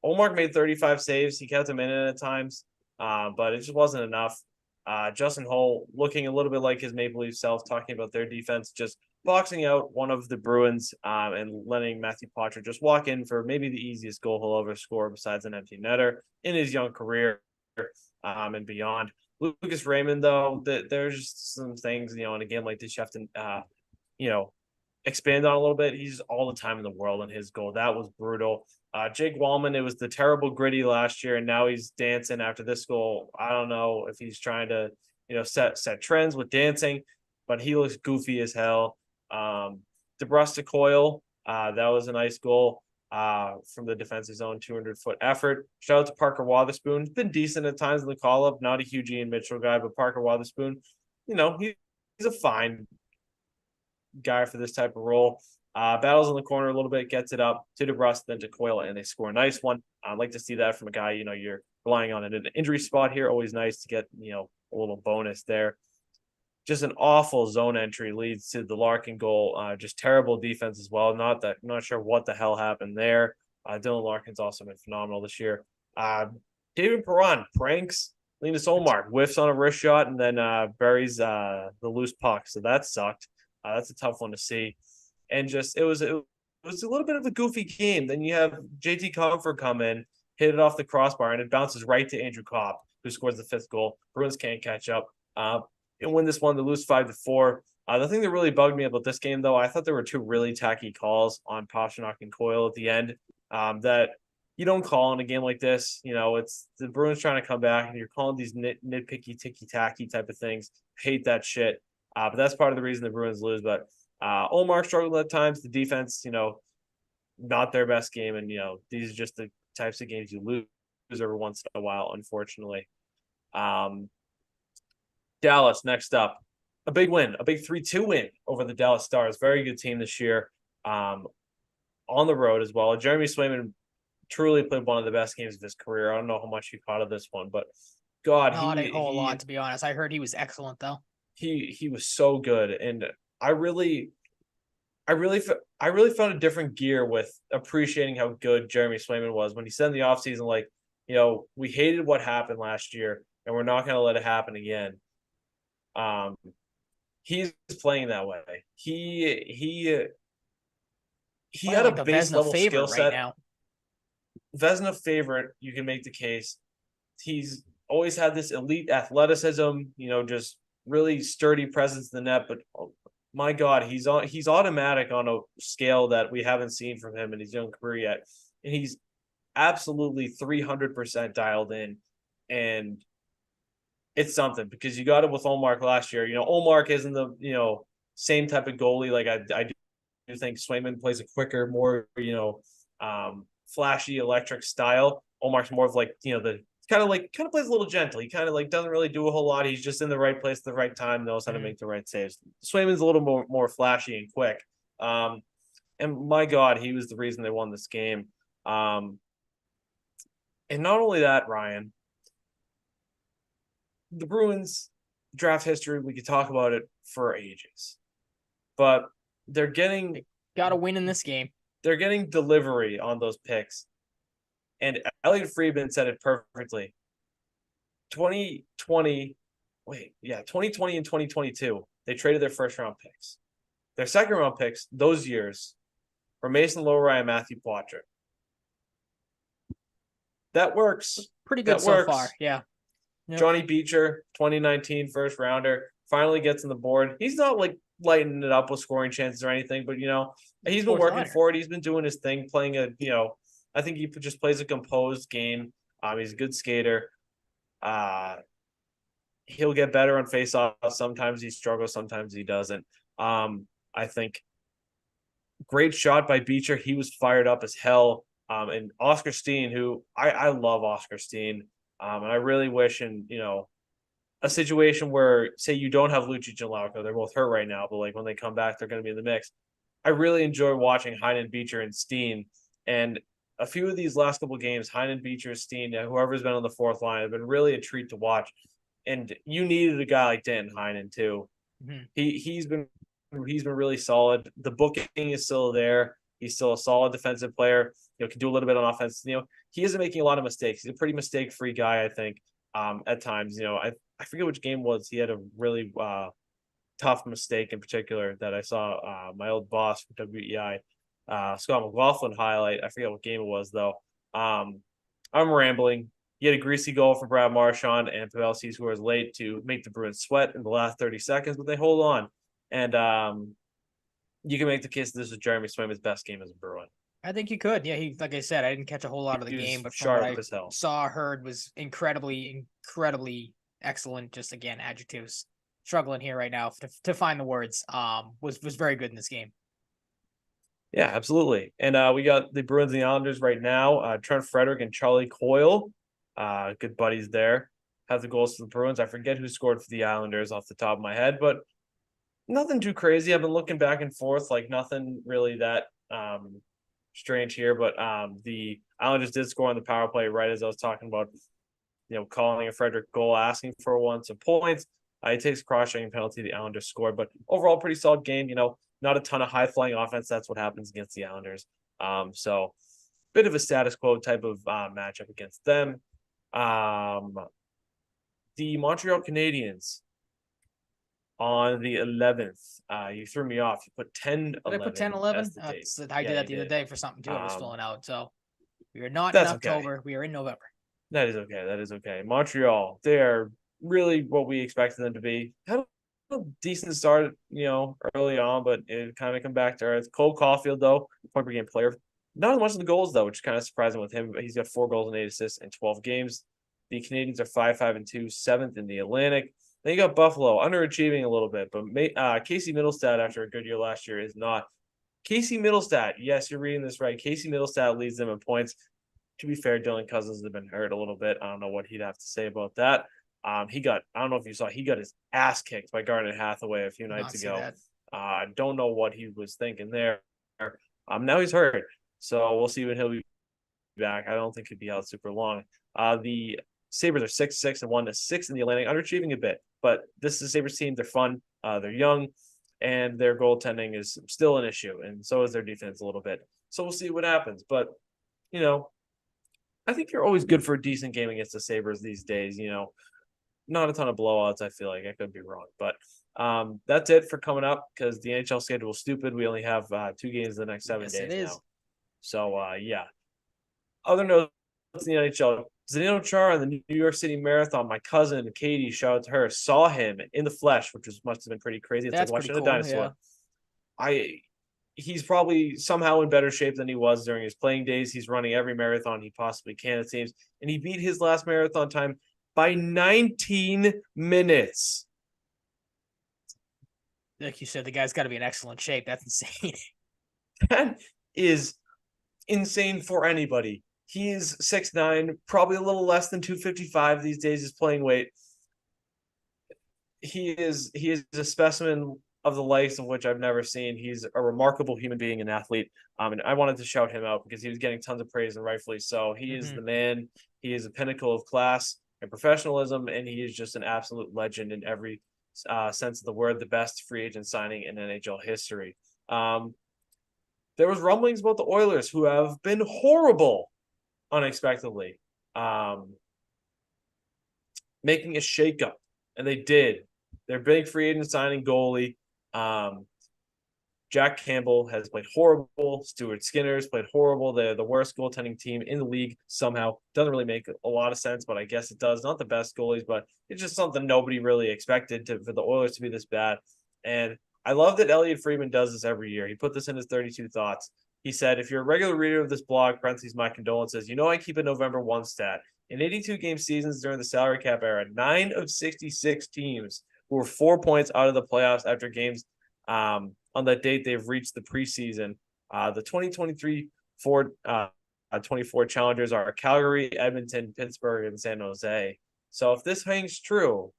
Olmark made 35 saves. He kept them in at times, but it just wasn't enough. Justin Holl looking a little bit like his Maple Leaf self, talking about their defense, just boxing out one of the Bruins and letting Matthew Poitras just walk in for maybe the easiest goal he'll ever score besides an empty netter in his young career and beyond. Lucas Raymond, though, there's just some things, in a game like this you have to, expand on a little bit. He's all the time in the world in his goal. That was brutal. Jake Wallman, it was the terrible gritty last year, and now he's dancing after this goal. I don't know if he's trying to, set trends with dancing, but he looks goofy as hell. DeBrusk to Coyle, that was a nice goal. From the defensive zone, 200-foot effort. Shout out to Parker Wotherspoon. He's been decent at times in the call-up. Not a huge Ian Mitchell guy, but Parker Wotherspoon, he's a fine guy for this type of role. Battles in the corner a little bit, gets it up to DeBrusk, then to Coyle, and they score a nice one. I'd like to see that from a guy, you're relying on an injury spot here. Always nice to get, a little bonus there. Just an awful zone entry leads to the Larkin goal. Just terrible defense as well. Not sure what the hell happened there. Dylan Larkin's also been phenomenal this year. David Perron pranks Linus Olmark, whiffs on a wrist shot, and then buries the loose puck. So that sucked. That's a tough one to see. And just it was a little bit of a goofy game. Then you have JT Comfort come in, hit it off the crossbar, and it bounces right to Andrew Copp, who scores the 5th goal. Bruins can't catch up. And win this one, they lose 5-4. The thing that really bugged me about this game, though, I thought there were two really tacky calls on Pastrnak and Coyle at the end that you don't call in a game like this. It's the Bruins trying to come back, and you're calling these nitpicky, ticky-tacky type of things. Hate that shit. But that's part of the reason the Bruins lose. But Omar struggled at times. The defense, not their best game. And, these are just the types of games you lose every once in a while, unfortunately. Dallas next up. A big win, a big 3-2 win over the Dallas Stars. Very good team this year. On the road as well. Jeremy Swayman truly played one of the best games of his career. I don't know how much you caught of this one, but God, not a whole lot, to be honest. I heard he was excellent though. He was so good, and I really found a different gear with appreciating how good Jeremy Swayman was when he said in the offseason, like, we hated what happened last year, and we're not going to let it happen again. He's playing that way. He had like a base level skill set. Right now. Vezina favorite, you can make the case. He's always had this elite athleticism, just really sturdy presence in the net. But oh, my God, he's automatic on a scale that we haven't seen from him in his young career yet, and he's absolutely 300% dialed in, and it's something because you got it with Olmark last year. Olmark isn't the same type of goalie. Like I do think Swayman plays a quicker, more flashy, electric style. Olmark's more of like the kind of plays a little gentle. He kind of like doesn't really do a whole lot. He's just in the right place at the right time, knows how to make the right saves. Swayman's a little more flashy and quick. And my God, he was the reason they won this game. And not only that, Ryan, the Bruins draft history, we could talk about it for ages, but they're getting got to win in this game. They're getting delivery on those picks. And Elliot Friedman said it perfectly. 2020 and 2022, they traded their first round picks. Their second round picks those years were Mason Lohrei and Matthew Poitras. That works. Pretty good so far, yeah. Yep. Johnny Beecher, 2019 first rounder, finally gets on the board. He's not like lighting it up with scoring chances or anything, but he's been working for it. He's been doing his thing, playing I think he just plays a composed game. He's a good skater. He'll get better on faceoffs. Sometimes he struggles, sometimes he doesn't. I think great shot by Beecher. He was fired up as hell. And Oscar Steen, who I love Oscar Steen. And I really wish a situation where, say, you don't have Lucic and Lauko, they're both hurt right now, but like when they come back, they're going to be in the mix. I really enjoy watching Heinen, Beecher, and Steen. And a few of these last couple of games, Heinen, Beecher, Steen, whoever's been on the fourth line, have been really a treat to watch. And you needed a guy like Danton Heinen too. Mm-hmm. He's been really solid. The booking is still there. He's still a solid defensive player. Can do a little bit on offense. He isn't making a lot of mistakes. He's a pretty mistake-free guy, I think. At times, I forget which game was. He had a really tough mistake in particular that I saw my old boss from WEI, Scott McLaughlin, highlight. I forget what game it was though. I'm rambling. He had a greasy goal for Brad Marchand, and Pavelski scores late to make the Bruins sweat in the last 30 seconds, but they hold on. And you can make the case that this was Jeremy Swayman's best game as a Bruin. I think you could. Yeah, like I said, I didn't catch a whole lot of the game, but from what I heard was incredibly excellent. Just again, adjectives. Struggling here right now to find the words. Was very good in this game. Yeah, absolutely. And we got the Bruins and the Islanders right now. Trent Frederick and Charlie Coyle, good buddies there, have the goals for the Bruins. I forget who scored for the Islanders off the top of my head, but nothing too crazy. I've been looking back and forth, like nothing really that strange here. But the Islanders did score on the power play right as I was talking about, calling a Frederick goal, asking for one, some points. He takes a cross-checking penalty. The Islanders scored, but overall pretty solid game. Not a ton of high-flying offense. That's what happens against the Islanders. So bit of a status quo type of matchup against them. The Montreal Canadiens on the 11th. You threw me off. You put 10-11. Did I put 10-11? I did that the other day for something too. I was filling out. So we are not in October. Okay. We are in November. That is okay. Montreal, they are really what we expected them to be. Had a decent start, early on, but it kind of come back to earth. Cole Caulfield, though, point per game player. Not as much of the goals, though, which is kind of surprising with him. But he's got 4 goals and 8 assists in 12 games. The Canadians are 5-5-2, 7th in the Atlantic. Then you got Buffalo, underachieving a little bit, but Casey Middlestat, after a good year last year, is not. Casey Middlestat, yes, you're reading this right. Casey Middlestat leads them in points. To be fair, Dylan Cousins has been hurt a little bit. I don't know what he'd have to say about that. I don't know if you saw, he got his ass kicked by Garnet Hathaway a few nights ago. I don't know what he was thinking there. Now he's hurt, so we'll see when he'll be back. I don't think he'd be out super long. The Sabres are 6-6 and 1-6 in the Atlantic, underachieving a bit, but this is a Sabres team. They're fun. They're young, and their goaltending is still an issue, and so is their defense a little bit. So we'll see what happens. But, I think you're always good for a decent game against the Sabres these days. Not a ton of blowouts, I feel like. I could be wrong. But that's it for coming up because the NHL schedule is stupid. We only have 2 games in the next 7 days now. So, yeah. Other notes in the NHL. Zdeno Chara in the New York City Marathon. My cousin, Katie, shout out to her, saw him in the flesh, which must have been pretty crazy. It's That's like watching cool, a dinosaur. Yeah. He's probably somehow in better shape than he was during his playing days. He's running every marathon he possibly can, it seems. And he beat his last marathon time by 19 minutes. Like you said, the guy's got to be in excellent shape. That's insane. That is insane for anybody. He is 6'9", probably a little less than 255 these days, his playing weight. He is a specimen of the likes of which I've never seen. He's a remarkable human being and athlete. And I wanted to shout him out because he was getting tons of praise, and rightfully so. He is the man. He is a pinnacle of class and professionalism, and he is just an absolute legend in every sense of the word, the best free agent signing in NHL history. There was rumblings about the Oilers, who have been horrible unexpectedly, making a shakeup, and they did. Their big free agent signing goalie, Jack Campbell, has played horrible. Stuart Skinner's played horrible. They're the worst goaltending team in the league somehow. Doesn't really make a lot of sense, but I guess it does. Not the best goalies, but it's just something nobody really expected for the Oilers to be this bad. And I love that Elliot Friedman does this every year. He put this in his 32 thoughts. He said, if you're a regular reader of this blog, parentheses, my condolences, I keep a November 1 stat. In 82-game seasons during the salary cap era, 9 of 66 teams who were 4 points out of the playoffs after games on that date they've reached the preseason. The 2023-24 challengers are Calgary, Edmonton, Pittsburgh, and San Jose. So if this hangs true,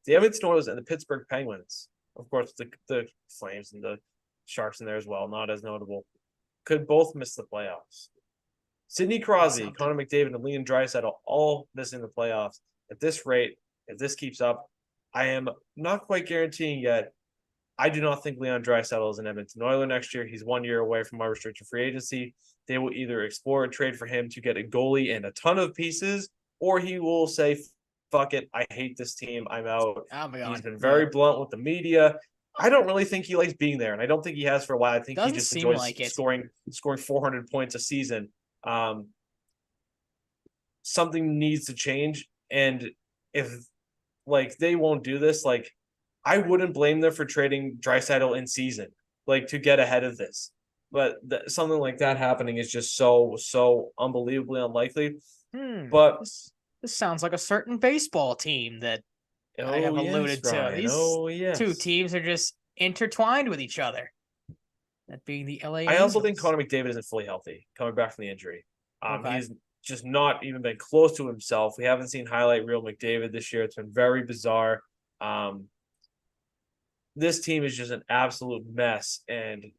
the Edmonton Oilers and the Pittsburgh Penguins, of course, the Flames and the Sharks in there as well, not as notable, could both miss the playoffs. Sidney Crosby, Connor McDavid, and Leon Draisaitl all missing the playoffs. At this rate, if this keeps up, I am not quite guaranteeing yet. I do not think Leon Draisaitl is an Edmonton Oiler next year. He's 1 year away from unrestricted free agency. They will either explore a trade for him to get a goalie and a ton of pieces, or he will say, fuck it, I hate this team, I'm out. He's been very blunt with the media. I don't really think he likes being there, and I don't think he has for a while. I think he just enjoys scoring 400 points a season. Something needs to change, and if they won't do this, I wouldn't blame them for trading Draisaitl in season, to get ahead of this. But something like that happening is just so unbelievably unlikely. But this sounds like a certain baseball team that I have alluded to. These two teams are just intertwined with each other. That being the LA Angels. I also think Connor McDavid isn't fully healthy coming back from the injury. He's just not even been close to himself. We haven't seen highlight reel McDavid this year. It's been very bizarre. This team is just an absolute mess, and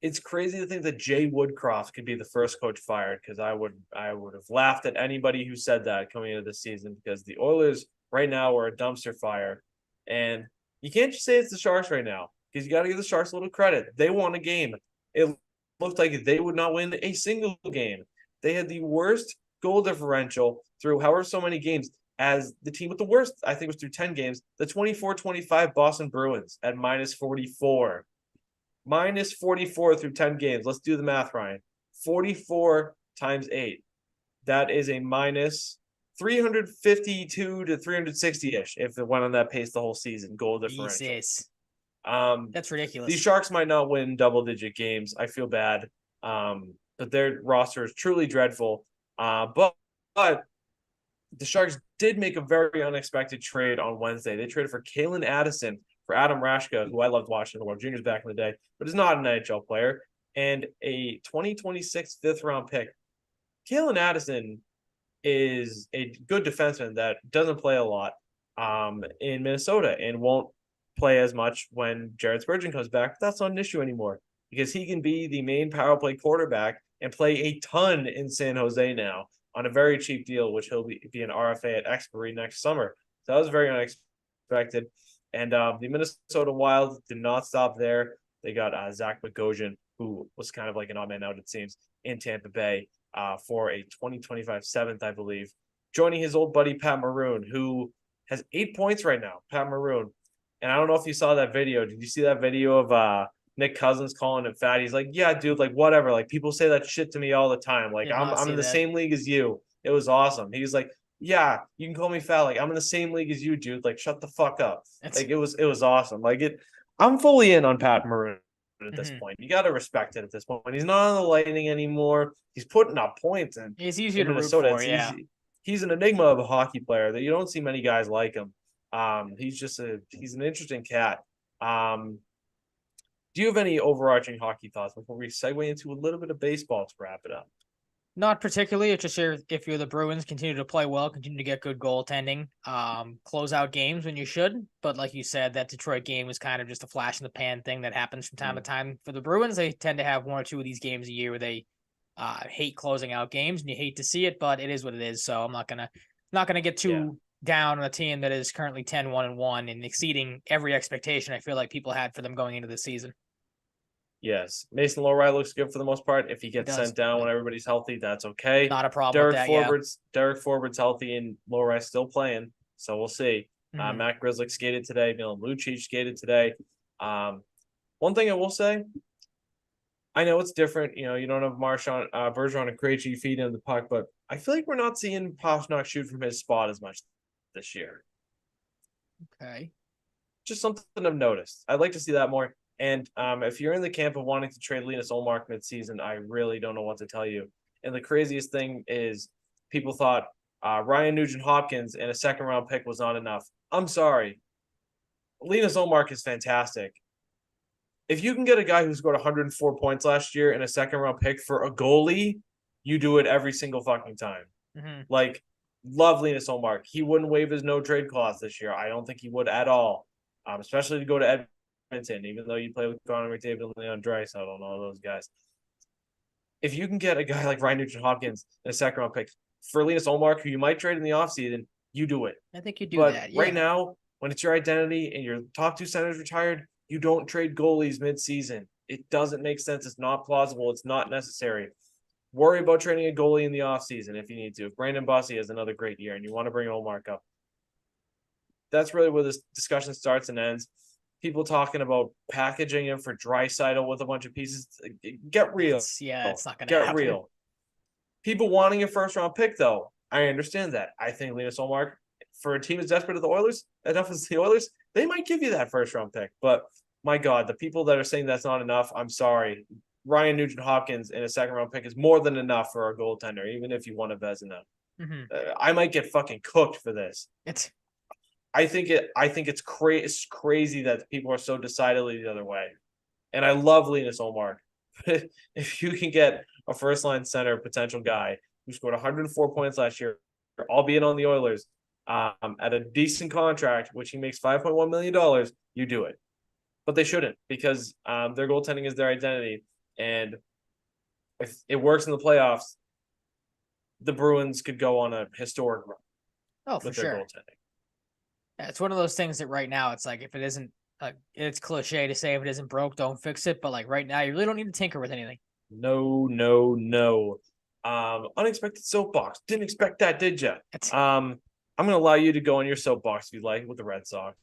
it's crazy to think that Jay Woodcroft could be the first coach fired, because I would have laughed at anybody who said that coming into the season, because the Oilers right now are a dumpster fire, and you can't just say it's the Sharks right now, because you got to give the Sharks a little credit. They won a game. It looked like they would not win a single game. They had the worst goal differential through however so many games as the team with the worst, I think it was through 10 games, the 24-25 Boston Bruins at -44. -44 through 10 games. Let's do the math, Ryan. 44 times 8. That is a minus 352 to 360-ish if it went on that pace the whole season, goal differential. Jesus. That's ridiculous. These Sharks might not win double-digit games. I feel bad. But their roster is truly dreadful. But the Sharks did make a very unexpected trade on Wednesday. They traded for Kalen Addison for Adam Rashka, who I loved watching in the World Juniors back in the day, but is not an NHL player, and a 2026 fifth-round pick. Kalen Addison is a good defenseman that doesn't play a lot in Minnesota and won't play as much when Jared Spurgeon comes back. That's not an issue anymore because he can be the main power play quarterback and play a ton in San Jose now on a very cheap deal, which he'll be an RFA at expiry next summer. So that was very unexpected. And the Minnesota Wild did not stop there. They got Zach Bogosian, who was kind of like an odd man out, it seems, in Tampa Bay for a 2025 seventh, I believe, joining his old buddy Pat Maroon, who has 8 points right now, Pat Maroon. And I don't know if you saw that video. Did you see that video of Nick Cousins calling him fat? He's like, yeah, dude, like whatever. Like people say that shit to me all the time. Like I'm in the same league as you. It was awesome. He was like, yeah, you can call me fat. Like I'm in the same league as you, dude. Like shut the fuck up. Like it was awesome. Like I'm fully in on Pat Maroon at this point. You got to respect it at this point. He's not on the Lightning anymore. He's putting up points, and he's easier to root for. Yeah, he's an enigma of a hockey player that you don't see many guys like him. He's an interesting cat. Do you have any overarching hockey thoughts before we segue into a little bit of baseball to wrap it up? Not particularly. It's just if you're the Bruins, continue to play well, continue to get good goaltending, close out games when you should. But like you said, that Detroit game was kind of just a flash in the pan thing that happens from time to time for the Bruins. They tend to have one or two of these games a year where they hate closing out games, and you hate to see it, but it is what it is. So I'm not gonna get too down on a team that is currently 10-1-1 and exceeding every expectation I feel like people had for them going into the season. Yes. Mason Lohrei looks good for the most part. If he gets sent down when everybody's healthy, that's okay. Not a problem with that, Derek Forward's healthy and Lohrei still playing, so we'll see. Matt Grzelcyk skated today. Milan Lucic skated today. One thing I will say, I know it's different. You know, you don't have Bergeron and Krejci feeding the puck, but I feel like we're not seeing Pastrnak shoot from his spot as much this year. Okay. Just something I've noticed. I'd like to see that more. And if you're in the camp of wanting to trade Linus Ullmark midseason, I really don't know what to tell you. And the craziest thing is people thought Ryan Nugent-Hopkins and a second-round pick was not enough. I'm sorry. Linus Ullmark is fantastic. If you can get a guy who scored 104 points last year and a second-round pick for a goalie, you do it every single fucking time. Like, love Linus Ullmark. He wouldn't waive his no-trade clause this year. I don't think he would at all, especially to go to Edmonton, even though you play with Connor McDavid and Leon Draisaitl and all those guys. If you can get a guy like Ryan Nugent-Hopkins and a second-round pick for Linus Ullmark, who you might trade in the offseason, you do it. I think you do that. But right now, when it's your identity and your top two centers retired, you don't trade goalies mid-season. It doesn't make sense. It's not plausible. It's not necessary. Worry about trading a goalie in the offseason if you need to. If Brandon Bussi has another great year and you want to bring Ullmark up. That's really where this discussion starts and ends. People talking about packaging him for Draisaitl with a bunch of pieces. Get real. It's not going to happen. Get real. People wanting a first-round pick, though, I understand that. I think Linus Ullmark, for a team as desperate as the Oilers, enough as the Oilers, they might give you that first-round pick. But, my God, the people that are saying that's not enough, I'm sorry. Ryan Nugent-Hopkins in a second-round pick is more than enough for a goaltender, even if you want a Vezina. I might get fucking cooked for this. I think it's crazy that people are so decidedly the other way. And I love Linus Ullmark. If you can get a first-line center potential guy who scored 104 points last year, albeit on the Oilers, at a decent contract, which he makes $5.1 million, you do it. But they shouldn't, because their goaltending is their identity. And if it works in the playoffs, the Bruins could go on a historic run with their goaltending. Yeah, it's one of those things that right now it's like if it isn't it's cliche to say if it isn't broke, don't fix it. But like right now, you really don't need to tinker with anything. No. Unexpected soapbox. Didn't expect that, did you? I'm gonna allow you to go on your soapbox if you like with the Red Sox.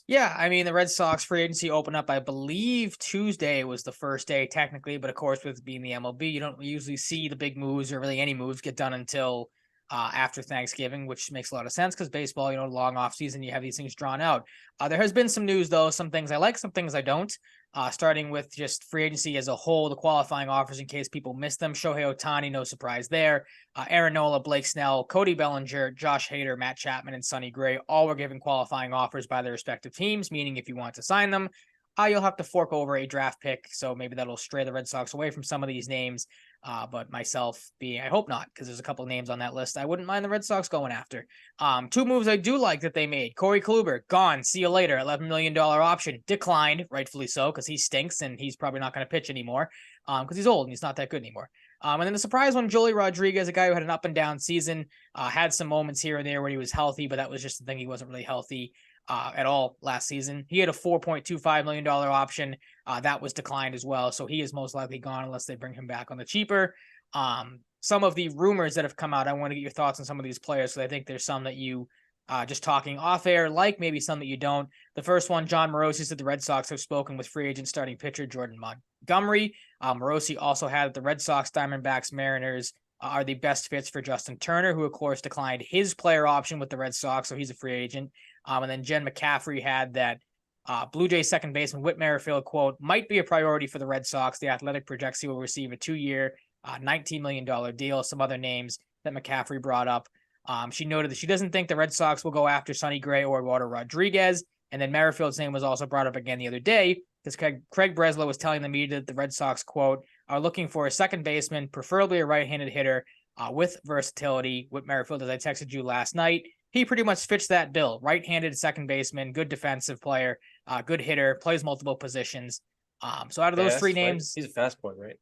Yeah, I mean the Red Sox free agency opened up, I believe Tuesday was the first day technically, but of course with being the MLB, you don't usually see the big moves or really any moves get done until after Thanksgiving, which makes a lot of sense because baseball, long off season, you have these things drawn out. There has been some news, though, some things I like, some things I don't. Starting with just free agency as a whole, the qualifying offers in case people miss them. Shohei Ohtani, no surprise there. Aaron Nola, Blake Snell, Cody Bellinger, Josh Hader, Matt Chapman, and Sonny Gray all were given qualifying offers by their respective teams, meaning if you want to sign them, you'll have to fork over a draft pick. So maybe that'll stray the Red Sox away from some of these names. But myself being, I hope not, because there's a couple of names on that list I wouldn't mind the Red Sox going after. Two moves I do like that they made. Corey Kluber, gone. See you later. $11 million option. Declined, rightfully so, because he stinks and he's probably not going to pitch anymore because he's old and he's not that good anymore. And then the surprise one, Joely Rodriguez, a guy who had an up and down season, had some moments here and there where he was healthy, but that was just the thing. He wasn't really healthy at all last season. He had a $4.25 million option. That was declined as well. So he is most likely gone unless they bring him back on the cheaper. Some of the rumors that have come out, I want to get your thoughts on some of these players. So I think there's some that you just talking off air, like maybe some that you don't. The first one, John Morosi said the Red Sox have spoken with free agent starting pitcher Jordan Montgomery. Morosi also had the Red Sox, Diamondbacks, Mariners are the best fits for Justin Turner, who of course declined his player option with the Red Sox, so he's a free agent. And then Jen McCaffrey had that Blue Jays second baseman Whit Merrifield, quote, might be a priority for the Red Sox. The Athletic projects he will receive a 2-year, $19 million deal. Some other names that McCaffrey brought up. She noted that she doesn't think the Red Sox will go after Sonny Gray or Eduardo Rodriguez. And then Merrifield's name was also brought up again the other day because Craig Breslow was telling the media that the Red Sox, quote, are looking for a second baseman, preferably a right-handed hitter with versatility. Whit Merrifield, as I texted you last night, he pretty much fits that bill. Right-handed second baseman, good defensive player, good hitter, plays multiple positions. So out of those three names, he's a fast boy, right?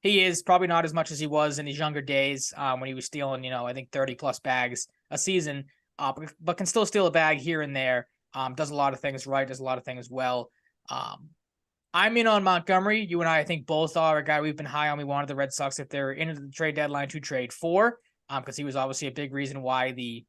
He is probably not as much as he was in his younger days when he was stealing, I think 30 plus bags a season, but can still steal a bag here and there. Does a lot of things right, does a lot of things well. I'm in on Montgomery. You and I think both are a guy we've been high on. We wanted the Red Sox if they're into the trade deadline to trade for, because he was obviously a big reason why the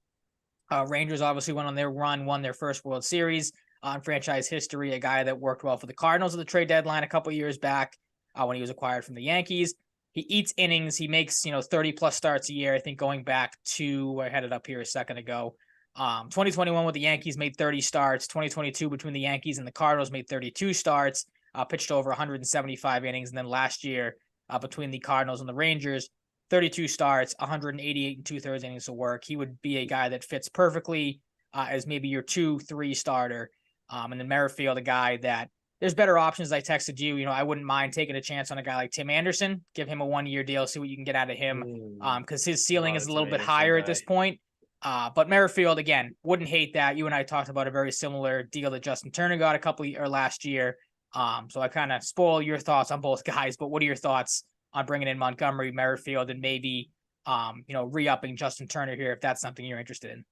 Rangers obviously went on their run, won their first World Series in franchise history. A guy that worked well for the Cardinals at the trade deadline a couple years back when he was acquired from the Yankees. He eats innings. He makes 30 plus starts a year. I think going back to I had it up here a second ago. 2021 with the Yankees made 30 starts. 2022 between the Yankees and the Cardinals made 32 starts. Pitched over 175 innings, and then last year between the Cardinals and the Rangers, 32 starts, 188 and 2/3 innings of work. He would be a guy that fits perfectly as maybe your 2-3 starter. And then Merrifield, a guy that there's better options. I texted you, I wouldn't mind taking a chance on a guy like Tim Anderson, give him a 1-year deal, see what you can get out of him. Because his ceiling is a little bit higher at this point. But Merrifield, again, wouldn't hate that. You and I talked about a very similar deal that Justin Turner got last year. So I kind of spoil your thoughts on both guys, but what are your thoughts on bringing in Montgomery, Merrifield, and maybe, re-upping Justin Turner here if that's something you're interested in?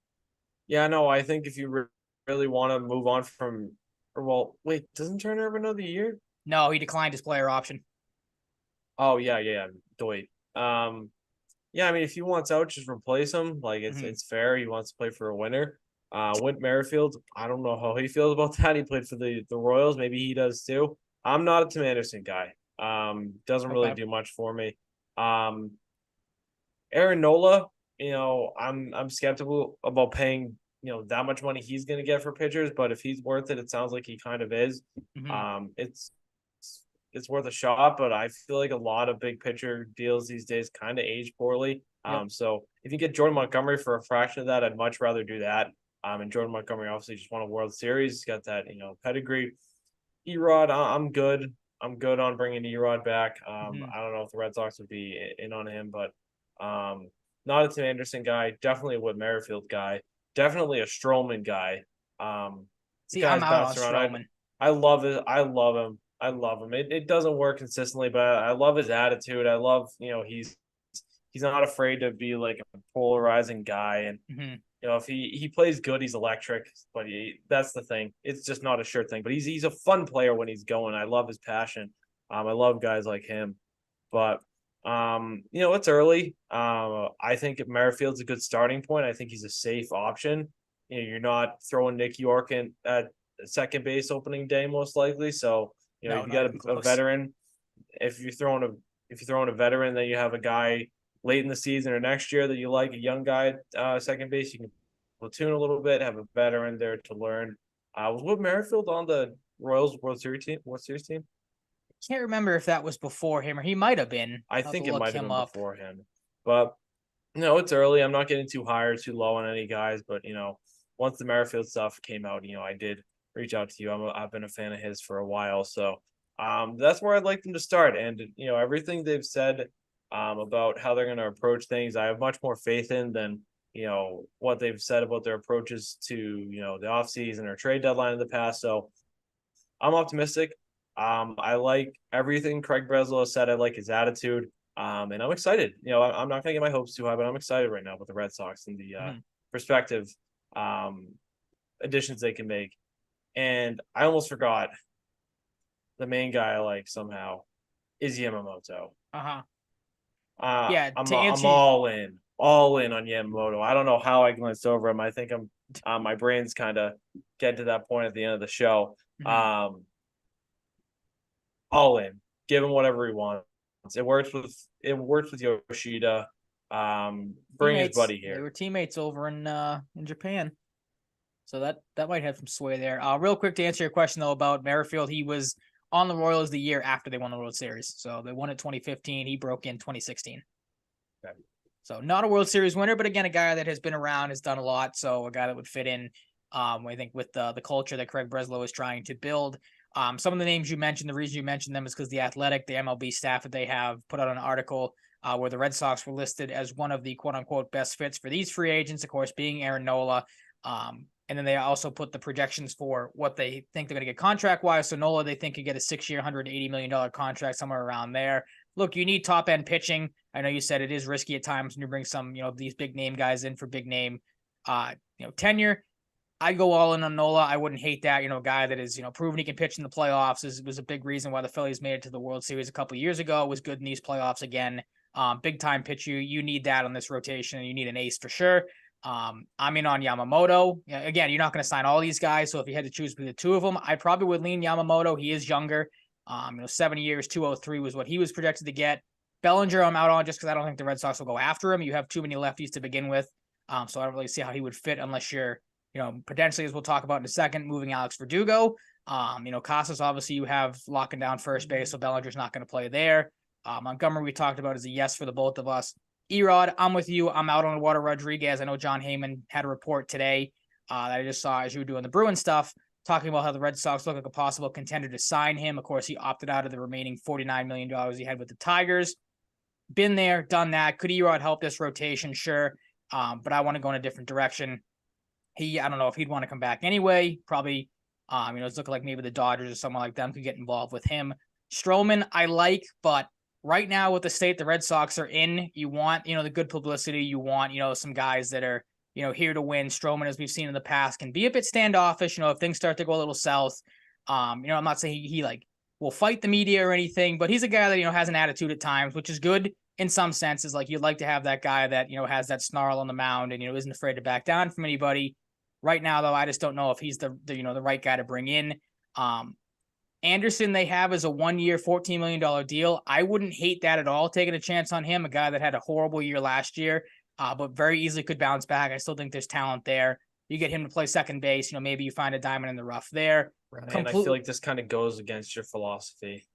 Yeah, no, I think if you really want to move on from, wait, doesn't Turner have another year? No, he declined his player option. Oh, yeah, Doit. Yeah, I mean, if he wants out, just replace him. Like, it's fair. He wants to play for a winner. Whit Merrifield, I don't know how he feels about that. He played for the Royals. Maybe he does too. I'm not a Tim Anderson guy. Doesn't really do much for me. Aaron Nola, I'm skeptical about paying, that much money he's going to get for pitchers, but if he's worth it, it sounds like he kind of is. It's worth a shot, but I feel like a lot of big pitcher deals these days kind of age poorly. So if you get Jordan Montgomery for a fraction of that, I'd much rather do that. And Jordan Montgomery obviously just won a World Series. He's got that, pedigree. Erod, I'm good. I'm good on bringing Erod back. I don't know if the Red Sox would be in on him, but not a Tim Anderson guy. Definitely a Whit Merrifield guy. Definitely a Stroman guy. See, I'm out on Stroman. I love it. I love him. It doesn't work consistently, but I love his attitude. I love, he's not afraid to be like a polarizing guy. And, if he plays good, he's electric, but that's the thing. It's just not a sure thing, but he's a fun player when he's going. I love his passion. I love guys like him, but it's early. I think Merrifield's a good starting point. I think he's a safe option. You're not throwing Nick York in at second base opening day, most likely. So, you got a veteran. If you're throwing a veteran, then you have a guy late in the season or next year that you like a young guy second base, you can platoon a little bit, have a veteran there to learn. Was Whit Merrifield on the Royals World Series team? Can't remember if that was before him or he might have been. I I'll have to think it look might have him been up. before him, but no, it's early. I'm not getting too high or too low on any guys, but once the Merrifield stuff came out, I did reach out to you. I've been a fan of his for a while, so that's where I'd like them to start. And everything they've said about how they're going to approach things, I have much more faith in than what they've said about their approaches to the offseason or trade deadline in the past. So I'm optimistic. I like everything Craig Breslow said. I like his attitude. And I'm excited. I'm not going to get my hopes too high, but I'm excited right now with the Red Sox and the perspective additions they can make. And I almost forgot the main guy I like somehow is Yamamoto. Uh-huh. I'm to answer all in on Yamamoto. I don't know how I glanced over him. I think my brain's kind of getting to that point at the end of the show. All in. Give him whatever he wants. It works with Yoshida. Bring his buddy here. They were teammates over in Japan. So that might have some sway there. Real quick to answer your question though about Merrifield, he was on the Royals the year after they won the World Series. So they won it 2015. He broke in 2016. Okay. So not a World Series winner, but again, a guy that has been around, has done a lot. So a guy that would fit in, I think, with the culture that Craig Breslow is trying to build. Some of the names you mentioned, the reason you mentioned them is because the Athletic, the MLB staff that they have put out an article where the Red Sox were listed as one of the quote unquote best fits for these free agents, of course, being Aaron Nola. And then they also put the projections for what they think they're going to get contract-wise. So Nola, they think could get a 6-year, $180 million contract, somewhere around there. Look, you need top-end pitching. I know you said it is risky at times when you bring some, these big-name guys in for big-name, tenure. I'd go all in on Nola. I wouldn't hate that. A guy that is, proven he can pitch in the playoffs was a big reason why the Phillies made it to the World Series a couple of years ago. It was good in these playoffs again. Big-time pitch. You need that on this rotation, and you need an ace for sure. I'm in on Yamamoto. Again, you're not going to sign all these guys, so if you had to choose between the two of them, I probably would lean Yamamoto. He is younger. 7 years, 203 was what he was projected to get. Bellinger, I'm out on just because I don't think the Red Sox will go after him. You have too many lefties to begin with, so I don't really see how he would fit unless you're, potentially, as we'll talk about in a second, moving Alex Verdugo. Casas, obviously, you have locking down first base, so Bellinger's not going to play there. Montgomery, we talked about, is a yes for the both of us. Erod, I'm with you. I'm out on Eduardo Rodriguez. I know John Heyman had a report today that I just saw as you were doing the Bruin stuff, talking about how the Red Sox look like a possible contender to sign him. Of course, he opted out of the remaining $49 million he had with the Tigers. Been there, done that. Could Erod help this rotation? Sure. But I want to go in a different direction. I don't know if he'd want to come back anyway. Probably, it's looking like maybe the Dodgers or someone like them could get involved with him. Stroman, I like, but right now with the state the Red Sox are in, you want, the good publicity. You want, some guys that are, here to win. Stroman, as we've seen in the past, can be a bit standoffish. If things start to go a little south, I'm not saying he will fight the media or anything, but he's a guy that, has an attitude at times, which is good in some senses. Like, you'd like to have that guy that, has that snarl on the mound and, isn't afraid to back down from anybody. Right now, though, I just don't know if he's the right guy to bring in. Anderson, they have as a 1-year, $14 million deal. I wouldn't hate that at all, taking a chance on him, a guy that had a horrible year last year, but very easily could bounce back. I still think there's talent there. You get him to play second base, maybe you find a diamond in the rough there. And I feel like this kind of goes against your philosophy.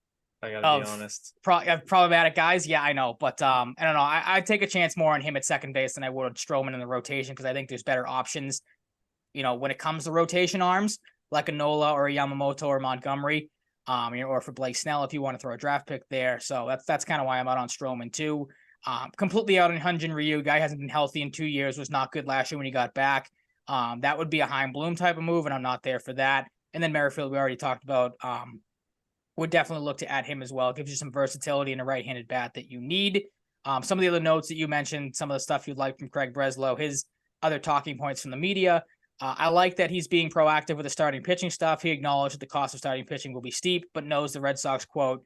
I gotta be honest. Problematic guys, yeah, I know, but I don't know. I'd take a chance more on him at second base than I would on Stroman in the rotation because I think there's better options. When it comes to rotation arms, like a Nola or a Yamamoto or Montgomery. Or for Blake Snell if you want to throw a draft pick there. So that's kind of why I'm out on Stroman too. Completely out on Hyun-Jin Ryu. Guy hasn't been healthy in 2 years, was not good last year when he got back. That would be a Chaim Bloom type of move, and I'm not there for that. And then Merrifield, we already talked about. Would definitely look to add him as well. It gives you some versatility and a right-handed bat that you need. Some of the other notes that you mentioned, some of the stuff you'd like from Craig Breslow, his other talking points from the media. I like that he's being proactive with the starting pitching stuff. He acknowledged that the cost of starting pitching will be steep, but knows the Red Sox, quote,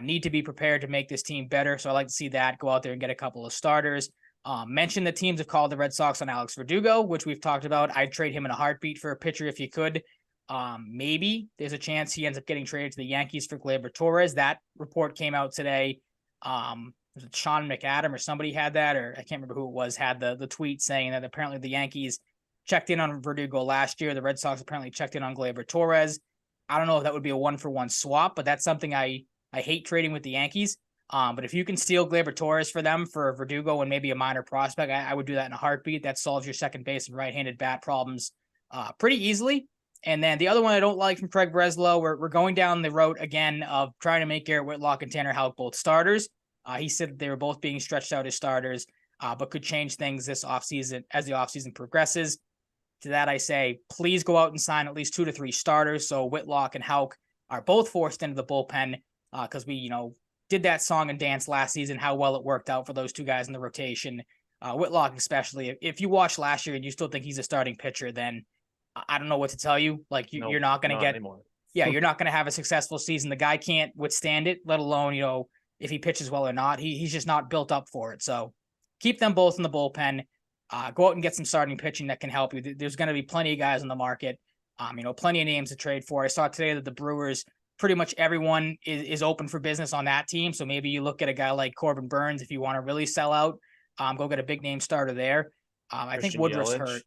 need to be prepared to make this team better. So I like to see that, go out there and get a couple of starters. Mentioned that teams have called the Red Sox on Alex Verdugo, which we've talked about. I'd trade him in a heartbeat for a pitcher if you could. Maybe there's a chance he ends up getting traded to the Yankees for Gleyber Torres. That report came out today. was it Sean McAdam or somebody had that, or I can't remember who it was, had the tweet saying that apparently the Yankees checked in on Verdugo last year. The Red Sox apparently checked in on Gleyber Torres. I don't know if that would be a 1-for-1 swap, but that's something I hate trading with the Yankees. But if you can steal Gleyber Torres for them for Verdugo and maybe a minor prospect, I would do that in a heartbeat. That solves your second base and right-handed bat problems pretty easily. And then the other one I don't like from Craig Breslow, we're going down the road again of trying to make Garrett Whitlock and Tanner Houck both starters. He said that they were both being stretched out as starters, but could change things this offseason as the offseason progresses. To that, I say, please go out and sign at least 2 to 3 starters. So Whitlock and Houck are both forced into the bullpen because we, did that song and dance last season, how well it worked out for those two guys in the rotation. Whitlock, especially, if you watched last year and you still think he's a starting pitcher, then I don't know what to tell you. Like you're not going to get, anymore. Yeah, you're not going to have a successful season. The guy can't withstand it, let alone, if he pitches well or not. He's just not built up for it. So keep them both in the bullpen. Go out and get some starting pitching that can help you. There's going to be plenty of guys on the market. Plenty of names to trade for. I saw today that the Brewers, pretty much everyone is open for business on that team. So maybe you look at a guy like Corbin Burns if you want to really sell out. Go get a big name starter there. I think Woodruff's hurt.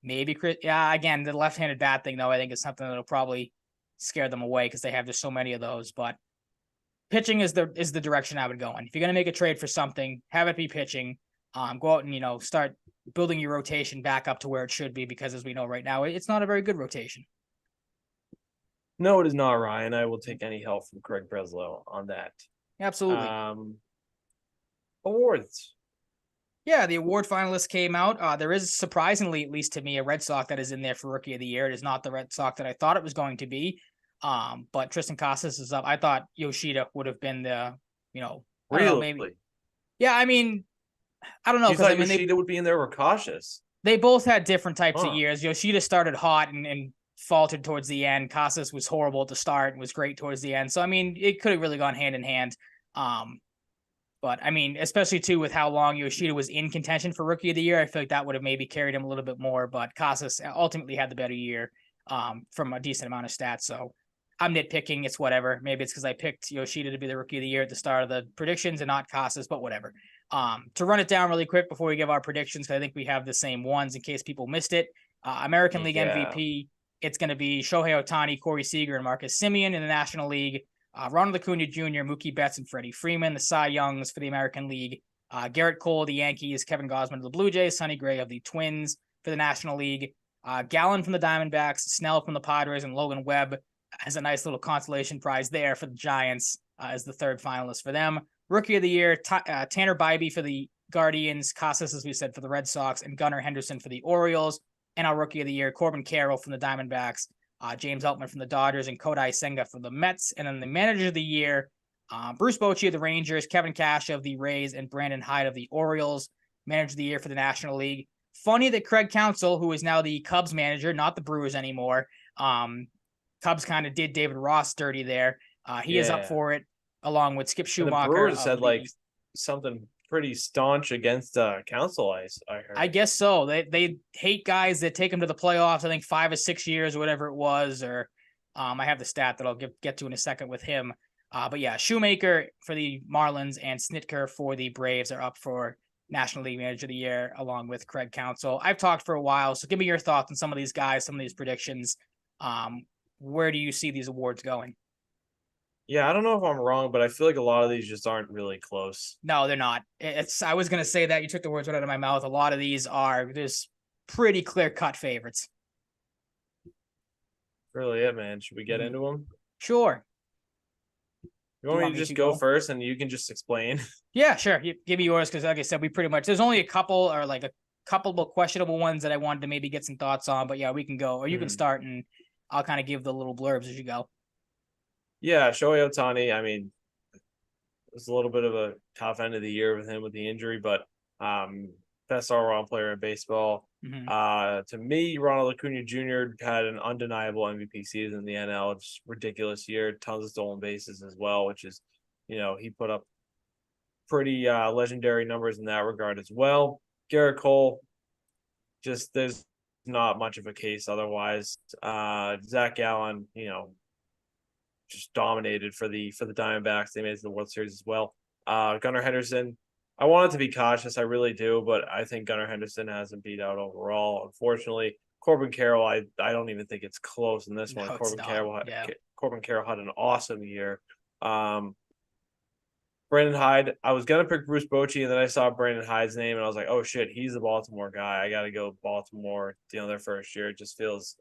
Maybe Chris. Yeah, again, the left-handed bat thing though, I think is something that'll probably scare them away because they have just so many of those. But pitching is the direction I would go in. If you're gonna make a trade for something, have it be pitching. Go out and start building your rotation back up to where it should be, because as we know right now, it's not a very good rotation. No, it is not, Ryan. I will take any help from Craig Breslow on that. Absolutely. Awards. Yeah, the award finalists came out. There is, surprisingly, at least to me, a Red Sox that is in there for Rookie of the Year. It is not the Red Sox that I thought it was going to be. But Tristan Casas is up. I thought Yoshida would have been the, really? Maybe. Yeah, I mean, I don't know. You thought Yoshida would be in there, were cautious. They both had different types of years. Yoshida started hot and faltered towards the end. Casas was horrible at the start and was great towards the end. So, I mean, it could have really gone hand in hand. But, I mean, especially, too, with how long Yoshida was in contention for Rookie of the Year, I feel like that would have maybe carried him a little bit more. But Casas ultimately had the better year from a decent amount of stats. So I'm nitpicking. It's whatever. Maybe it's because I picked Yoshida to be the Rookie of the Year at the start of the predictions and not Casas, but whatever. To run it down really quick before we give our predictions, because I think we have the same ones in case people missed it. American League MVP, it's going to be Shohei Ohtani, Corey Seager, and Marcus Semien. In the National League, Ronald Acuna Jr., Mookie Betts, and Freddie Freeman. The Cy Youngs for the American League, Garrett Cole of the Yankees, Kevin Gausman of the Blue Jays, Sonny Gray of the Twins. For the National League, Gallen from the Diamondbacks, Snell from the Padres, and Logan Webb has a nice little consolation prize there for the Giants as the third finalist for them. Rookie of the Year, Tanner Bybee for the Guardians, Casas, as we said, for the Red Sox, and Gunnar Henderson for the Orioles. And our Rookie of the Year, Corbin Carroll from the Diamondbacks, James Outman from the Dodgers, and Kodai Senga from the Mets. And then the Manager of the Year, Bruce Bochy of the Rangers, Kevin Cash of the Rays, and Brandon Hyde of the Orioles. Manager of the Year for the National League. Funny that Craig Counsell, who is now the Cubs manager, not the Brewers anymore, Cubs kind of did David Ross dirty there. He is up for it, along with Skip Schumacher. The Brewers had something pretty staunch against Counsell, I heard. I guess so. They hate guys that take them to the playoffs, I think 5 or 6 years or whatever it was. Or I have the stat that I'll get to in a second with him. But yeah, Shoemaker for the Marlins and Snitker for the Braves are up for National League Manager of the Year, along with Craig Counsell. I've talked for a while, so give me your thoughts on some of these guys, some of these predictions. Where do you see these awards going? Yeah, I don't know if I'm wrong, but I feel like a lot of these just aren't really close. No, they're not. I was going to say that. You took the words right out of my mouth. A lot of these there's pretty clear-cut favorites. Really it, man. Should we get into them? Sure. You want me to just go first and you can just explain? Yeah, sure. You give me yours because, like I said, we pretty much, there's only a couple or like a couple of questionable ones that I wanted to maybe get some thoughts on. But yeah, we can go, or you can start and I'll kind of give the little blurbs as you go. Yeah, Shohei Ohtani, I mean, it was a little bit of a tough end of the year with him with the injury, but best all-around player in baseball. To me, Ronald Acuna Jr. had an undeniable MVP season in the NL. It's ridiculous year, tons of stolen bases as well, which is, he put up pretty legendary numbers in that regard as well. Garrett Cole, just there's not much of a case otherwise. Zach Gallen, just dominated for the Diamondbacks. They made it to the World Series as well. Gunnar Henderson, I want it to be cautious, I really do, but I think Gunnar Henderson has him beat out overall. Unfortunately, Corbin Carroll, I don't even think it's close in this one. No, it's not. Yeah. Corbin Carroll had an awesome year. Um, Brandon Hyde, I was gonna pick Bruce Bochy, and then I saw Brandon Hyde's name, and I was like, oh shit, he's the Baltimore guy. I gotta go Baltimore. Their first year, it just feels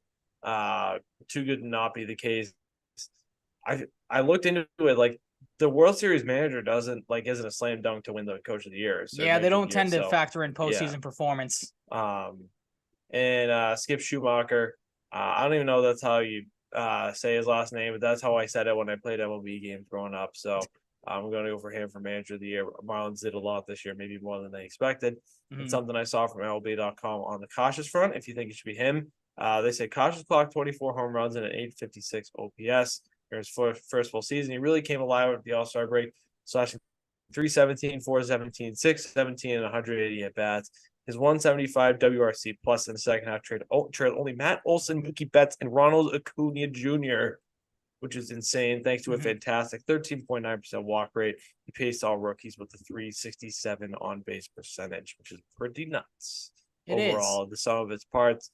too good to not be the case. I looked into it, like the World Series manager isn't a slam dunk to win the Coach of the Year. Yeah, they don't tend to So factor in yeah. postseason performance. And Skip Schumacher. I don't even know that's how you say his last name, but that's how I said it when I played MLB games growing up. So I'm going to go for him for Manager of the Year. Marlins did a lot this year, maybe more than they expected. It's something I saw from MLB.com on the cautious front. If you think it should be him, they say cautious clock 24 home runs and an 856 OPS. His first full season, he really came alive with the All-Star break, slashing 317, 417, 617, and 180 at bats. His 175 WRC plus in the second half trailed only Matt Olson, Mookie Betts, and Ronald Acuna Jr., which is insane. Thanks to a fantastic 13.9% walk rate, he paced all rookies with a 367 on base percentage, which is pretty nuts. Overall, the sum of its parts.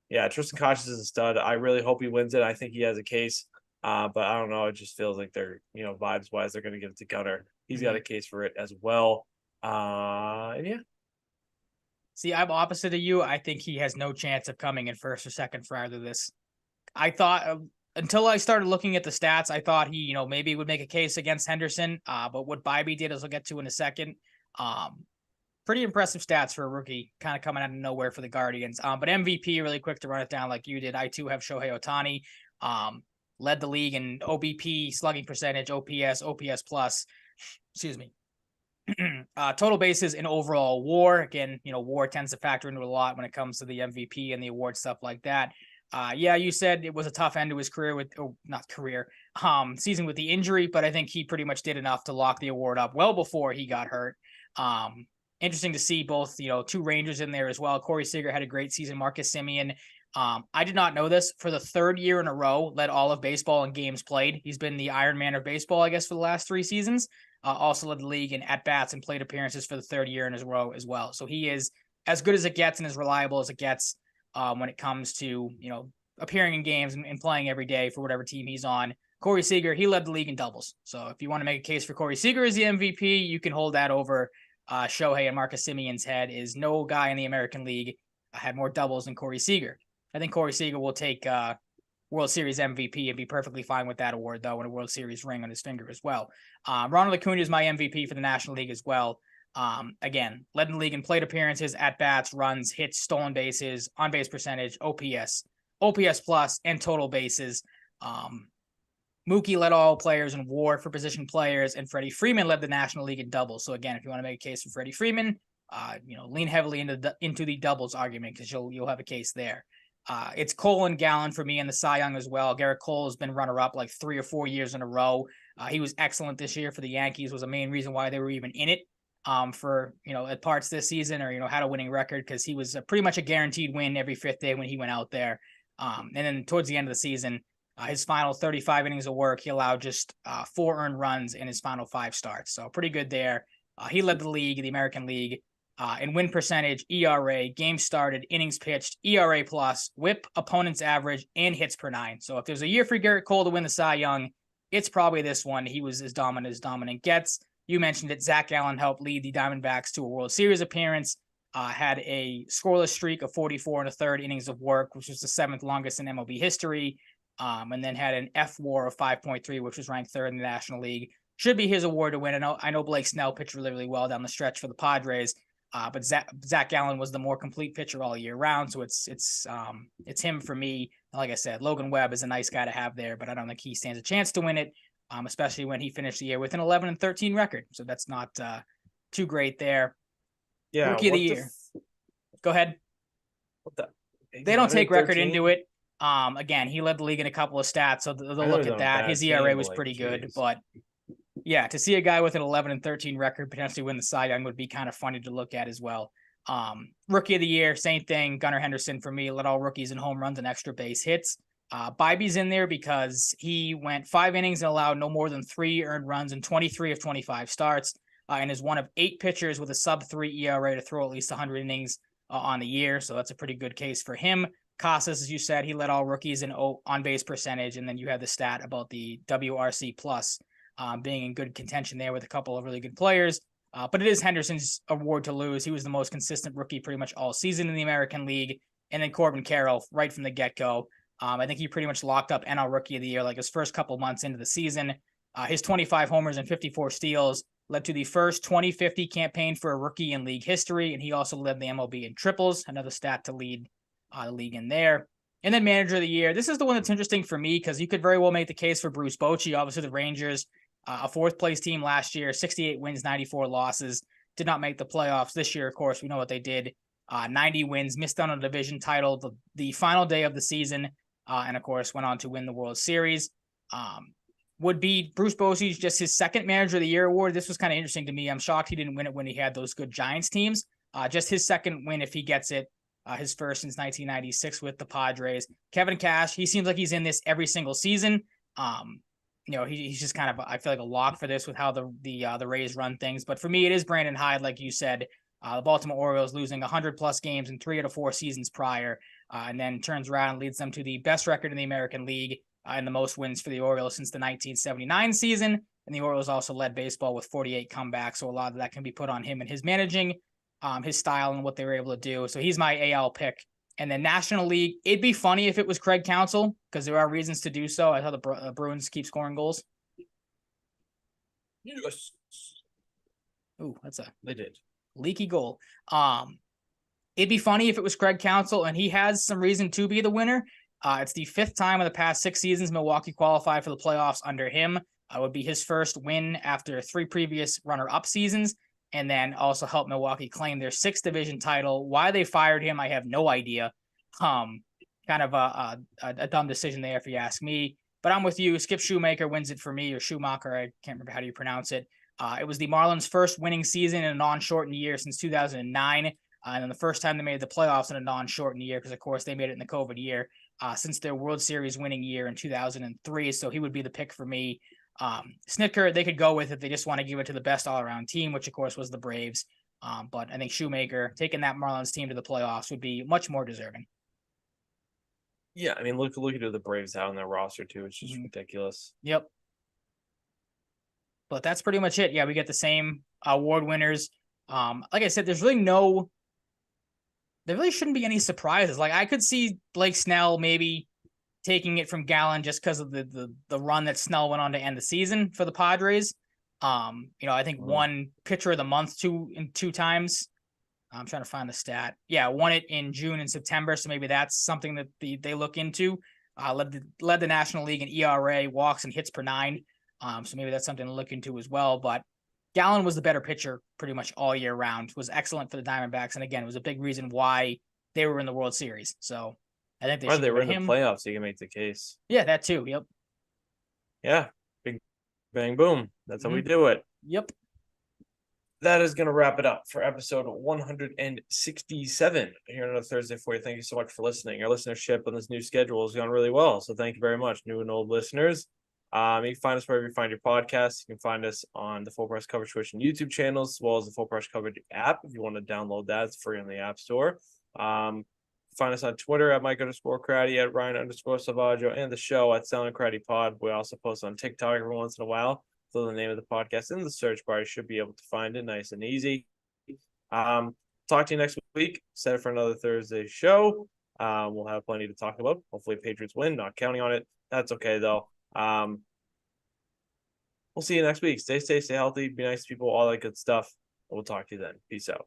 Yeah, Tristan Casas is a stud. I really hope he wins it. I think he has a case. But I don't know. It just feels like they're, vibes wise, they're going to give it to Gunnar. He's got a case for it as well. And yeah. See, I'm opposite of you. I think he has no chance of coming in first or second for either of this. I thought until I started looking at the stats, I thought he, maybe would make a case against Henderson. But what Bybee did, as we'll get to in a second, pretty impressive stats for a rookie, kind of coming out of nowhere for the Guardians. But MVP, really quick to run it down like you did. I too have Shohei Ohtani. Led the league in OBP, slugging percentage, OPS plus. Excuse me. Total bases and overall WAR. Again, WAR tends to factor into a lot when it comes to the MVP and the award stuff like that. Yeah, you said it was a tough end to his career season with the injury, but I think he pretty much did enough to lock the award up well before he got hurt. Interesting to see both, two Rangers in there as well. Corey Seager had a great season. Marcus Semien. I did not know this. For the third year in a row, led all of baseball in games played. He's been the Iron Man of baseball, I guess, for the last 3 seasons. Also led the league in at-bats and plate appearances for the third year in a row as well. So he is as good as it gets and as reliable as it gets when it comes to, appearing in games and playing every day for whatever team he's on. Corey Seager, he led the league in doubles. So if you want to make a case for Corey Seager as the MVP, you can hold that over Shohei and Marcus Semien's head. Is no guy in the American League had more doubles than Corey Seager. I think Corey Seager will take World Series MVP and be perfectly fine with that award, though, and a World Series ring on his finger as well. Ronald Acuna is my MVP for the National League as well. Again, led the league in plate appearances, at-bats, runs, hits, stolen bases, on-base percentage, OPS plus, and total bases. Mookie led all players in WAR for position players, and Freddie Freeman led the National League in doubles. So again, if you want to make a case for Freddie Freeman, lean heavily into the doubles argument because you'll have a case there. It's Cole and Gallen for me and the Cy Young as well. Garrett Cole has been runner-up like 3 or 4 years in a row. He was excellent this year for the Yankees, was a main reason why they were even in it for, at parts this season, or, had a winning record because he was pretty much a guaranteed win every 5th day when he went out there. And then towards the end of the season, his final 35 innings of work, he allowed just 4 earned runs in his final 5 starts. So pretty good there. He led the league, the American League, in win percentage, ERA, games started, innings pitched, ERA plus, whip, opponent's average, and hits per 9. So if there's a year for Garrett Cole to win the Cy Young, it's probably this one. He was as dominant gets. You mentioned it. Zach Gallen helped lead the Diamondbacks to a World Series appearance. Had a scoreless streak of 44 1/3 innings of work, which was the 7th longest in MLB history. And then had an F-WAR of 5.3, which was ranked 3rd in the National League. Should be his award to win. I know Blake Snell pitched really well down the stretch for the Padres. But Zach Gallen was the more complete pitcher all year round, so it's him for me. Like I said, Logan Webb is a nice guy to have there, but I don't think he stands a chance to win it, especially when he finished the year with an 11-13 record. So that's not too great there. Yeah, Rookie of the year. Go ahead. They don't take record into it. Again, he led the league in a couple of stats, so they'll look at that. His ERA was pretty good, but yeah, to see a guy with an 11-13 record potentially win the Cy Young would be kind of funny to look at as well. Rookie of the year, same thing. Gunnar Henderson for me, led all rookies in home runs and extra base hits. Bybee's in there because he went 5 innings and allowed no more than 3 earned runs in 23 of 25 starts, and is one of 8 pitchers with a sub-3 ERA to throw at least 100 innings on the year. So that's a pretty good case for him. Casas, as you said, he led all rookies in on-base percentage, and then you had the stat about the WRC plus being in good contention there with a couple of really good players. But it is Henderson's award to lose. He was the most consistent rookie pretty much all season in the American League. And then Corbin Carroll, right from the get-go, I think he pretty much locked up NL Rookie of the Year like his first couple months into the season. His 25 homers and 54 steals led to the first 2050 campaign for a rookie in league history, and he also led the MLB in triples, another stat to lead the league in there. And then Manager of the Year. This is the one that's interesting for me because you could very well make the case for Bruce Bochy. Obviously, the Rangers, a 4th-place team last year, 68 wins, 94 losses, did not make the playoffs. This year, of course, we know what they did. 90 wins, missed on a division title the final day of the season, and of course went on to win the World Series. Would be Bruce Bochy's just his 2nd Manager of the Year award. This was kind of interesting to me. I'm shocked he didn't win it when he had those good Giants teams. Just his 2nd win if he gets it. His first since 1996 with the Padres. Kevin Cash, he seems like he's in this every single season. He's just kind of, I feel like, a lock for this with how the Rays run things. But for me, it is Brandon Hyde, like you said. The Baltimore Orioles losing 100+ games in 3 out of 4 seasons prior, and then turns around and leads them to the best record in the American League and the most wins for the Orioles since the 1979 season. And the Orioles also led baseball with 48 comebacks, so a lot of that can be put on him and his managing, his style and what they were able to do. So he's my AL pick. And then National League, it'd be funny if it was Craig Counsell because there are reasons to do so. I thought the Bruins keep scoring goals. Yes. Ooh, they did. Leaky goal. It'd be funny if it was Craig Counsell, and he has some reason to be the winner. It's the 5th time in the past 6 seasons Milwaukee qualified for the playoffs under him. It would be his first win after 3 previous runner-up seasons, and then also helped Milwaukee claim their 6th division title. Why they fired him, I have no idea. Kind of a dumb decision there, if you ask me. But I'm with you. Skip Shoemaker wins it for me, or Schumacher. I can't remember how you pronounce it. It was the Marlins' first winning season in a non-shortened year since 2009. And then the first time they made the playoffs in a non-shortened year, because, of course, they made it in the COVID year, since their World Series winning year in 2003. So he would be the pick for me. Snitker, they could go with if they just want to give it to the best all-around team, which, of course, was the Braves. But I think Shoemaker, taking that Marlins team to the playoffs, would be much more deserving. Yeah, I mean, look at the Braves have on their roster, too. It's just ridiculous. Yep. But that's pretty much it. Yeah, we get the same award winners. Like I said, there really shouldn't be any surprises. Like, I could see Blake Snell maybe taking it from Gallen just because of the run that Snell went on to end the season for the Padres. I think won pitcher of the month two times. I'm trying to find the stat. Yeah, won it in June and September. So maybe that's something that they look into. Led the National League in ERA, walks, and hits per 9. So maybe that's something to look into as well. But Gallen was the better pitcher pretty much all year round. Was excellent for the Diamondbacks, and again, it was a big reason why they were in the World Series. So I think they were in the playoffs. So you can make the case. Yeah, that too. Yep. Yeah, big bang boom. That's how we do it. Yep. That is going to wrap it up for episode 167 here on a Thursday for you. Thank you so much for listening. Our listenership on this new schedule has gone really well, so thank you very much, new and old listeners. You can find us wherever you find your podcasts. You can find us on the Full Press Coverage Twitch and YouTube channels, as well as the Full Press Coverage app. If you want to download that, it's free on the App Store. Find us on Twitter at Mike_Cratty, at Ryan_Salvaggio, and the show at Salvaggio and Cratty Pod. We also post on TikTok every once in a while. So the name of the podcast in the search bar, you should be able to find it nice and easy. Talk to you next week. Set it for another Thursday show. We'll have plenty to talk about. Hopefully Patriots win. Not counting on it. That's okay, though. We'll see you next week. Stay safe, stay healthy, be nice to people, all that good stuff. We'll talk to you then. Peace out.